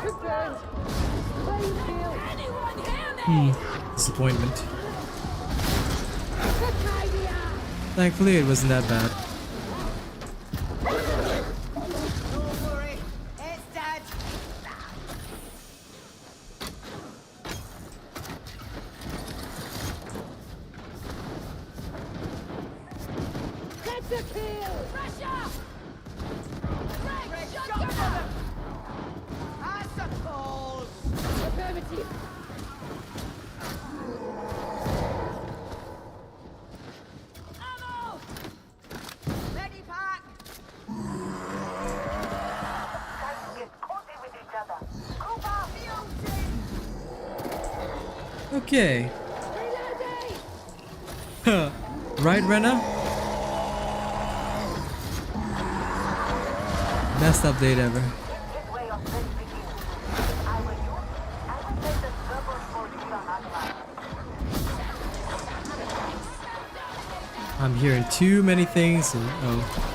Confirmed. Clean kill. Anyone hear me? Disappointment. Arcadia. Thankfully, it wasn't that bad. Don't worry, it's dead. That's a kill. Russia. Great shot for them. I suppose. Affirmative. Ammo! Ready, pack. Okay. Reloading. Right, Renna? Best update ever. I'm hearing too many things and oh.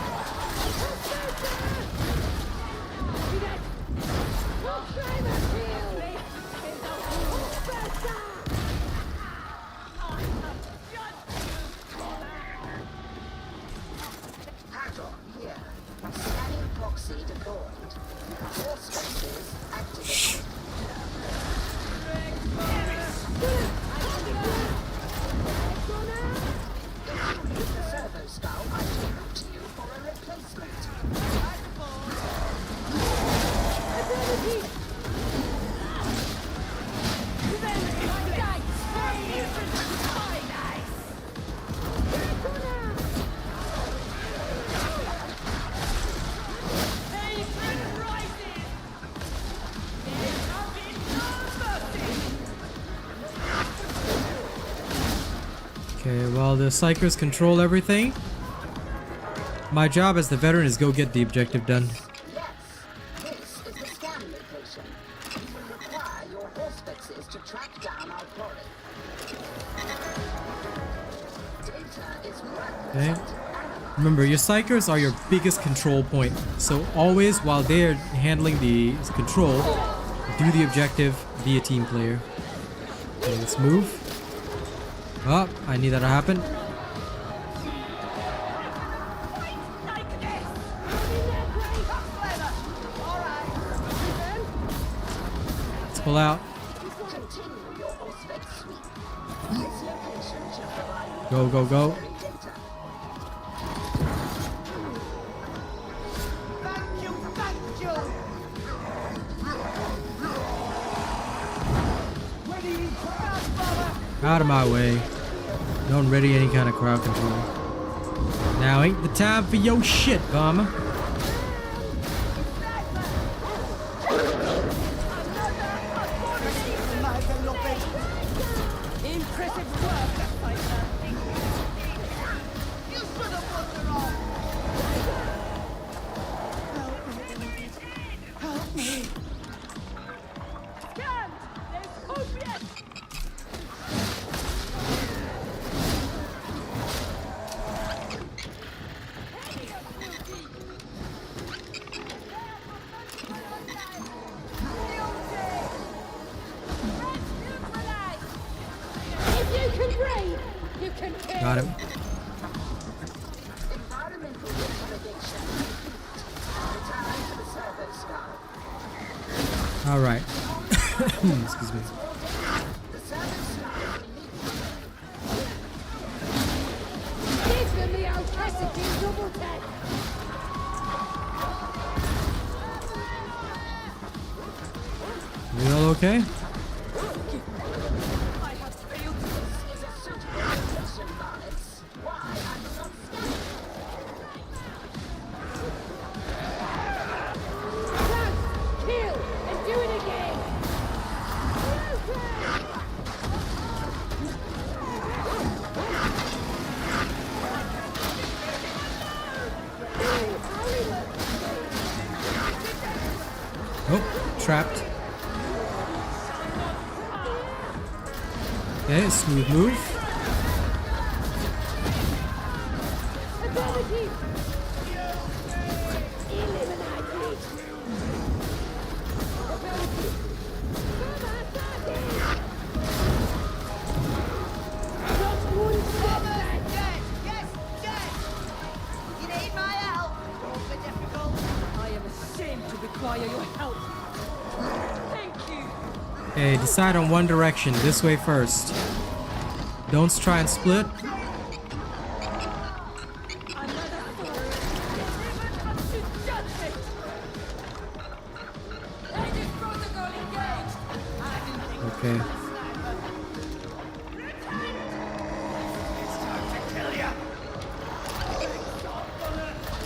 Hack-on here. Scanning proxy deployed. Force spaces activated. Use the servo skull I took to you for a replacement. Okay, well the Psykers control everything. My job as the veteran is go get the objective done. Yes, this is the scan location. We will require your auspices to track down our quarry. Data is Okay. represent. Remember, your Psykers are your biggest control point. So always, while they're handling the control, do the objective via team player. Okay, let's move. Oh, I need that to happen. Let's pull out. Continue your auspec sweep. This location should provide you Go, go, go. data. Thank you, thank you. Ready, grandfather. Out of my way. Don't ready any kind of crowd control. Now ain't the time for your shit, bomber. Impressive work, Psyker. You should have put her on. Help me. Stand! There's hope yet! If you can breathe, you can kill. Got him. Environmental recommendations. All right. Excuse me. Give them the old Cassidy double tap. You all okay? Kill and do it again. Oh, trapped. Okay, smooth move. Ability. Eliminate it. Ability. Just one step back. Yes, yes! You need my help? Won't be difficult. I am ashamed to require your help. Thank you. Okay, decide on one direction. This way first. Don't try and split. Another fool. Everyone comes to judgment. Agent protocol engaged. I didn't think Okay.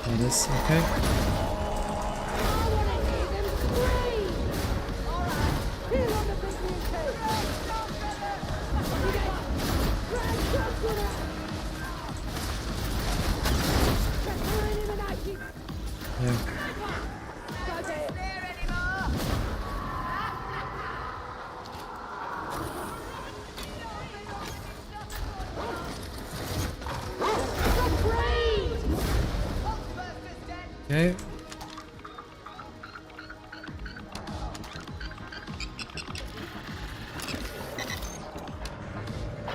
That is okay. I want to hear them scream. All right. Kill on the big green tape. Drag shotgun out. Eliminate it. Yeah. Go there. There anymore? Afraid. Ghostbusters dead. Okay.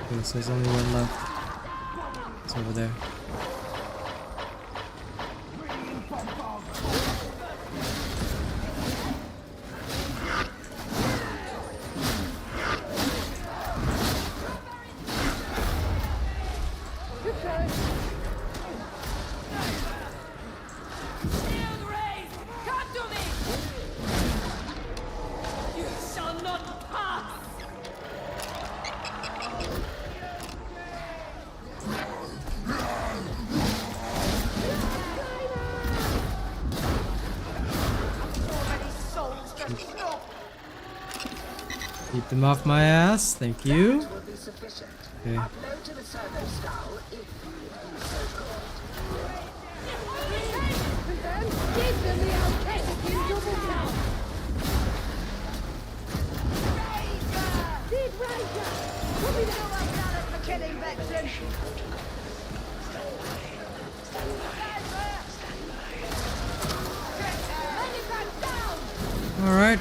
Okay, so there's only one left. It's over there. shield raised. Come to me. You shall not pass. So many souls just drop. Keep them off my ass. Thank you. Will be sufficient. Okay. Upload to the servo skull if you'd be so good. Give them the old Cassidy double tap. Big Ranger. Put me down. Well done for killing Veteran. All right.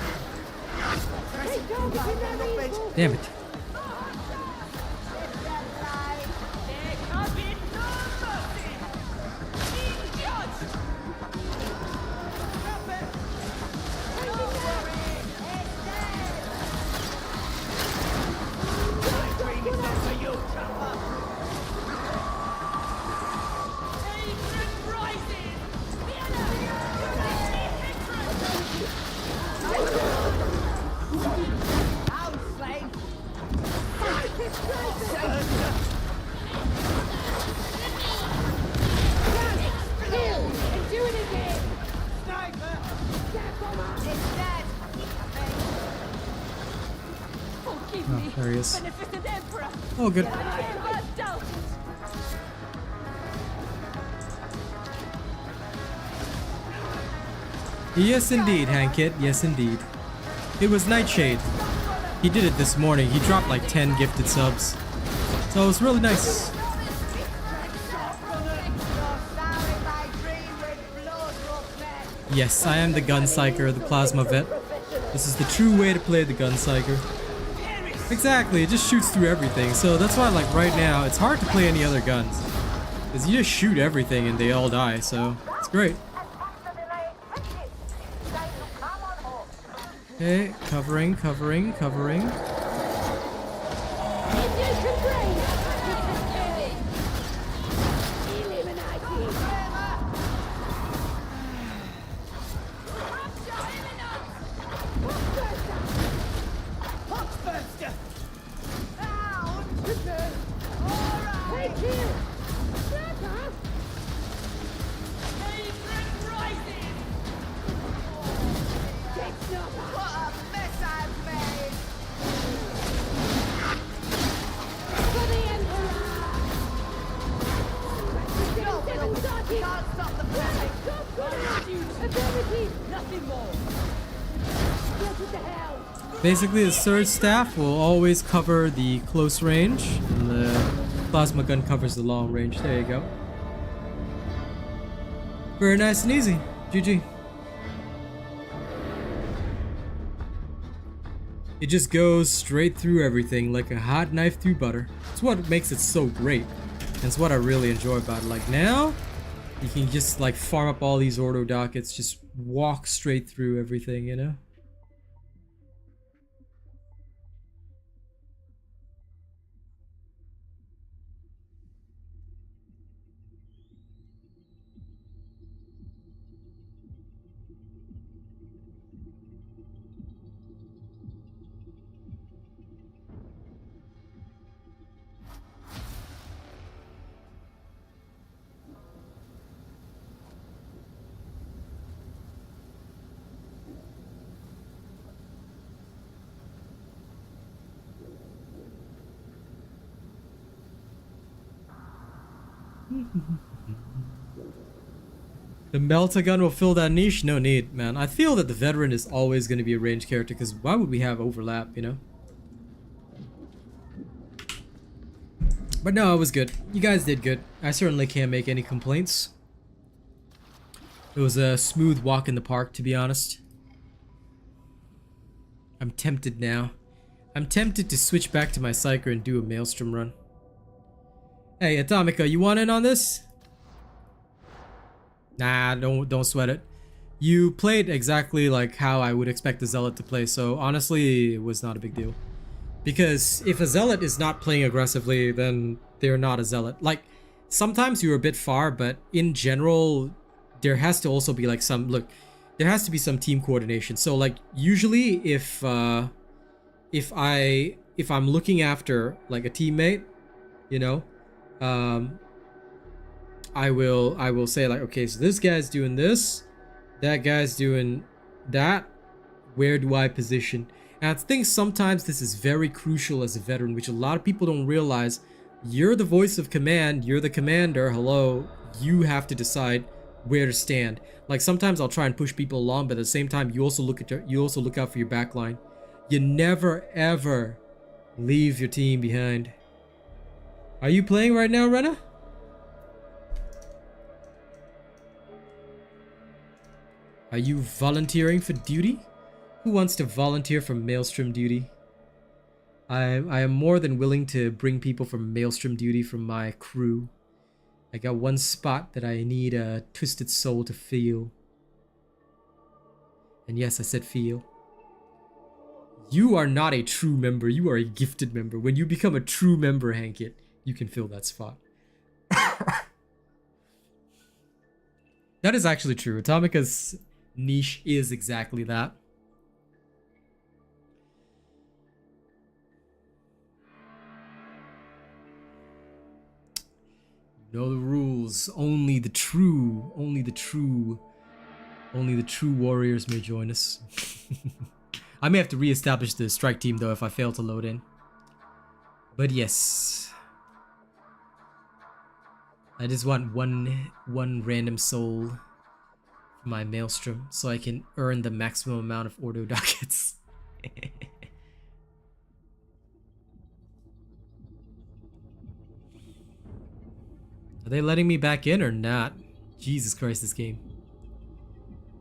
Keep targeting their evil. Damn it. There can be no mercy. Be judged. Hatred rises. Out, Slane. Kill and do it again. Sniper. Step on us. It's dead. Forgive Oh, me, there he is. beneficent Emperor. Oh, good. I never doubted. Yes, indeed, Hankit. Yes, indeed. It was Nightshade. He did it this morning. He dropped like 10 gifted subs. So it was really nice. You're sorry my dream with blood rough men. Yes, I am the gun psyker, the plasma vet. This is the true way to play the gun psyker. Exactly, it just shoots through everything. So that's why, like, right now, it's hard to play any other guns. Because you just shoot everything and they all die, so it's great. Okay, covering. Basically, the surge staff will always cover the close range, and the plasma gun covers the long range. There you go. Very nice and easy. GG. It just goes straight through everything like a hot knife through butter. It's what makes it so great. And it's what I really enjoy about it. Like now, you can just like farm up all these Ordo Dockets, just walk straight through everything, you know? The Melta gun will fill that niche? No need, man. I feel that the Veteran is always going to be a ranged character, because why would we have overlap, you know? But no, it was good. You guys did good. I certainly can't make any complaints. It was a smooth walk in the park, to be honest. I'm tempted now. I'm tempted to switch back to my Psyker and do a Maelstrom run. Hey, Atomica, you want in on this? Nah, don't sweat it. You played exactly like how I would expect a Zealot to play, so honestly, it was not a big deal. Because if a Zealot is not playing aggressively, then they're not a Zealot. Like, sometimes you're a bit far, but in general, there has to also be like some, look, there has to be some team coordination. So like, usually if I'm looking after like a teammate, you know, I will say like, okay, so this guy's doing this, that guy's doing that, where do I position? And I think sometimes this is very crucial as a veteran, which a lot of people don't realize. You're the voice of command, you're the commander, hello, you have to decide where to stand. Like sometimes I'll try and push people along, but at the same time you also look out for your backline. You never ever leave your team behind. Are you playing right now, Rena? Are you volunteering for duty? Who wants to volunteer for Maelstrom duty? I am more than willing to bring people for Maelstrom duty from my crew. I got one spot that I need a twisted soul to feel. And yes, I said feel. You are not a true member, you are a gifted member. When you become a true member, Hankit, you can fill that spot. That is actually true. Atomica's niche is exactly that. Know the rules. Only the true warriors may join us. I may have to re-establish the strike team though if I fail to load in. But yes. I just want one random soul for my Maelstrom so I can earn the maximum amount of Ordo Dockets. Are they letting me back in or not? Jesus Christ, this game.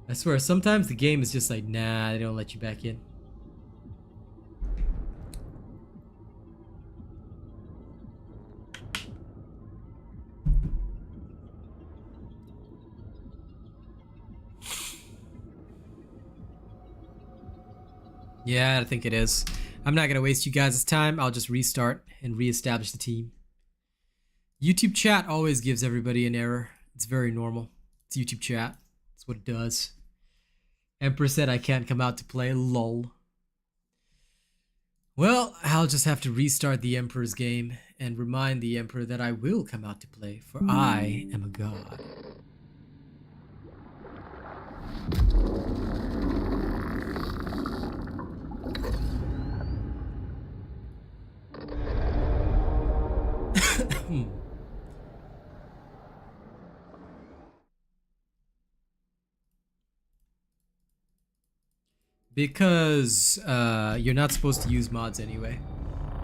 I swear, sometimes the game is just like, nah, they don't let you back in. Yeah, I think it is. I'm not gonna waste you guys' time. I'll just restart and reestablish the team. YouTube chat always gives everybody an error. It's very normal. It's YouTube chat. That's what it does. Emperor said I can't come out to play. Lol. Well, I'll just have to restart the Emperor's game and remind the Emperor that I will come out to play, for I am a god. Because you're not supposed to use mods anyway.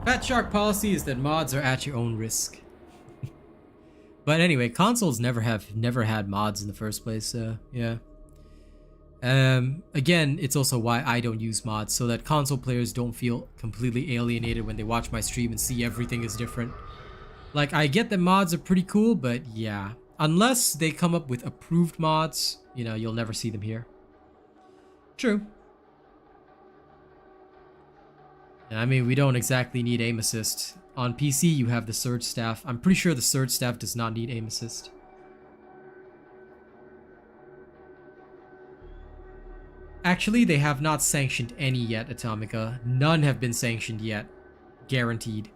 Fat Shark policy is that mods are at your own risk. But anyway, consoles never had mods in the first place, so yeah. Again, it's also why I don't use mods, so that console players don't feel completely alienated when they watch my stream and see everything is different. Like, I get that mods are pretty cool, but yeah. Unless they come up with approved mods, you know, you'll never see them here. True. I mean, we don't exactly need aim assist. On PC, you have the Surge Staff. I'm pretty sure the Surge Staff does not need aim assist. Actually, they have not sanctioned any yet, Atomica. None have been sanctioned yet. Guaranteed.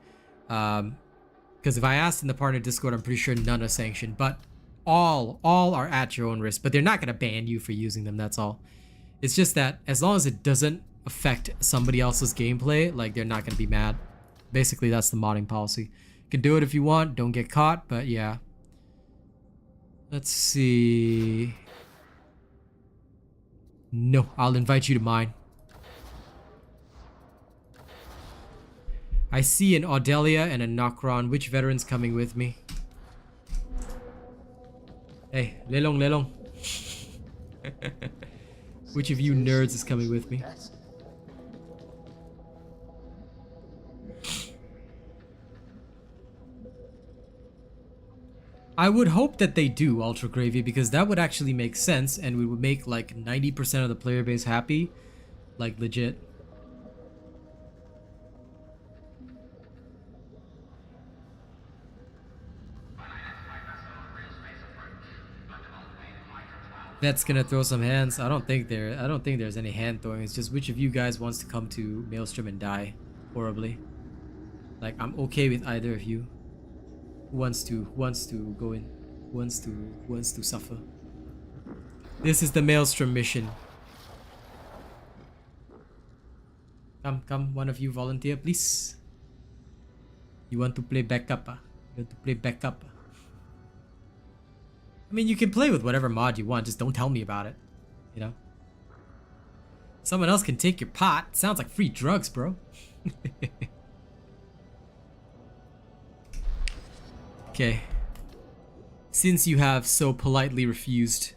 Because if I asked in the partner Discord, I'm pretty sure none are sanctioned. But all are at your own risk. But they're not going to ban you for using them, that's all. It's just that as long as it doesn't affect somebody else's gameplay, like, they're not going to be mad. Basically, that's the modding policy. You can do it if you want, don't get caught, but yeah. Let's see. No, I'll invite you to mine. I see an Audelia and a Nokron. Which veteran's coming with me? Hey, Lelong. Which of you nerds is coming with me? I would hope that they do, Ultra Gravy, because that would actually make sense and we would make like 90% of the player base happy. Like, legit. That's gonna throw some hands. I don't think there's any hand throwing. It's just which of you guys wants to come to Maelstrom and die horribly. Like, I'm okay with either of you. Who wants to go in? Who wants to suffer? This is the Maelstrom mission. Come, one of you volunteer, please. You want to play backup? You want to play backup? I mean, you can play with whatever mod you want, just don't tell me about it. You know? Someone else can take your pot. Sounds like free drugs, bro. Okay. Since you have so politely refused,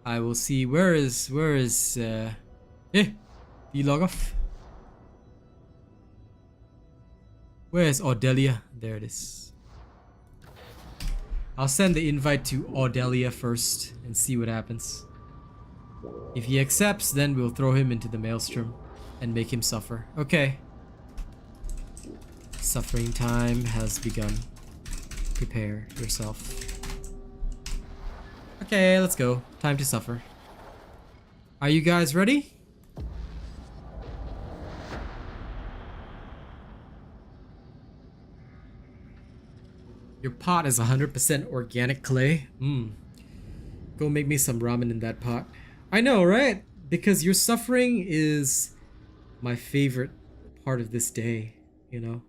I will see where is do you log off? Where is Audelia? There it is. I'll send the invite to Audelia first and see what happens. If he accepts, then we'll throw him into the Maelstrom and make him suffer. Okay. Suffering time has begun. Prepare yourself. Okay, let's go. Time to suffer. Are you guys ready? Your pot is 100% organic clay. Go make me some ramen in that pot. I know, right? Because your suffering is my favorite part of this day, you know?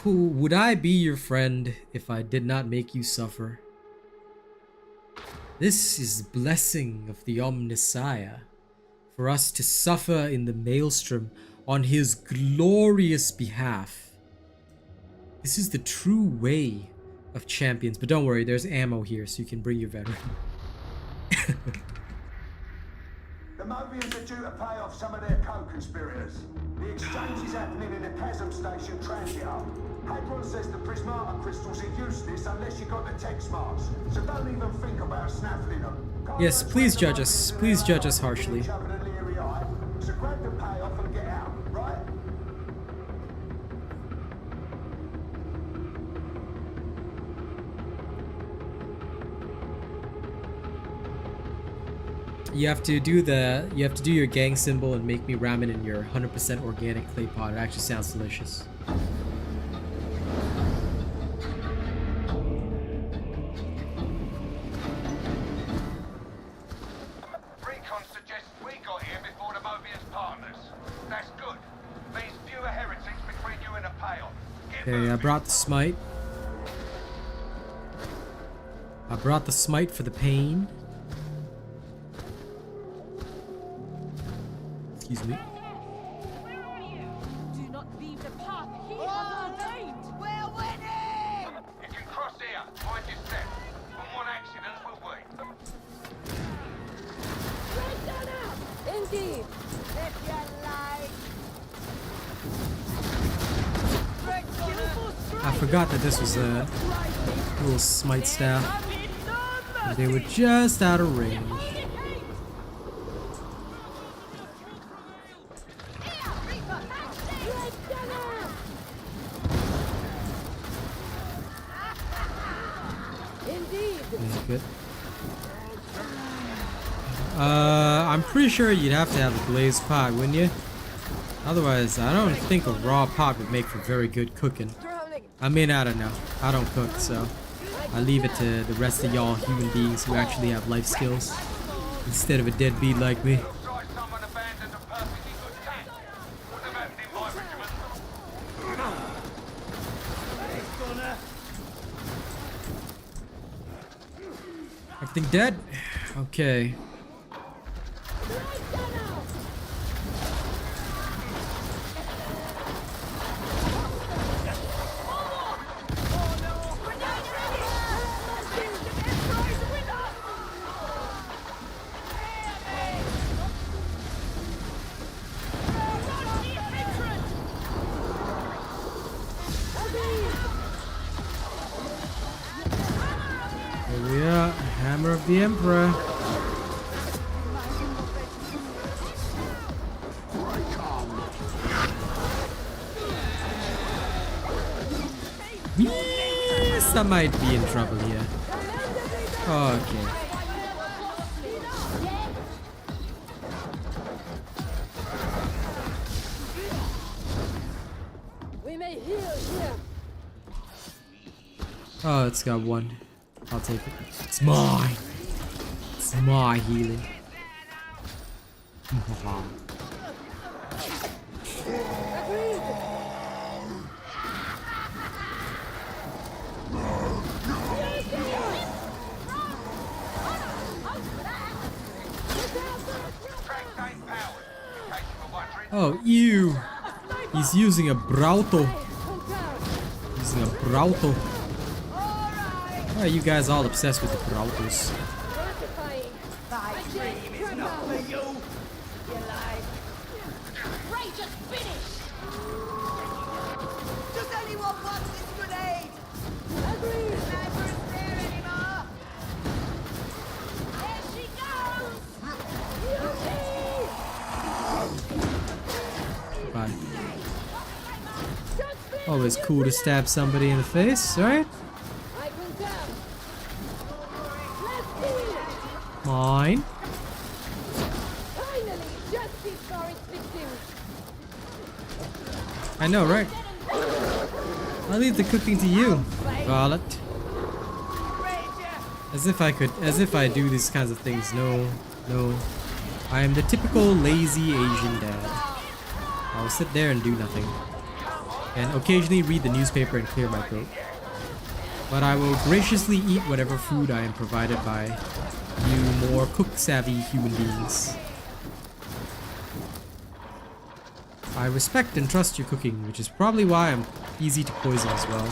Who would I be your friend if I did not make you suffer? This is the blessing of the Omnissiah, for us to suffer in the Maelstrom on his glorious behalf. This is the true way of champions. But don't worry, there's ammo here, so you can bring your veteran. The Mobians are due to pay off some of their co-conspirators. The exchange is happening in the Chasm Station transit hub. Hadron says the prismata crystals are useless unless you got the tech smarts. So don't even think about snaffling them. Yes, please judge us. Please judge us harshly. So grab the payoff and get out, right? You have to do your gang symbol and make me ramen in your 100% organic clay pot. It actually sounds delicious. Recon suggests we got here before the Mobian's partners. That's good. Means fewer heretics between you and the payoff. Get Okay, I brought the smite. I brought the smite for the pain. Excuse me. Do not leave the path he has ordained. We're winning! You can cross here. Mind your step. One more accident, will we? Indeed. If you like. I forgot that this was a little smite staff. And they were just out of range. Good. I'm pretty sure you'd have to have a glazed pot, wouldn't you? Otherwise, I don't think a raw pot would make for very good cooking. I mean, I don't know. I don't cook, so I leave it to the rest of y'all human beings who actually have life skills instead of a deadbeat like me. Someone abandoned a perfectly good tank. Wouldn't have happened in my regiment. Everything dead? Okay. Here we are, Hammer of the Emperor. Yes, I might be in trouble here. Okay. We may heal here. Oh, it's got one. I'll take it. It's mine. It's my healing. Oh, ew. He's using a Brauto. Using a Brauto. Why are you guys all obsessed with the Brautos? Does anyone want this grenade? Agreed. Never there anymore. There she goes. Bye. Always cool to stab somebody in the face, right? Mine. Finally, justice for its victims. I know, right? I'll leave the cooking to you, Violet. As if I do these kinds of things. No, no. I am the typical lazy Asian dad. I'll sit there and do nothing. And occasionally read the newspaper and clear my throat. But I will graciously eat whatever food I am provided by you more cook-savvy human beings. I respect and trust your cooking, which is probably why I'm easy to poison as well.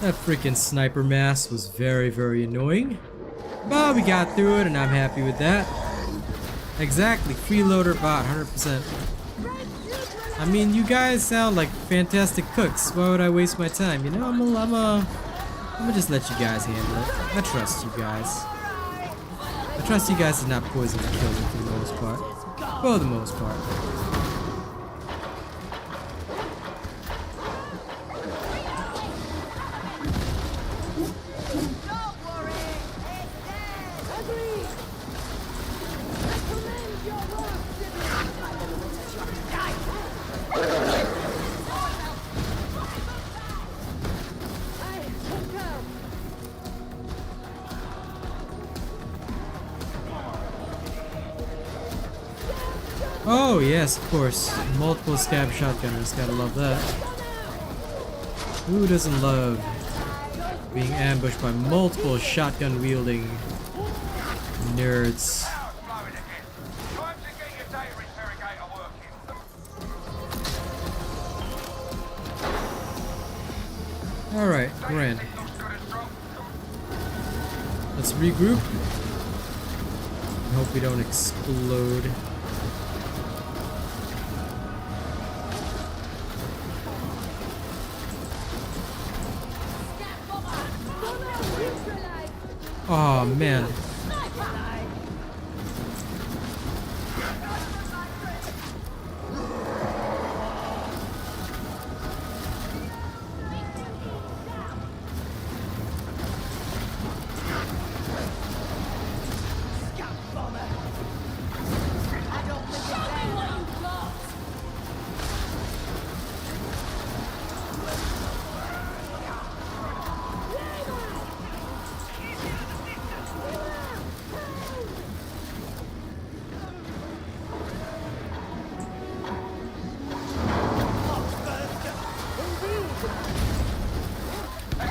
That freaking sniper mass was very, very annoying. But we got through it and I'm happy with that. Exactly, freeloader bot, 100%. I mean, you guys sound like fantastic cooks. Why would I waste my time? You know, I'm gonna just let you guys handle it. I trust you guys. I trust you guys to not poison and kill me for the most part. For the most part. Oh yes, of course. Multiple stab shotgunners, gotta love that. Who doesn't love being ambushed by multiple shotgun wielding nerds? Alright, grand. Let's regroup. I hope we don't explode. Oh man.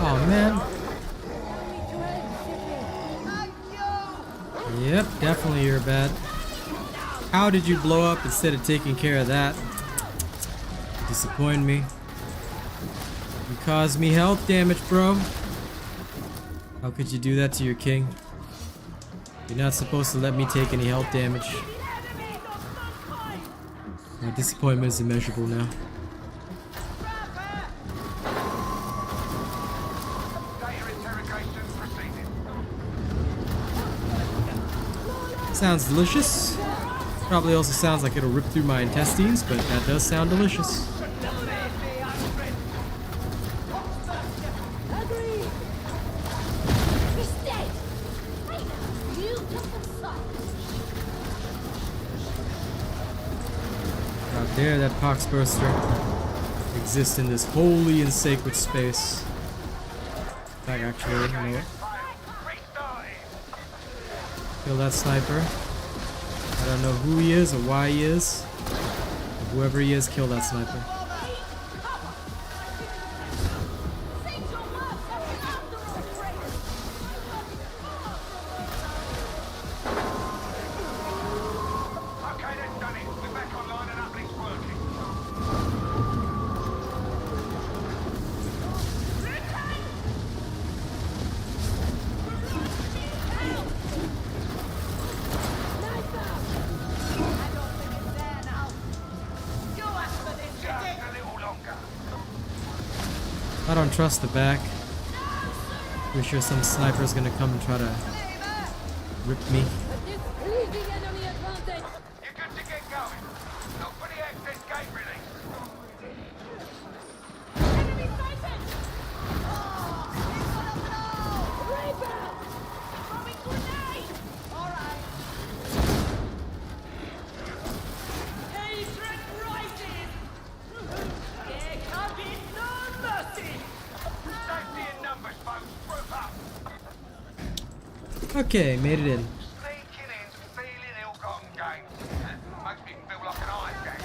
Oh man. Yep, definitely you're bad. How did you blow up instead of taking care of that? Disappoint me. You caused me health damage, bro. How could you do that to your king? You're not supposed to let me take any health damage. My disappointment is immeasurable now. Sounds delicious. Probably also sounds like it'll rip through my intestines, but that does sound delicious. How dare that poxburster exist in this holy and sacred space. In fact, actually, you know what? Kill that sniper. I don't know who he is or why he is. But whoever he is, kill that sniper. I don't trust the back. Pretty sure some sniper's gonna come and try to rip me. You're good to get going. Look for the access gate release. Enemy sighted! Throwing grenade! Alright. Hatred rises! There can be no mercy! Safety in numbers, folks. Group up. Okay, made it in. Sneaking in, stealing ill-gotten gains. Makes me feel like an iron gang.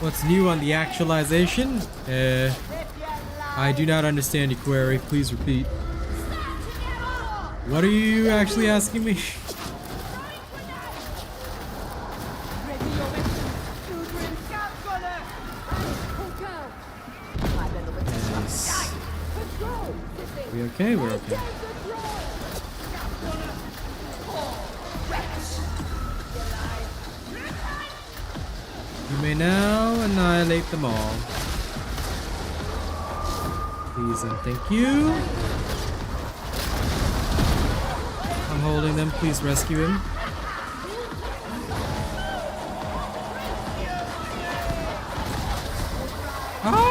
What's new on the actualization? I do not understand your query. Please repeat. What are you actually asking me? okay? We're okay. You may now annihilate them all. Please and thank you. I'm holding them. Please rescue him. Ah!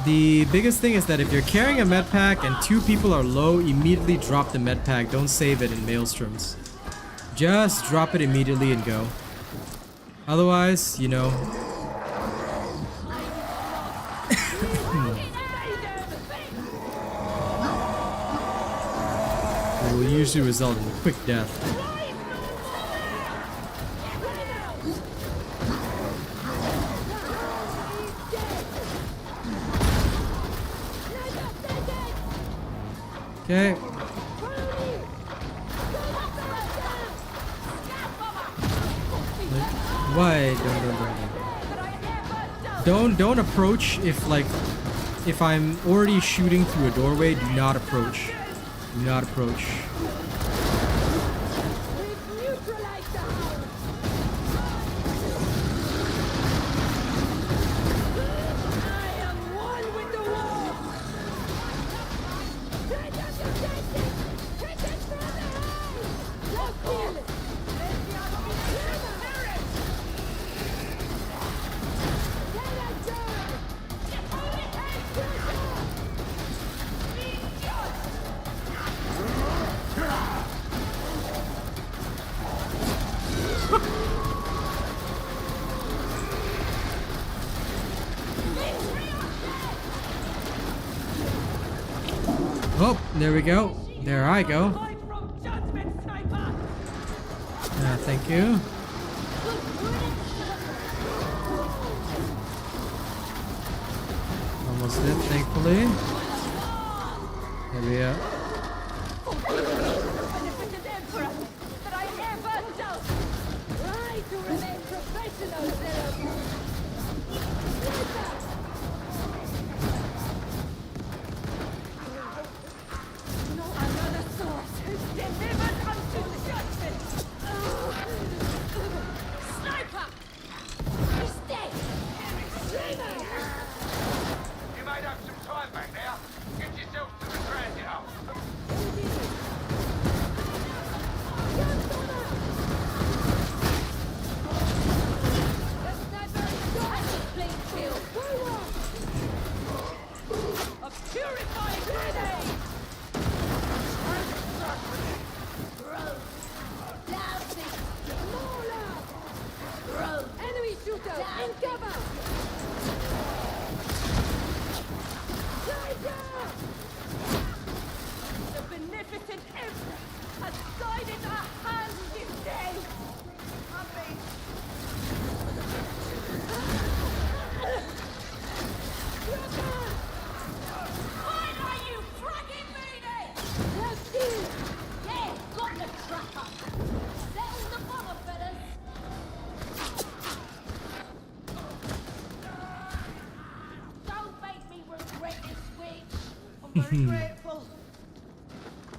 The biggest thing is that if you're carrying a med pack and 2 people are low, immediately drop the med pack. Don't save it in maelstroms. Just drop it immediately and go. Otherwise, you know. It will usually result in a quick death. Okay. Why? Don't approach if I'm already shooting through a doorway. Do not approach. Do not approach. Oh, there we go. There I go. Thank you. Almost dead, thankfully. There we are.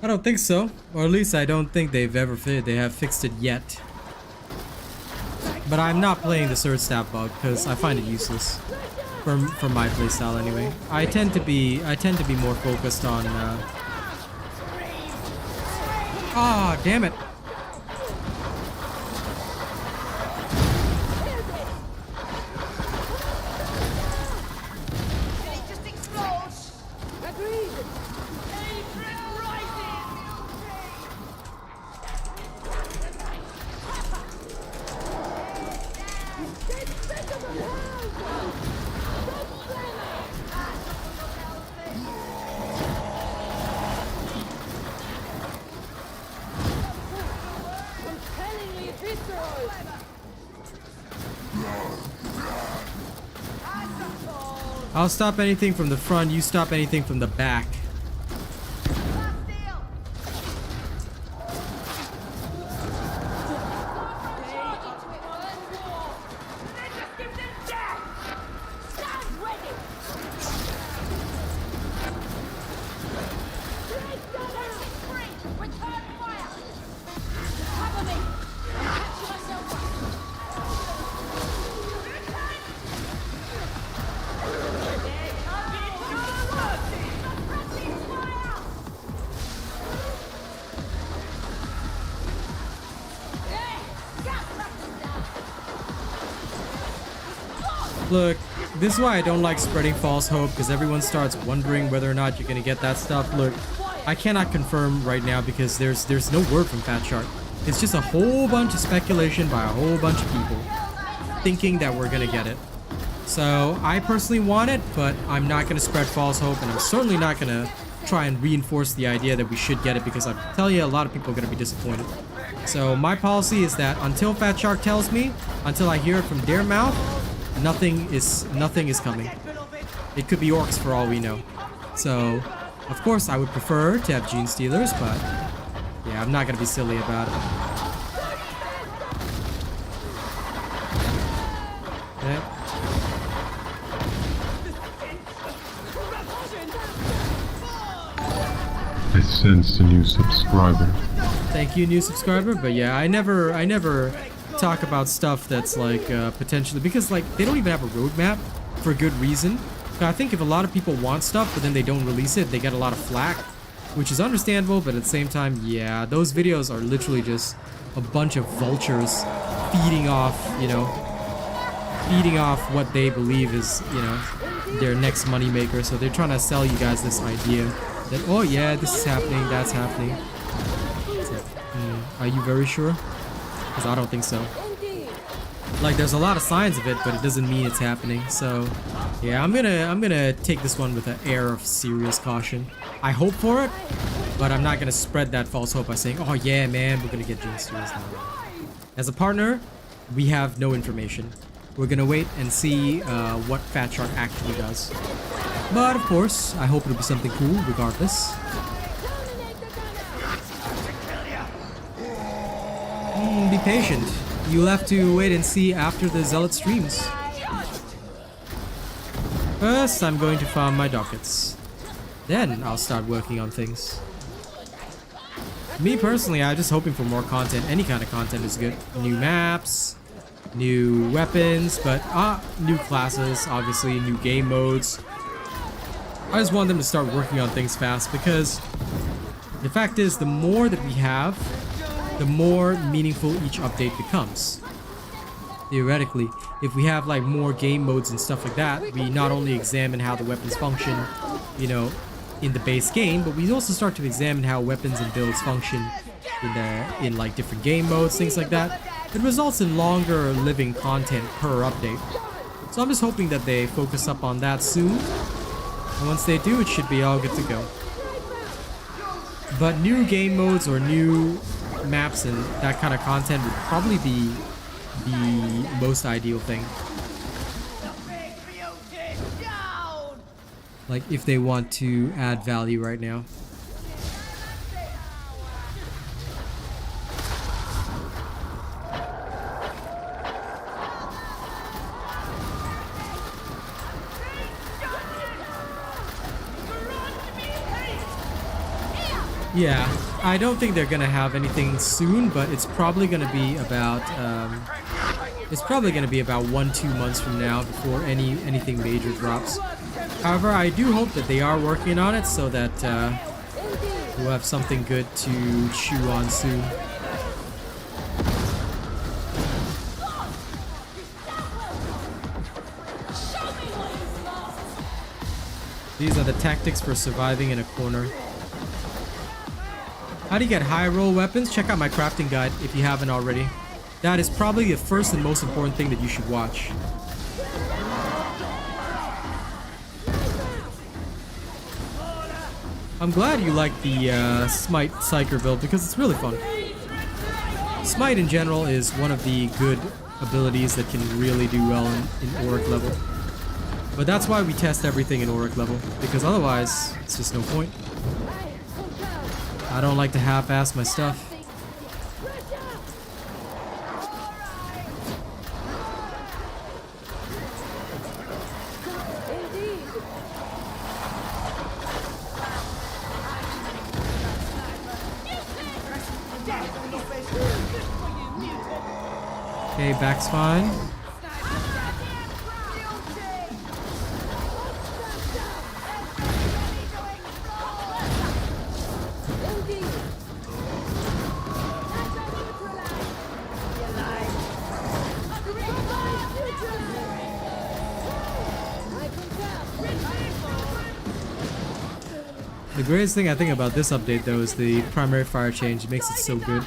I don't think so, or at least I don't think they've ever they have fixed it yet. But I'm not playing the sword stab bug because I find it useless for my playstyle anyway. I tend to be more focused on. Ah, damn it! I'll stop anything from the front, you stop anything from the back. Look, this is why I don't like spreading false hope, because everyone starts wondering whether or not you're gonna get that stuff. Look, I cannot confirm right now because there's no word from Fat Shark. It's just a whole bunch of speculation by a whole bunch of people thinking that we're gonna get it. So I personally want it, but I'm not gonna spread false hope, and I'm certainly not gonna try and reinforce the idea that we should get it, because I tell you, a lot of people are gonna be disappointed. So my policy is that until Fat Shark tells me, until I hear it from their mouth, nothing is coming. It could be orcs for all we know. So, of course, I would prefer to have Gene Stealers, but yeah, I'm not gonna be silly about it. Okay. I sensed a new subscriber. Thank you, new subscriber. But yeah, I never talk about stuff that's like potentially, because like they don't even have a roadmap for good reason. I think if a lot of people want stuff but then they don't release it, they get a lot of flack, which is understandable, but at the same time, yeah, those videos are literally just a bunch of vultures feeding off, you know, feeding off what they believe is, you know, their next moneymaker. So they're trying to sell you guys this idea that, oh yeah, this is happening, that's happening. So, are you very sure? Because I don't think so. Like, there's a lot of signs of it, but it doesn't mean it's happening. So yeah, I'm gonna take this one with an air of serious caution. I hope for it, but I'm not gonna spread that false hope by saying, oh yeah man, we're gonna get Gene Stealers now. As a partner, we have no information. We're gonna wait and see what Fat Shark actually does. But of course, I hope it'll be something cool regardless. Be patient. You'll have to wait and see after the Zealot streams. First, I'm going to farm my dockets. Then, I'll start working on things. Me personally, I'm just hoping for more content. Any kind of content is good. New maps, new weapons, but new classes, obviously, new game modes. I just want them to start working on things fast, because the fact is, the more that we have, the more meaningful each update becomes. Theoretically, if we have like more game modes and stuff like that, we not only examine how the weapons function, you know, in the base game, but we also start to examine how weapons and builds function in like different game modes, things like that. It results in longer living content per update. So I'm just hoping that they focus up on that soon. And once they do, it should be all good to go. But new game modes or new maps and that kind of content would probably be the most ideal thing. Like, if they want to add value right now. Yeah, I don't think they're gonna have anything soon, but it's probably gonna be about 1-2 months from now before anything major drops. However, I do hope that they are working on it so that we'll have something good to chew on soon. These are the tactics for surviving in a corner. How do you get high roll weapons? Check out my crafting guide if you haven't already. That is probably the first and most important thing that you should watch. I'm glad you like the Smite Psyker build because it's really fun. Smite in general is one of the good abilities that can really do well in Auric level. But that's why we test everything in Auric level, because otherwise, it's just no point. I don't like to half-ass my stuff. Okay, back's fine. The greatest thing I think about this update though is the primary fire change. It makes it so good.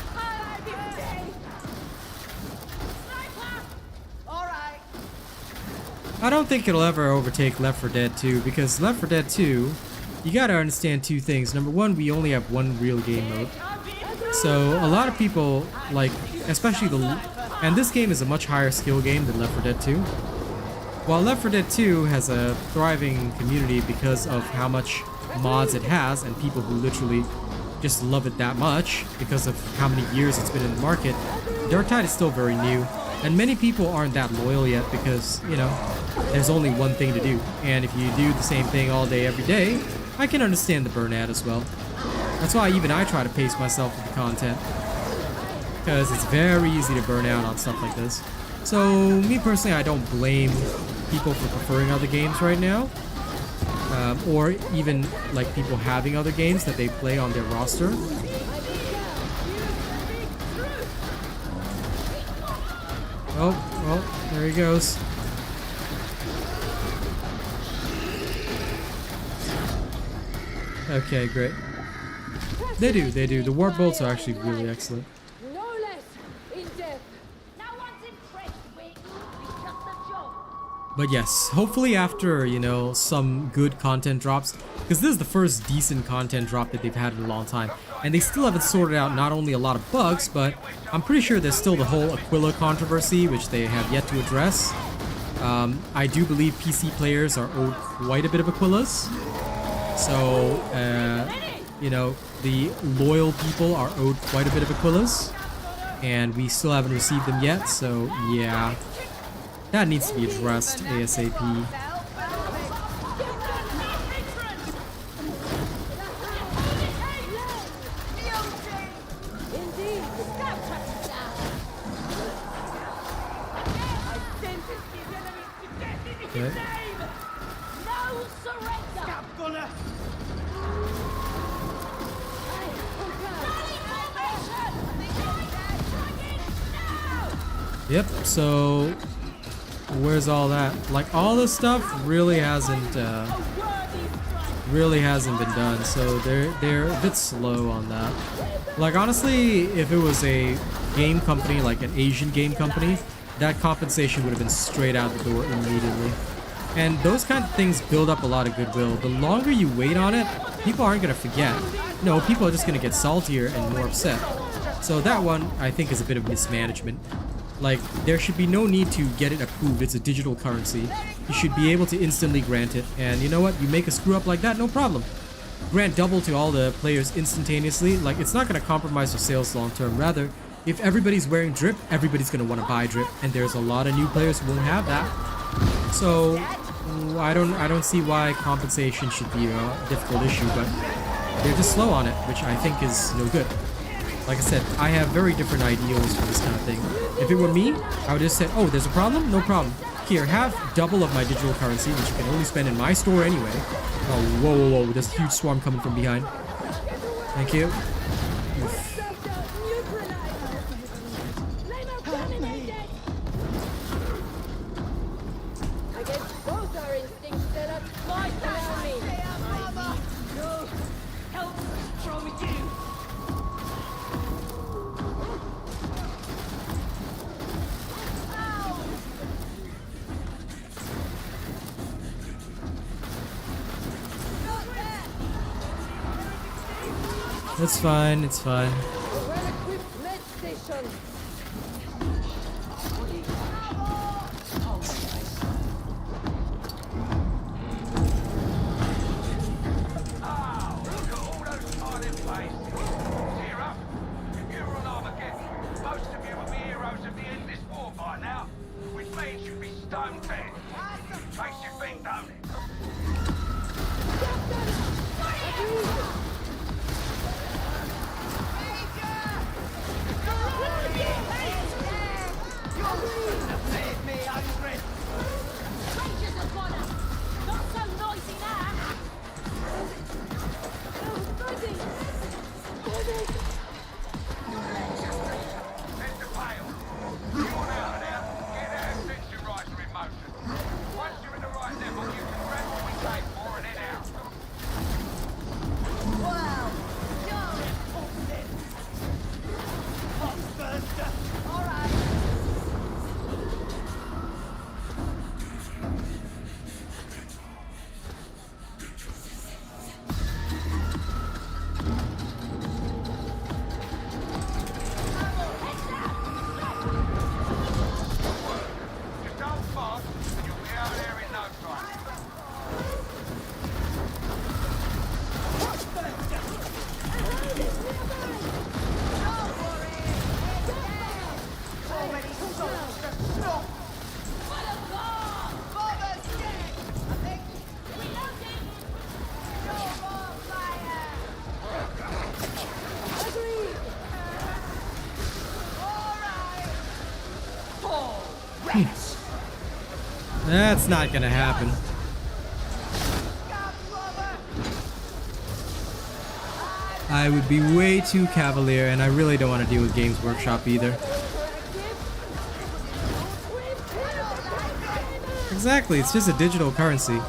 I don't think it'll ever overtake Left 4 Dead 2 because Left 4 Dead 2, you gotta understand two things. Number one, we only have one real game mode. So a lot of people, like, especially and this game is a much higher skill game than Left 4 Dead 2. While Left 4 Dead 2 has a thriving community because of how much mods it has and people who literally just love it that much because of how many years it's been in the market, Darktide is still very new. And many people aren't that loyal yet because, you know, there's only one thing to do. And if you do the same thing all day, every day, I can understand the burnout as well. That's why even I try to pace myself with the content. Because it's very easy to burn out on stuff like this. So, me personally, I don't blame people for preferring other games right now. Or even, like, people having other games that they play on their roster. Oh, there he goes. Okay, great. They do. The warp bolts are actually really excellent. No less in depth. No one's impressed with it. It's just a job. But yes, hopefully after, you know, some good content drops, because this is the first decent content drop that they've had in a long time, and they still haven't sorted out not only a lot of bugs, but I'm pretty sure there's still the whole Aquila controversy, which they have yet to address. I do believe PC players are owed quite a bit of Aquilas, so, you know, the loyal people are owed quite a bit of Aquilas, and we still haven't received them yet, so yeah, that needs to be addressed ASAP. Okay. No surrender. Yep, so where's all that? Like, all this stuff really hasn't been done, so they're a bit slow on that. Like, honestly, if it was a game company, like an Asian game company, that compensation would have been straight out the door immediately. And those kind of things build up a lot of goodwill. The longer you wait on it, people aren't going to forget. No, people are just going to get saltier and more upset. So that one, I think, is a bit of mismanagement. Like, there should be no need to get it approved. It's a digital currency. You should be able to instantly grant it. And you know what? You make a screw up like that, no problem. Grant double to all the players instantaneously. Like, it's not going to compromise your sales long term. Rather, if everybody's wearing drip, everybody's going to want to buy drip. And there's a lot of new players who won't have that. So, I don't see why compensation should be a difficult issue, but they're just slow on it, which I think is no good. Like I said, I have very different ideals for this kind of thing. If it were me, I would just say, oh, there's a problem? No problem. Here, have double of my digital currency, which you can only spend in my store anyway. Oh, whoa, there's a huge swarm coming from behind. Thank you. Oof. It's fine, it's fine. Well-equipped med station. Head to pale. You want out of there? Get that ascension riser in motion. Once you're in the right level, you can grab what we came for and head out. Well, you're important. Hotburster. All right. Just hold fast and you'll be out there in no time. Don't worry. Already sold the snow. Father's dead. I think. No more fire. Agreed. All right. That's not gonna happen. I would be way too cavalier, and I really don't want to deal with Games Workshop either. Exactly, it's just a digital currency,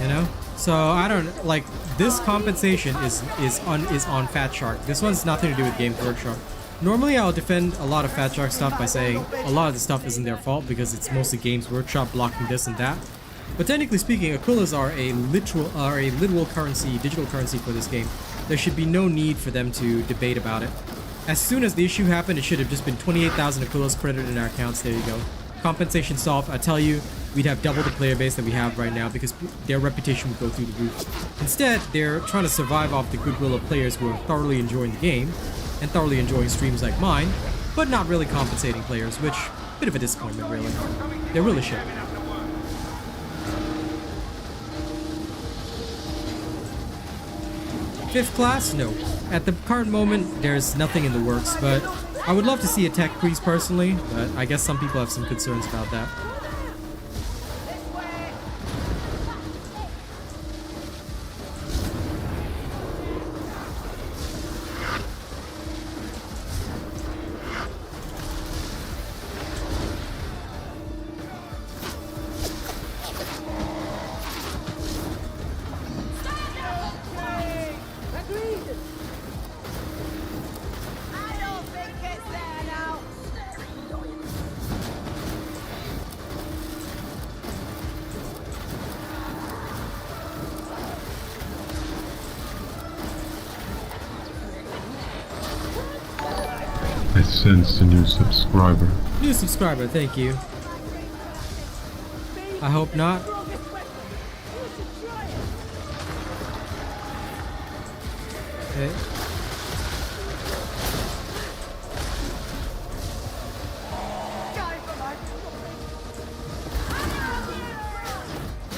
you know. So I don't like this compensation is on Fat Shark. This one's nothing to do with Games Workshop. Normally, I'll defend a lot of Fat Shark stuff by saying a lot of the stuff isn't their fault because it's mostly Games Workshop blocking this and that. But technically speaking, Aquillas are a literal currency, digital currency for this game. There should be no need for them to debate about it. As soon as the issue happened, it should have just been 28,000 Aquillas credited in our accounts. There you go. Compensation solved. I tell you, we'd have double the player base that we have right now because their reputation would go through the roof. Instead, they're trying to survive off the goodwill of players who are thoroughly enjoying the game and thoroughly enjoying streams like mine, but not really compensating players, which, bit of a disappointment really. They really should. Fifth class? No. At the current moment, there's nothing in the works, but I would love to see a tech priest personally, but I guess some people have some concerns about that. I don't think it's there now. I sensed a new subscriber. New subscriber, thank you. I hope not. Okay.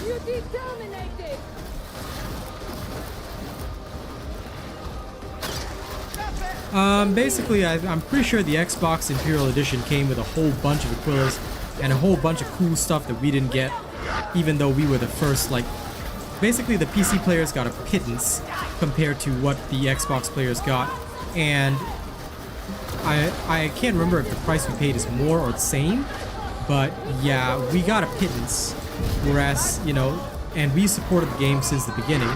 You determinated. Basically, I'm pretty sure the Xbox Imperial Edition came with a whole bunch of Aquillas and a whole bunch of cool stuff that we didn't get, even though we were the first, like, basically the PC players got a pittance compared to what the Xbox players got, and I can't remember if the price we paid is more or the same, but yeah, we got a pittance, whereas, you know, and we supported the game since the beginning,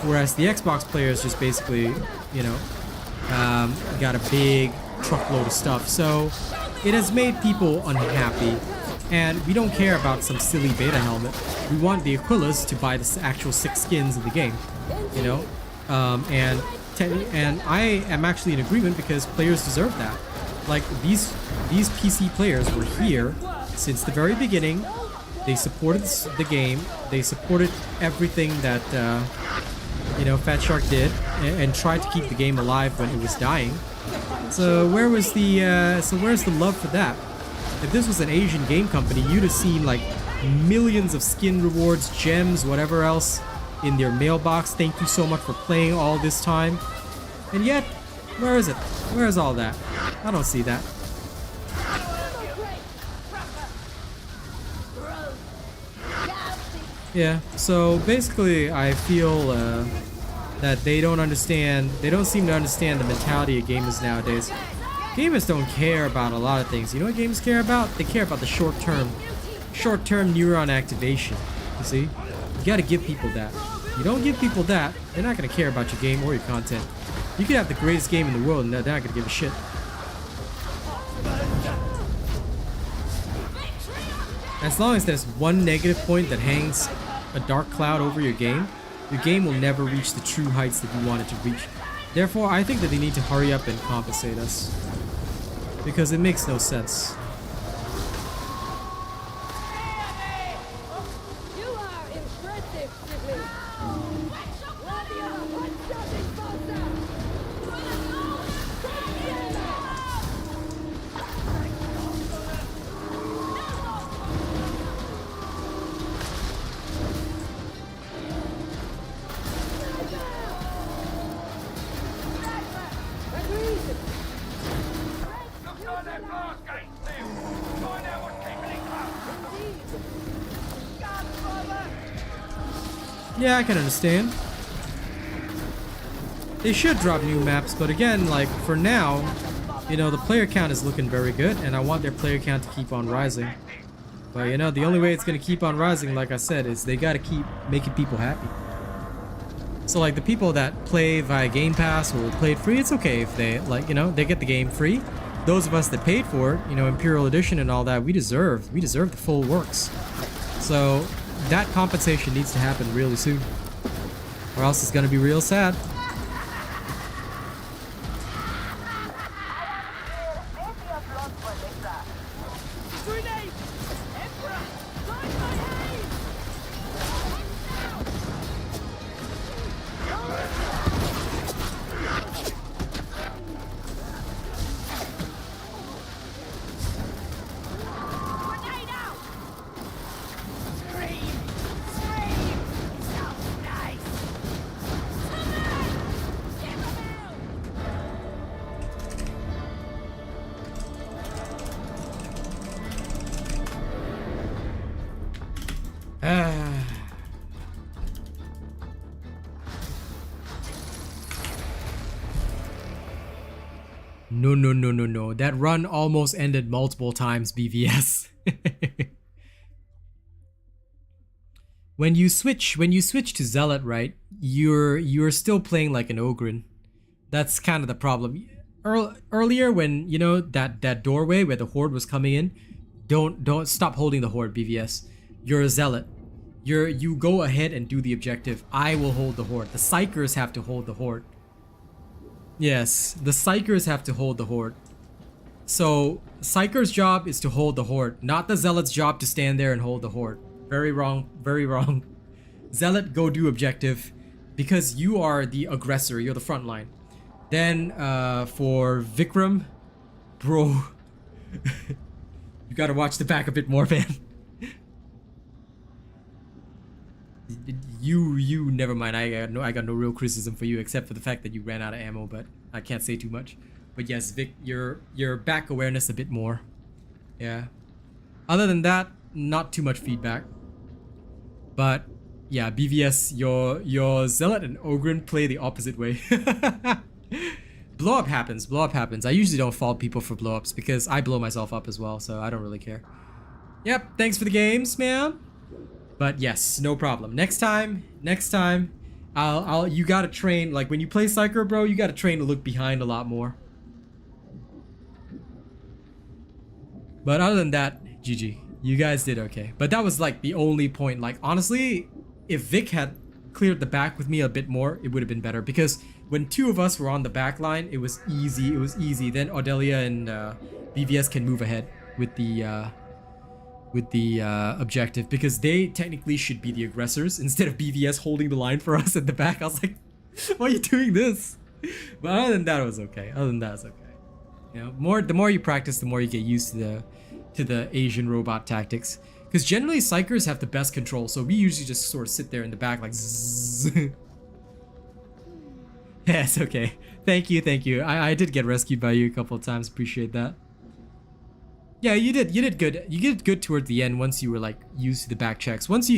whereas the Xbox players just basically, you know, got a big truckload of stuff. So it has made people unhappy, and we don't care about some silly beta helmet. We want the Aquillas to buy the actual 6 skins in the game, you know. And I am actually in agreement because players deserve that. Like these PC players were here since the very beginning. They supported the game. They supported everything that you know, Fat Shark did, and tried to keep the game alive when it was dying. So where's the love for that? If this was an Asian game company, you'd have seen like millions of skin rewards, gems, whatever else in their mailbox. Thank you so much for playing all this time. And yet, where is it? Where is all that? I don't see that. Yeah, so basically I feel that they don't understand. They don't seem to understand the mentality of gamers nowadays. Gamers don't care about a lot of things. You know what gamers care about? They care about the short-term neuron activation. You see? You gotta give people that. You don't give people that, they're not gonna care about your game or your content. You could have the greatest game in the world and they're not gonna give a shit. As long as there's one negative point that hangs a dark cloud over your game will never reach the true heights that you want it to reach. Therefore, I think that they need to hurry up and compensate us. Because it makes no sense. You are impressive, Sibley. Warrior, one-shotting monster. Agreed. Looks like that blast gate's sealed. Find out what's keeping it closed. Yeah, I can understand. They should drop new maps, but again, like, for now, you know, the player count is looking very good, and I want their player count to keep on rising. But, you know, the only way it's gonna keep on rising, like I said, is they gotta keep making people happy. So, like, the people that play via Game Pass or play it free, it's okay if they, like, you know, they get the game free. Those of us that paid for it, you know, Imperial Edition and all that, we deserve the full works. So, that compensation needs to happen really soon. Or else it's gonna be real sad. No. That run almost ended multiple times, BVS. When you switch to Zealot, right, you're still playing like an Ogren. That's kind of the problem. Earlier when, you know, that doorway where the Horde was coming in, don't stop holding the Horde, BVS. You're a Zealot. You go ahead and do the objective. I will hold the Horde. The Psykers have to hold the Horde. Yes, the Psykers have to hold the Horde. So, Psyker's job is to hold the Horde, not the Zealot's job to stand there and hold the Horde. Very wrong, very wrong. Zealot, go do objective, because you are the aggressor, you're the front line. Then, for Vikram, bro, you gotta watch the back a bit more, man. You never mind. I got no real criticism for you except for the fact that you ran out of ammo, but I can't say too much. But yes, Vic, your back awareness a bit more. Yeah. Other than that, not too much feedback. But yeah, BVS, your Zealot and Ogren play the opposite way. Blow up happens. I usually don't fault people for blow ups because I blow myself up as well, so I don't really care. Yep, thanks for the games, man. But yes, no problem. Next time, you gotta train, like when you play Psyker, bro, you gotta train to look behind a lot more. But other than that, GG. You guys did okay. But that was like the only point. Like honestly, if Vic had cleared the back with me a bit more, it would have been better. Because when two of us were on the back line, it was easy. Then Audelia and BVS can move ahead with the objective, because they technically should be the aggressors instead of BVS holding the line for us at the back. I was like, why are you doing this? But other than that, it was okay. You know, the more you practice, the more you get used to the Asian robot tactics. Because generally, Psykers have the best control, so we usually just sort of sit there in the back like zzz. Yeah, it's okay. Thank you. I did get rescued by you a couple of times. Appreciate that. Yeah, you did good. You did good toward the end once you were like used to the back checks. Once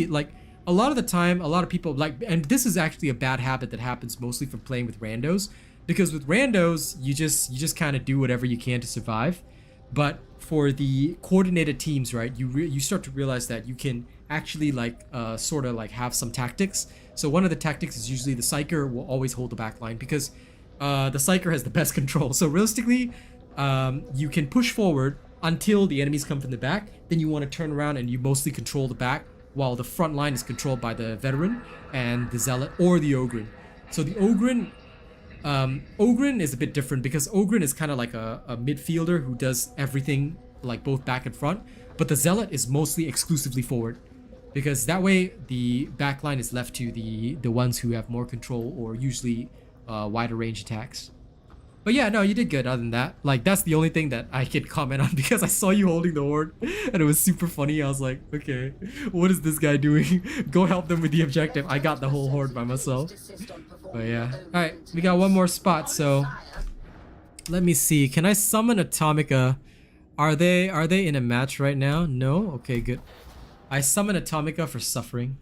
a lot of the time, a lot of people like, and this is actually a bad habit that happens mostly from playing with randos, because with randos, you just kind of do whatever you can to survive. But for the coordinated teams, right, you start to realize that you can actually like sort of like have some tactics. So one of the tactics is usually the Psyker will always hold the back line, because the Psyker has the best control. So realistically, you can push forward until the enemies come from the back. Then you want to turn around and you mostly control the back, while the front line is controlled by the Veteran and the Zealot or the Ogryn. So the Ogryn is a bit different, because Ogryn is kind of like a midfielder who does everything like both back and front, but the Zealot is mostly exclusively forward, because that way the back line is left to the ones who have more control or usually wider range attacks. But yeah, no, you did good other than that. Like, that's the only thing that I can comment on, because I saw you holding the horde and it was super funny. I was like, okay, what is this guy doing? Go help them with the objective. I got the whole horde by myself. But yeah. Alright, we got one more spot, so let me see. Can I summon Atomica? Are they in a match right now? No? Okay, good. I summon Atomica for suffering.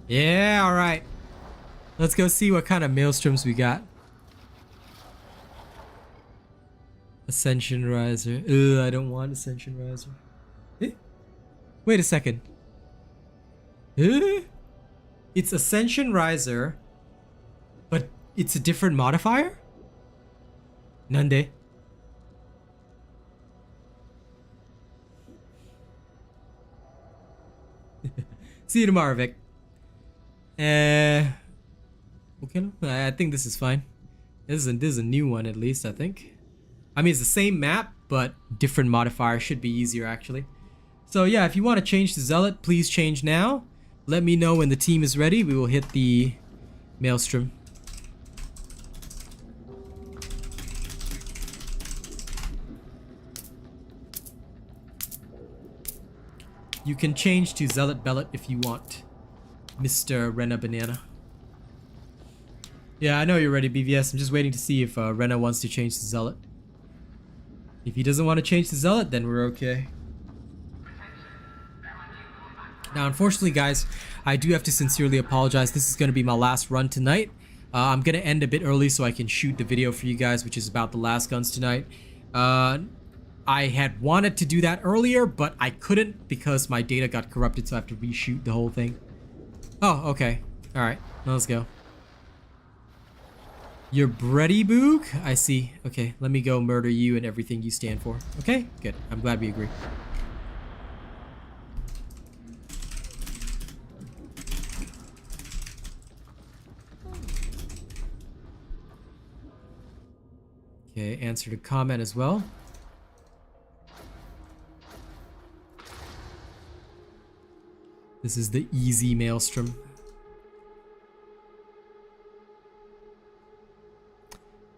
Yeah, alright. Let's go see what kind of maelstroms we got. Ascension Riser. Ugh, I don't want Ascension Riser. Eh? Wait a second. It's Ascension Riser, but it's a different modifier? Nande. See you tomorrow, Vic. Okay, I think this is fine. This is a new one, at least, I think. I mean, it's the same map, but different modifier. Should be easier, actually. So yeah, if you want to change to Zealot, please change now. Let me know when the team is ready. We will hit the Maelstrom. You can change to Zealot Bellet if you want, Mr. Rena Banana. Yeah, I know you're ready, BVS. I'm just waiting to see if Rena wants to change to Zealot. If he doesn't want to change to Zealot, then we're okay. Now, unfortunately, guys, I do have to sincerely apologize. This is going to be my last run tonight. I'm going to end a bit early so I can shoot the video for you guys, which is about the last guns tonight. I had wanted to do that earlier, but I couldn't because my data got corrupted, so I have to reshoot the whole thing. Oh, okay. Alright, let's go. You're Breddy Boog? I see. Okay, let me go murder you and everything you stand for. Okay, good. I'm glad we agree. Okay, answer to comment as well. This is the easy Maelstrom.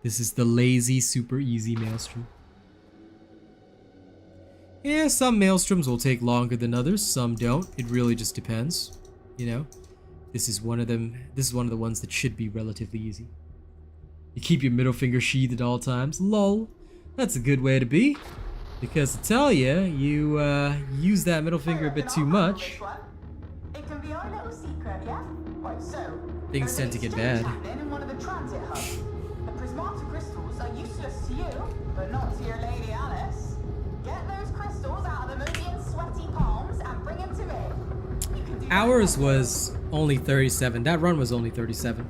This is the lazy, super easy Maelstrom. Yeah, some Maelstroms will take longer than others, some don't. It really just depends, you know. This is one of them. This is one of the ones that should be relatively easy. You keep your middle finger sheathed at all times. Lol. That's a good way to be. Because I tell you, you use that middle finger a bit too much. It can be our little secret, yeah? Right, so Things tend to get bad. in one of the transit hubs. The prismatic crystals are useless to you, but not to your lady Alice. Get those crystals out of the Moonion's sweaty palms and bring them to me. You can do Ours was only 37. That run was only 37.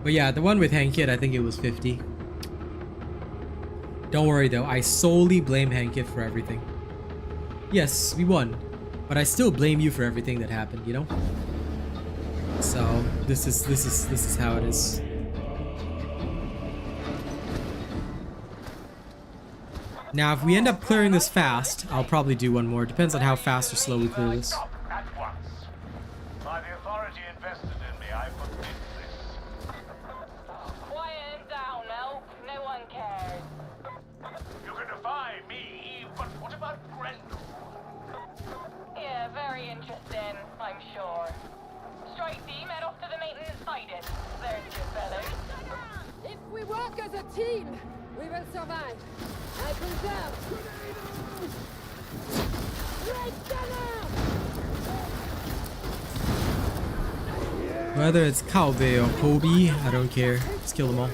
But yeah, the one with Hankit, I think it was 50. Don't worry though, I solely blame Hankit for everything. Yes, we won, but I still blame you for everything that happened, you know? So this is how it is. Now if we end up clearing this fast, I'll probably do one more. Depends on how fast or slow we clear this. At once. By the authority invested in me, I forbid this. Quiet down now. No one cares. You can defy me, but what about Grendel? Yeah, very interesting, I'm sure. Strike team, head off to the maintenance siding. There's your fellows. If we work as a team, we will survive. I confirm. Whether it's Kaobe or Kobe, I don't care. Just kill them all.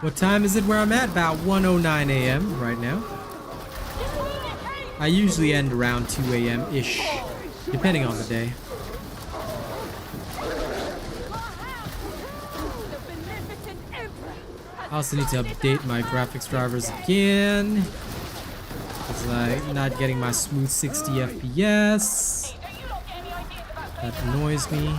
What time is it where I'm at? About 1:09 a.m. right now. I usually end around 2 a.m.-ish, depending on the day. I also need to update my graphics drivers again. It's like not getting my smooth 60 FPS. That annoys me.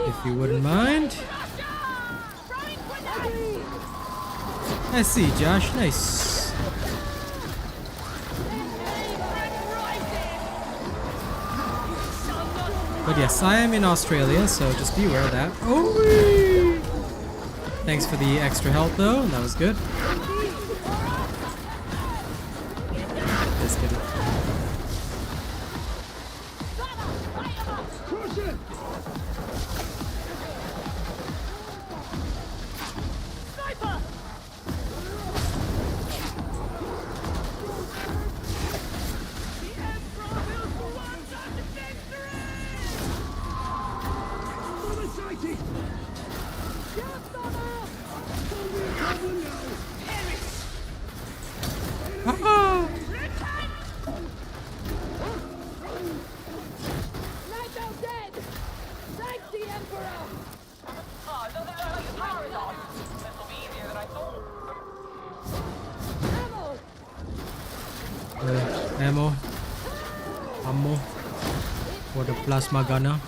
If you wouldn't mind. I see, Josh. Nice. But yes, I am in Australia, so just be aware of that. Oh! Thanks for the extra help, though. That was good. Let's get it. Ammo for the plasma gunner.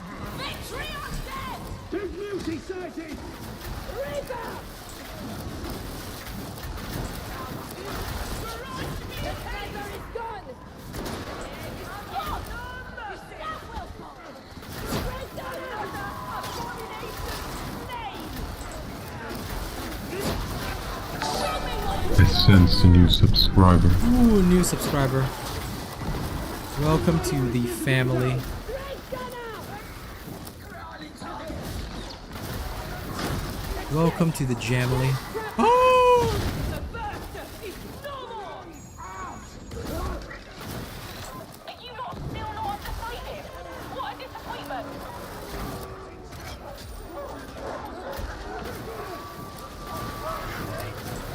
I sense a new subscriber. Ooh, new subscriber. Welcome to the family. Welcome to the jamily. Oh! You lot still not undecided? What a disappointment!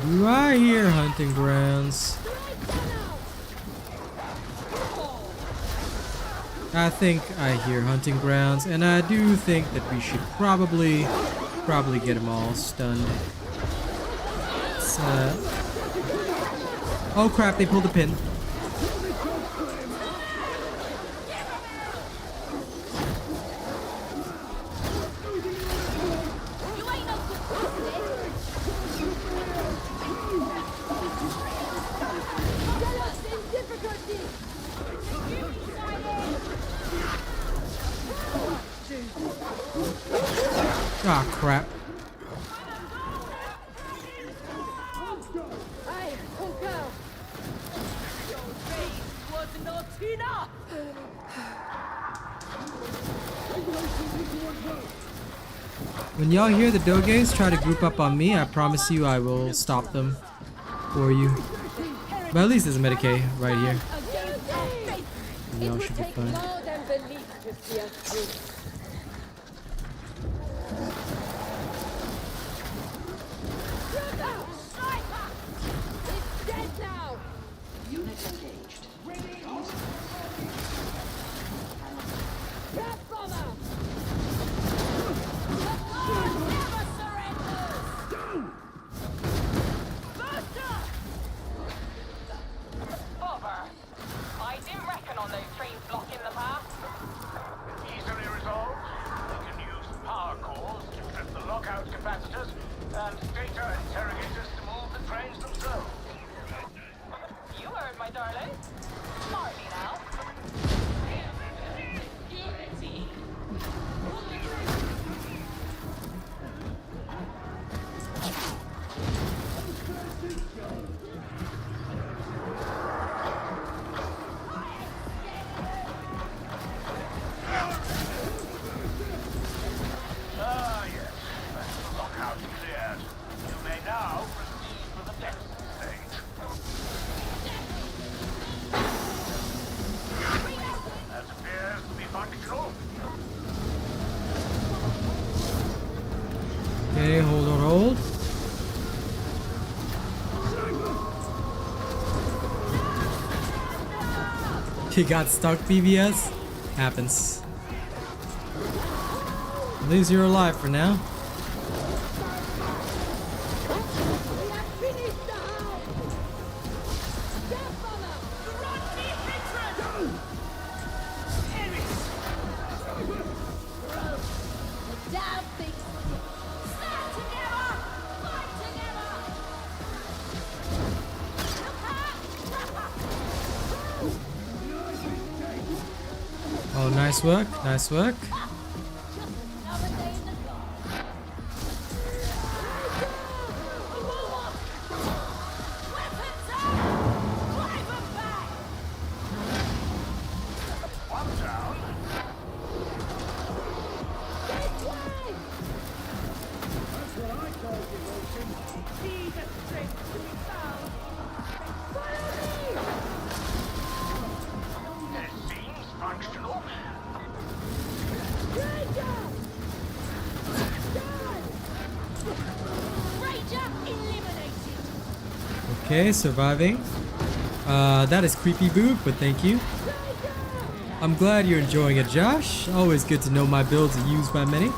Do I hear hunting grounds? I think I hear hunting grounds, and I do think that we should probably get them all stunned. Oh crap, they pulled the pin. Ah, crap. When y'all hear the Doges try to group up on me, I promise you I will stop them for you. But at least there's a Medicaid right here. Y'all should be fine. Data interrogators to move the trains themselves. You heard my darling. Smartly now. Ah, yes. That's the lockout cleared. You may now proceed for the next stage. That appears to be functional. Okay, hold. He got stuck, BBS. Happens. At least you're alive for now. We have finished the house! Stepfather! Down, things! Stand together! Fight together! Oh, nice work, nice work. Another day in the garden. Weapons up! Drive them back! One down. This way! It seems functional. Ranger eliminated! Okay, surviving. That is creepy boot, but thank you. I'm glad you're enjoying it, Josh. Always good to know my builds are used by many.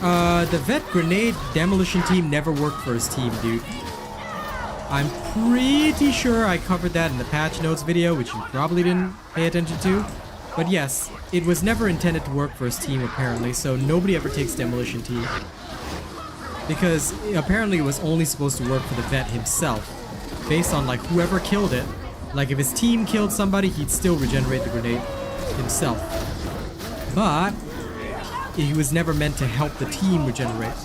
The vet grenade demolition team never worked for his team, dude. I'm pretty sure I covered that in the patch notes video, which you probably didn't pay attention to. But yes, it was never intended to work for his team apparently, so nobody ever takes demolition team. Because apparently it was only supposed to work for the vet himself, based on like whoever killed it. Like if his team killed somebody, he'd still regenerate the grenade himself. But he was never meant to help the team regenerate.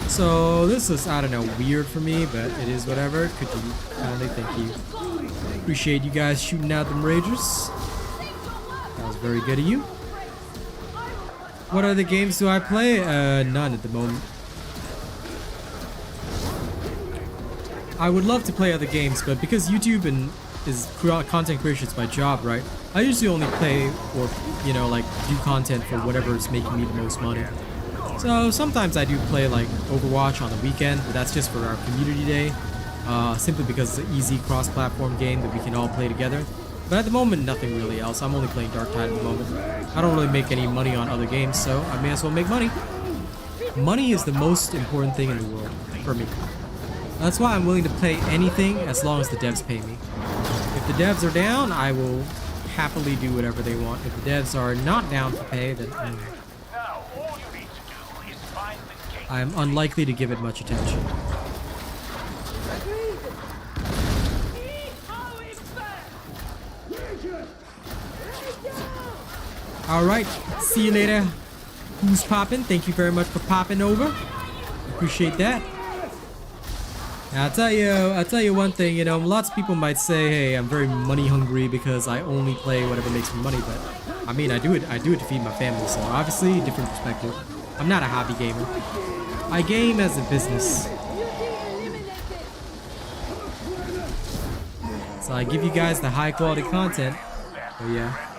So this is, I don't know, weird for me, but it is whatever. Could you kindly, thank you. Appreciate you guys shooting out them ragers. That was very good of you. What other games do I play? None at the moment. I would love to play other games, but because YouTube is content creation is my job, right? I usually only play or, you know, like do content for whatever is making me the most money. So sometimes I do play like Overwatch on the weekend, but that's just for our community day. Simply because it's an easy cross-platform game that we can all play together. But at the moment, nothing really else. I'm only playing Darktide at the moment. I don't really make any money on other games, so I may as well make money. Money is the most important thing in the world for me. That's why I'm willing to play anything as long as the devs pay me. If the devs are down, I will happily do whatever they want. If the devs are not down for pay, then Now, all you need to do is find the gate. I'm unlikely to give it much attention. Alright, see you later. Who's popping? Thank you very much for popping over. Appreciate that. Now, I'll tell you one thing, you know, lots of people might say, hey, I'm very money hungry because I only play whatever makes me money, but I mean, I do it to feed my family, so obviously, different perspective. I'm not a hobby gamer. I game as a business. So I give you guys the high quality content. But yeah.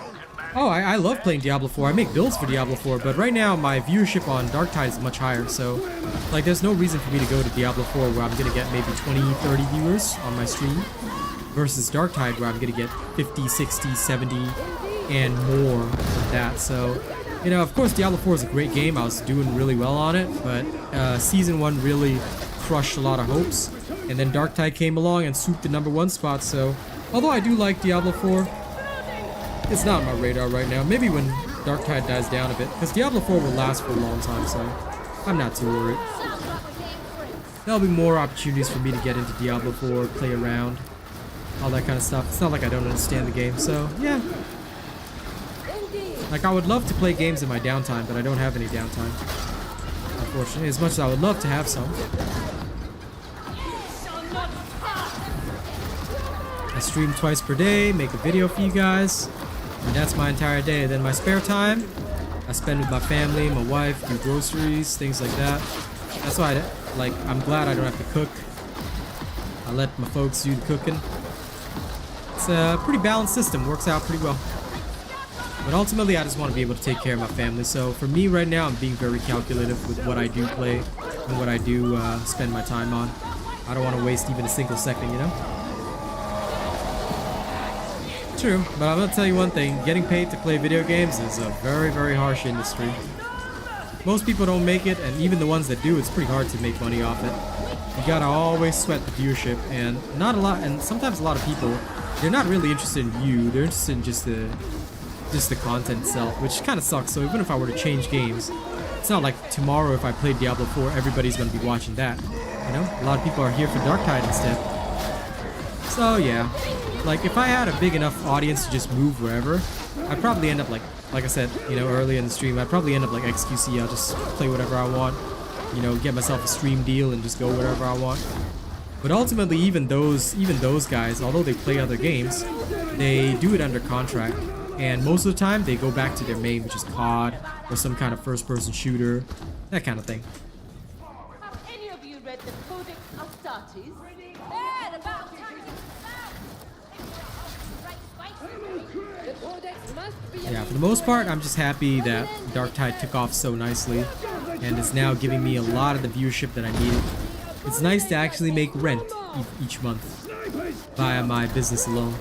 Oh, I love playing Diablo 4. I make builds for Diablo 4, but right now my viewership on Darktide is much higher, so like there's no reason for me to go to Diablo 4 where I'm gonna get maybe 20, 30 viewers on my stream versus Darktide where I'm gonna get 50, 60, 70 and more of that. So, you know, of course Diablo 4 is a great game. I was doing really well on it, but Season 1 really crushed a lot of hopes. And then Darktide came along and swooped the #1 spot, so although I do like Diablo 4, it's not on my radar right now. Maybe when Darktide dies down a bit, because Diablo 4 will last for a long time, so I'm not too worried. Sounds like we're getting friends. There'll be more opportunities for me to get into Diablo 4, play around, all that kind of stuff. It's not like I don't understand the game, so yeah. Indeed. Like, I would love to play games in my downtime, but I don't have any downtime. Unfortunately, as much as I would love to have some. I stream twice per day, make a video for you guys, and that's my entire day. Then my spare time, I spend with my family, my wife, do groceries, things like that. That's why I'm glad I don't have to cook. I let my folks do the cooking. It's a pretty balanced system, works out pretty well. But ultimately, I just want to be able to take care of my family. So for me right now, I'm being very calculative with what I do play and what I do spend my time on. I don't want to waste even a single second, you know? True, but I'm gonna tell you one thing, getting paid to play video games is a very, very harsh industry. Most people don't make it, and even the ones that do, it's pretty hard to make money off it. You gotta always sweat the viewership, and sometimes a lot of people, they're not really interested in you, they're interested in just the content itself, which kind of sucks. So even if I were to change games, it's not like tomorrow if I play Diablo 4, everybody's gonna be watching that. You know, a lot of people are here for Darktide instead. So yeah. Like, if I had a big enough audience to just move wherever, I'd probably end up like I said, you know, earlier in the stream, I'd probably end up like XQC. I'll just play whatever I want, you know, get myself a stream deal and just go wherever I want. But ultimately, even those guys, although they play other games, they do it under contract. And most of the time, they go back to their main, which is COD or some kind of first-person shooter, that kind of thing. Have any of you read the Codex Astartes? Yeah, about the Codex must be Yeah, for the most part, I'm just happy that Darktide took off so nicely and is now giving me a lot of the viewership that I needed. It's nice to actually make rent each month via my business alone.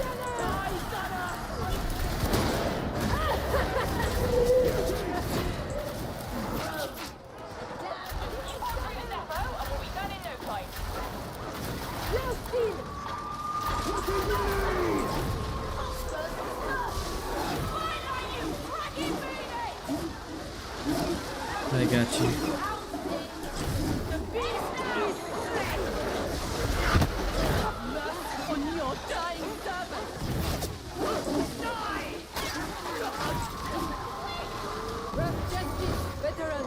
I got you. Veteran.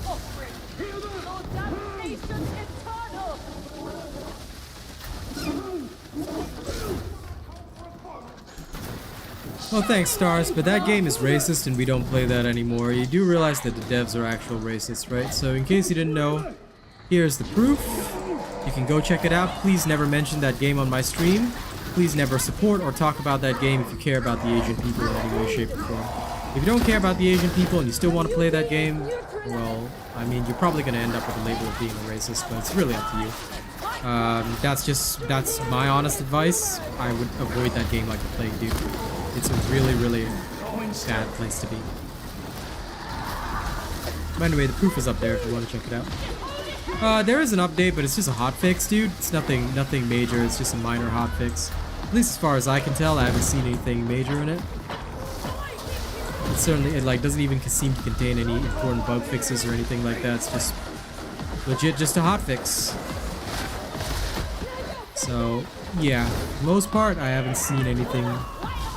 Ordo Damnation eternal. Well, thanks, Stars, but that game is racist and we don't play that anymore. You do realize that the devs are actual racists, right? So in case you didn't know, here's the proof. You can go check it out. Please never mention that game on my stream. Please never support or talk about that game if you care about the Asian people in any way, shape, or form. If you don't care about the Asian people and you still want to play that game, well, I mean, you're probably going to end up with a label of being a racist, but it's really up to you. That's my honest advice. I would avoid that game like the plague, dude. It's a really, really bad place to be. But anyway, the proof is up there if you want to check it out. There is an update, but it's just a hotfix, dude. It's nothing major. It's just a minor hotfix. At least as far as I can tell, I haven't seen anything major in it. It certainly, it doesn't even seem to contain any important bug fixes or anything like that. It's just legit just a hotfix. So yeah, for the most part, I haven't seen anything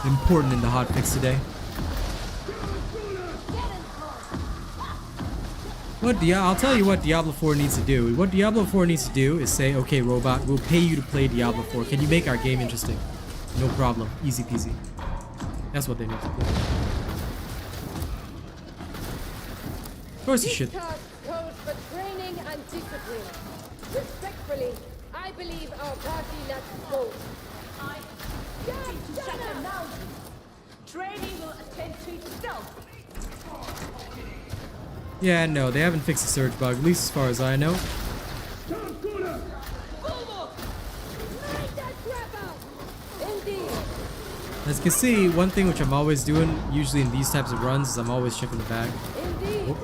important in the hotfix today. I'll tell you what Diablo 4 needs to do. What Diablo 4 needs to do is say, okay, robot, we'll pay you to play Diablo 4. Can you make our game interesting? No problem. Easy peasy. That's what they need to do. Of course you should. Code for training and discipline. Respectfully, I believe our party lacks both. Training will attend to itself. Yeah, no, they haven't fixed the surge bug, at least as far as I know. As you can see, one thing which I'm always doing, usually in these types of runs, is I'm always checking the bag. Oh.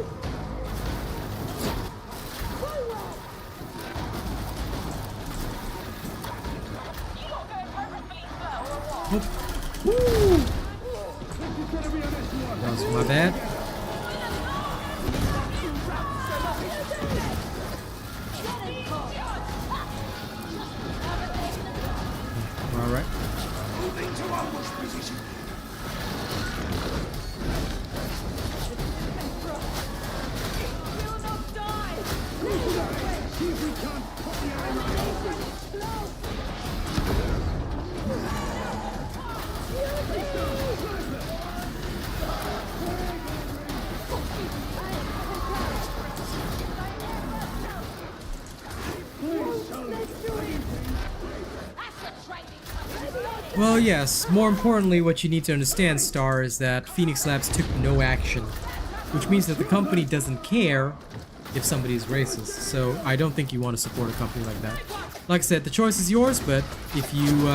Woo! That was my bad. Well, yes. More importantly, what you need to understand, Star, is that Phoenix Labs took no action, which means that the company doesn't care if somebody's racist. So I don't think you want to support a company like that. Like I said, the choice is yours, but if you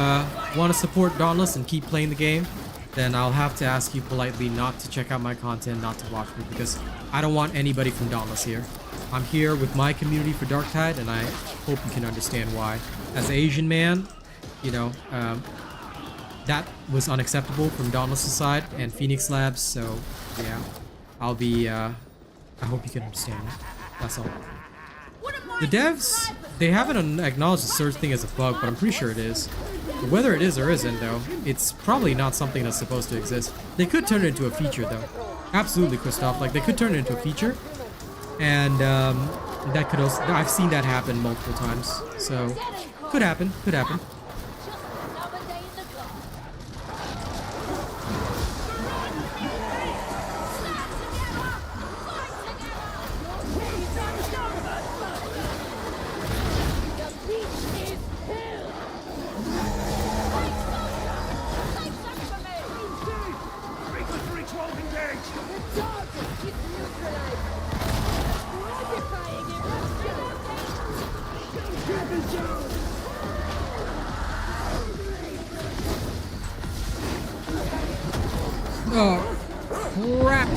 want to support Dauntless and keep playing the game, then I'll have to ask you politely not to check out my content, not to watch me, because I don't want anybody from Dauntless here. I'm here with my community for Darktide, and I hope you can understand why. As an Asian man, you know, that was unacceptable from Dauntless' side and Phoenix Labs, so yeah, I'll be, I hope you can understand that. That's all. The devs, they haven't acknowledged the surge thing as a bug, but I'm pretty sure it is. Whether it is or isn't, though, it's probably not something that's supposed to exist. They could turn it into a feature, though. Absolutely, Christoph. Like, they could turn it into a feature, and that could also, I've seen that happen multiple times, so could happen, could happen. Oh, crap.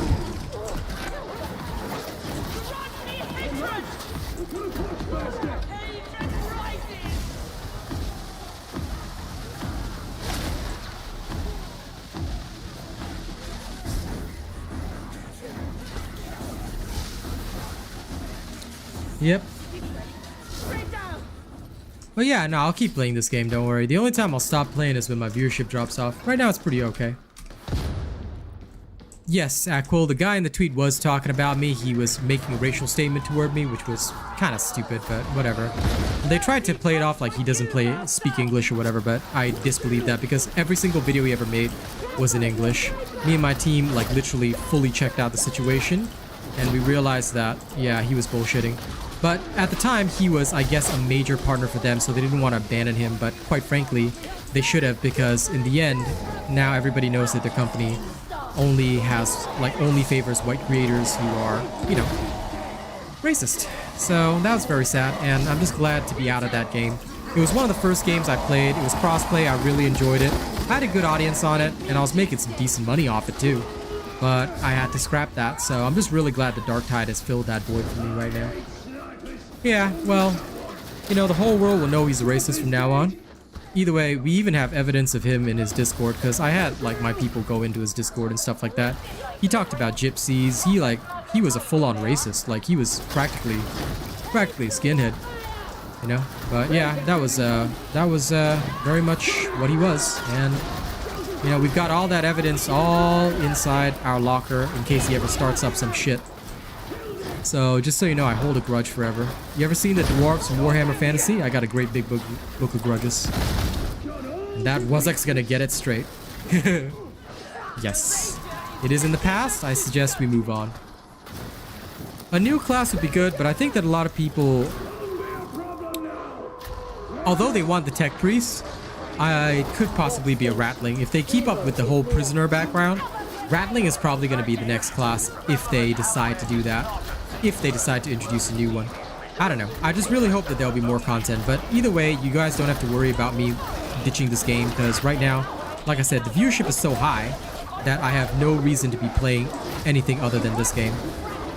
Yep. But yeah, no, I'll keep playing this game, don't worry. The only time I'll stop playing is when my viewership drops off. Right now, it's pretty okay. Yes, Aquil, the guy in the tweet was talking about me. He was making a racial statement toward me, which was kind of stupid, but whatever. They tried to play it off like he doesn't speak English or whatever, but I disbelieve that because every single video he ever made was in English. Me and my team, like, literally fully checked out the situation, and we realized that, yeah, he was bullshitting. But at the time, he was, I guess, a major partner for them, so they didn't want to abandon him, but quite frankly, they should have, because in the end, now everybody knows that their company only favors white creators who are, you know, racist. So that was very sad, and I'm just glad to be out of that game. It was one of the first games I played. It was crossplay. I really enjoyed it. I had a good audience on it, and I was making some decent money off it too. But I had to scrap that, so I'm just really glad that Darktide has filled that void for me right now. Yeah, well, you know, the whole world will know he's a racist from now on. Either way, we even have evidence of him in his Discord, because I had, like, my people go into his Discord and stuff like that. He talked about gypsies. He was a full-on racist. Like, he was practically a skinhead, you know? But yeah, that was very much what he was. And, you know, we've got all that evidence all inside our locker in case he ever starts up some shit. So, just so you know, I hold a grudge forever. You ever seen the dwarves from Warhammer Fantasy? I got a great big book of grudges. And that Wazak's gonna get it straight. Yes. It is in the past. I suggest we move on. A new class would be good, but I think that a lot of people, although they want the tech priest, I could possibly be a ratling. If they keep up with the whole prisoner background, ratling is probably going to be the next class if they decide to do that. If they decide to introduce a new one. I don't know. I just really hope that there'll be more content. But either way, you guys don't have to worry about me ditching this game, because right now, like I said, the viewership is so high that I have no reason to be playing anything other than this game.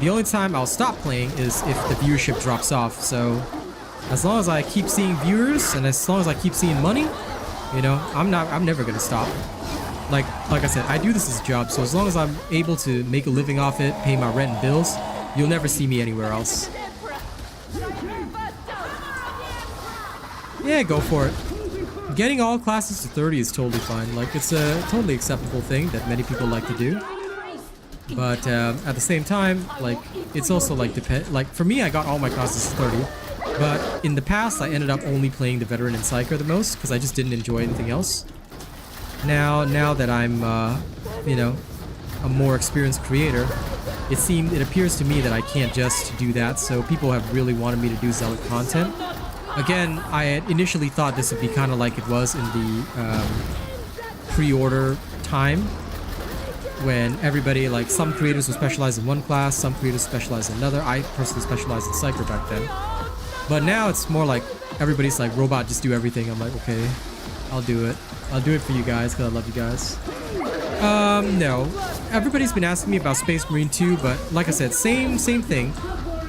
The only time I'll stop playing is if the viewership drops off. So as long as I keep seeing viewers and as long as I keep seeing money, you know, I'm never gonna stop. Like I said, I do this as a job, so as long as I'm able to make a living off it, pay my rent and bills, you'll never see me anywhere else. Yeah, go for it. Getting all classes to 30 is totally fine. Like, it's a totally acceptable thing that many people like to do. But at the same time, like, it's also like for me, I got all my classes to 30. But in the past, I ended up only playing the Veteran and Psyker the most because I just didn't enjoy anything else. Now that I'm, you know, a more experienced creator, it appears to me that I can't just do that, so people have really wanted me to do Zealot content. Again, I had initially thought this would be kind of like it was in the pre-order time, when everybody, like, some creators would specialize in one class, some creators specialize in another. I personally specialized in Psyker back then. But now it's more like everybody's like, robot, just do everything. I'm like, okay, I'll do it. I'll do it for you guys because I love you guys. No. Everybody's been asking me about Space Marine 2, but like I said, same thing.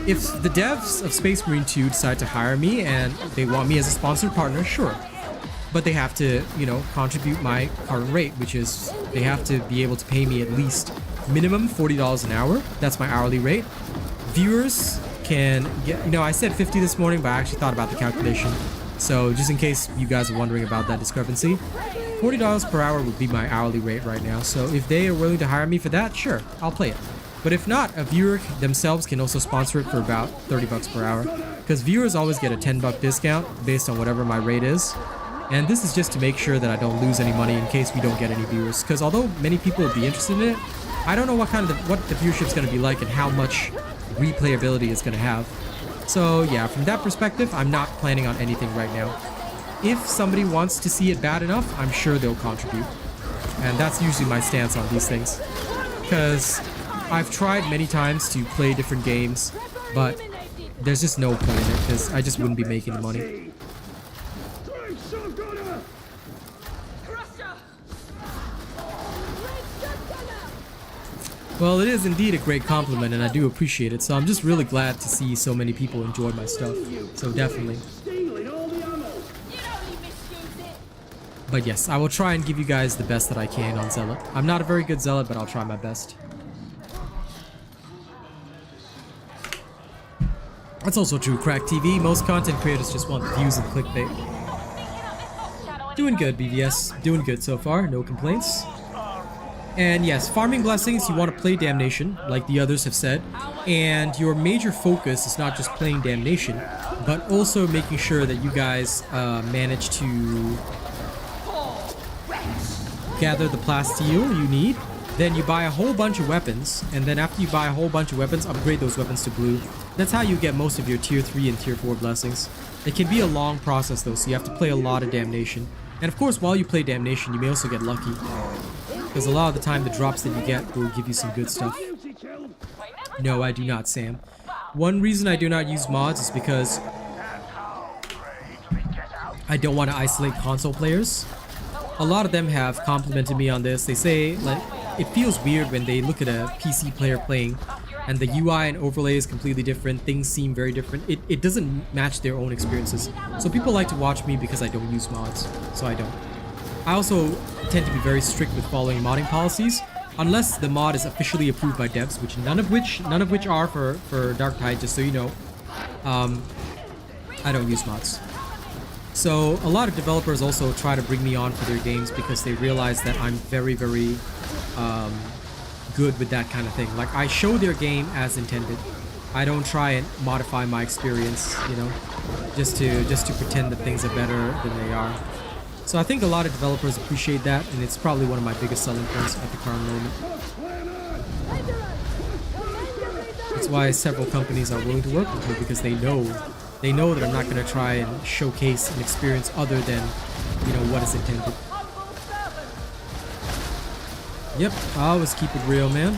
If the devs of Space Marine 2 decide to hire me and they want me as a sponsored partner, sure. But they have to, you know, contribute my current rate, which is they have to be able to pay me at least minimum $40 an hour. That's my hourly rate. Viewers can get, you know, I said 50 this morning, but I actually thought about the calculation. So just in case you guys are wondering about that discrepancy, $40 per hour would be my hourly rate right now. So if they are willing to hire me for that, sure, I'll play it. But if not, a viewer themselves can also sponsor it for about $30 per hour. Because viewers always get a $10 discount based on whatever my rate is. And this is just to make sure that I don't lose any money in case we don't get any viewers. Because although many people will be interested in it, I don't know what the viewership's going to be like and how much replayability it's going to have. So yeah, from that perspective, I'm not planning on anything right now. If somebody wants to see it bad enough, I'm sure they'll contribute. And that's usually my stance on these things. Because I've tried many times to play different games, but there's just no point in it because I just wouldn't be making the money. Well, it is indeed a great compliment and I do appreciate it, so I'm just really glad to see so many people enjoy my stuff. So definitely. But yes, I will try and give you guys the best that I can on Zealot. I'm not a very good Zealot, but I'll try my best. That's also true, Crack TV. Most content creators just want views and clickbait. Doing good, BVS. Doing good so far. No complaints. And yes, farming blessings, you want to play Damnation, like the others have said. And your major focus is not just playing Damnation, but also making sure that you guys manage to gather the plasteel you need. Then you buy a whole bunch of weapons, and then after you buy a whole bunch of weapons, upgrade those weapons to blue. That's how you get most of your tier 3 and tier 4 blessings. It can be a long process though, so you have to play a lot of Damnation. And of course, while you play Damnation, you may also get lucky. Because a lot of the time, the drops that you get will give you some good stuff. No, I do not, Sam. One reason I do not use mods is because I don't want to isolate console players. A lot of them have complimented me on this. They say, like, it feels weird when they look at a PC player playing and the UI and overlay is completely different. Things seem very different. It doesn't match their own experiences. So people like to watch me because I don't use mods. So I don't. I also tend to be very strict with following modding policies, unless the mod is officially approved by devs, which none of which are for Darktide, just so you know. I don't use mods. So a lot of developers also try to bring me on for their games because they realize that I'm very good with that kind of thing. Like, I show their game as intended. I don't try and modify my experience, you know, just to pretend that things are better than they are. So I think a lot of developers appreciate that, and it's probably one of my biggest selling points at the current moment. That's why several companies are willing to work with me, because they know that I'm not going to try and showcase an experience other than, you know, what is intended. Yep, I always keep it real, man.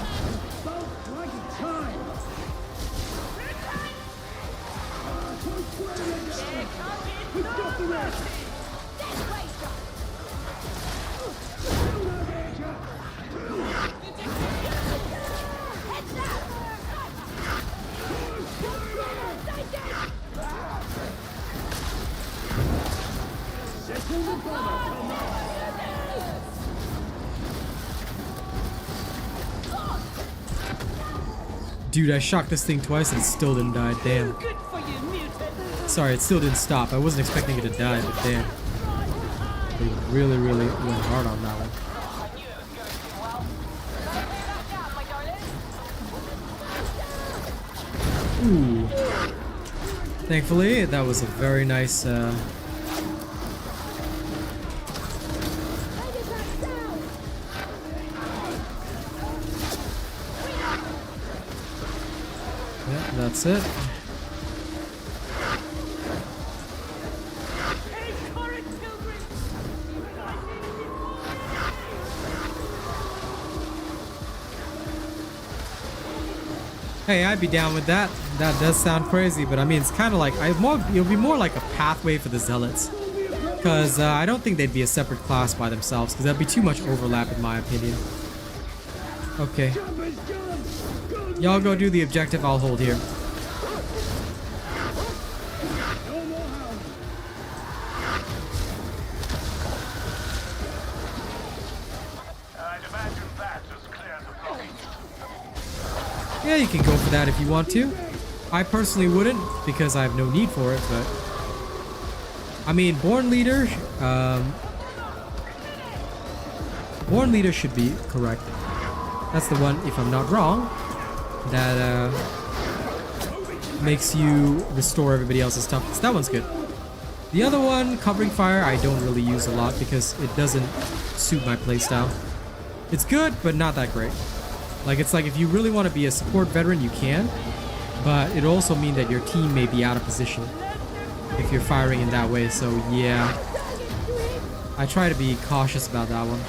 Dude, I shocked this thing twice and it still didn't die. Damn. Sorry, it still didn't stop. I wasn't expecting it to die, but damn. They really went hard on that one. Ooh. Thankfully, that was a very nice. Take it back down. Yeah, that's it. Hey, I'd be down with that. That does sound crazy, but I mean, it's kind of like it'll be more like a pathway for the zealots, because I don't think they'd be a separate class by themselves, because that'd be too much overlap in my opinion. Okay, y'all go do the objective. I'll hold here. I'd imagine that has cleared the blockage. Yeah, you can go for that if you want to. I personally wouldn't, because I have no need for it, but I mean, Born Leader should be correct. That's the one, if I'm not wrong, that makes you restore everybody else's stuff. So that one's good. The other one, Covering Fire, I don't really use a lot because it doesn't suit my playstyle. It's good, but not that great. Like, it's like if you really want to be a support veteran, you can, but it also means that your team may be out of position if you're firing in that way. So yeah, I try to be cautious about that one.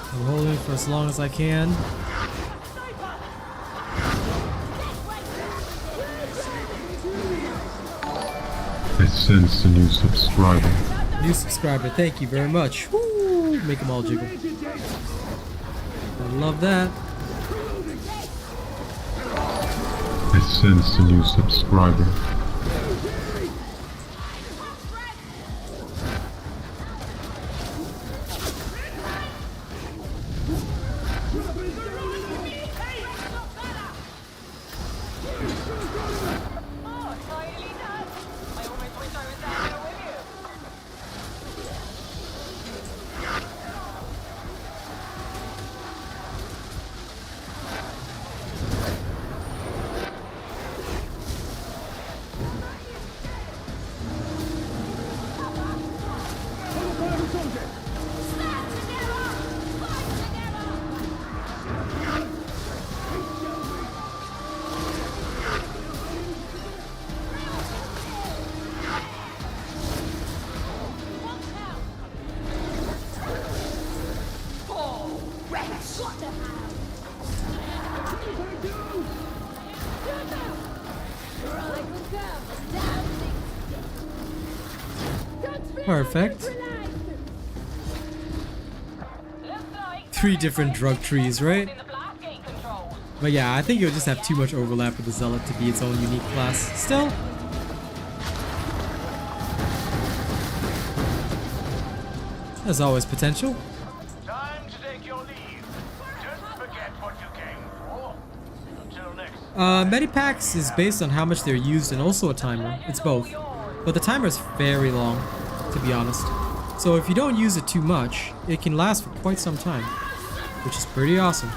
I'm holding for as long as I can. I sense a new subscriber. New subscriber, thank you very much. Woo! Make them all jiggle. I love that. I sense a new subscriber. Perfect. 3 different drug trees, right? But yeah, I think you'll just have too much overlap with the Zealot to be its own unique class. Still, there's always potential. Time to take your leave. Don't forget what you came for. Until next. Medipacks is based on how much they're used and also a timer. It's both. But the timer is very long, to be honest. So if you don't use it too much, it can last for quite some time, which is pretty awesome.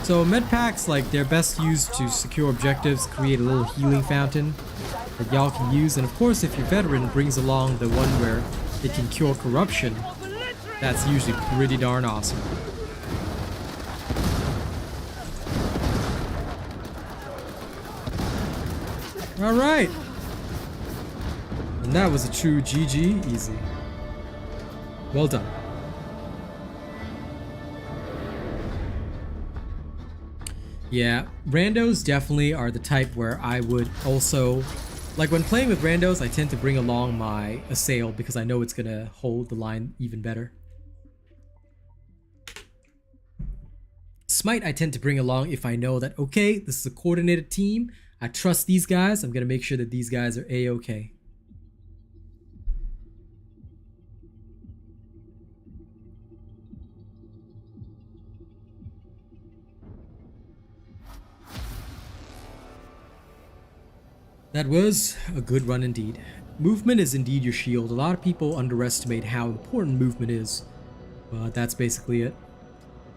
So med packs, like, they're best used to secure objectives, create a little healing fountain that y'all can use, and of course if your veteran brings along the one where it can cure corruption, that's usually pretty darn awesome. Alright! And that was a true GG easy. Well done. Yeah, randos definitely are the type where I would also, like when playing with randos, I tend to bring along my assail because I know it's gonna hold the line even better. Smite I tend to bring along if I know that, okay, this is a coordinated team, I trust these guys, I'm gonna make sure that these guys are a-okay. That was a good run indeed. Movement is indeed your shield. A lot of people underestimate how important movement is, but that's basically it.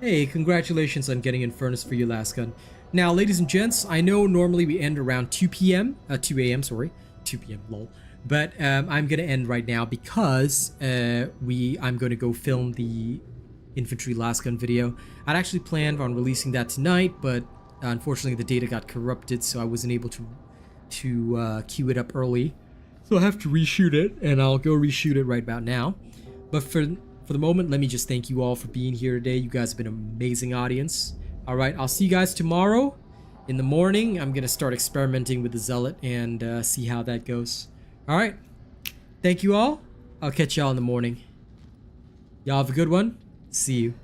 Hey, congratulations on getting Infernus for your last gun. Now, ladies and gents, I know normally we end around 2 a.m., sorry. 2 p.m, lol. But I'm going to end right now because I'm going to go film the infantry last gun video. I'd actually planned on releasing that tonight, but unfortunately the data got corrupted, so I wasn't able to queue it up early. So I have to reshoot it, and I'll go reshoot it right about now. But for the moment, let me just thank you all for being here today. You guys have been an amazing audience. Alright, I'll see you guys tomorrow. In the morning, I'm going to start experimenting with the Zealot and see how that goes. Alright, thank you all. I'll catch y'all in the morning. Y'all have a good one. See you.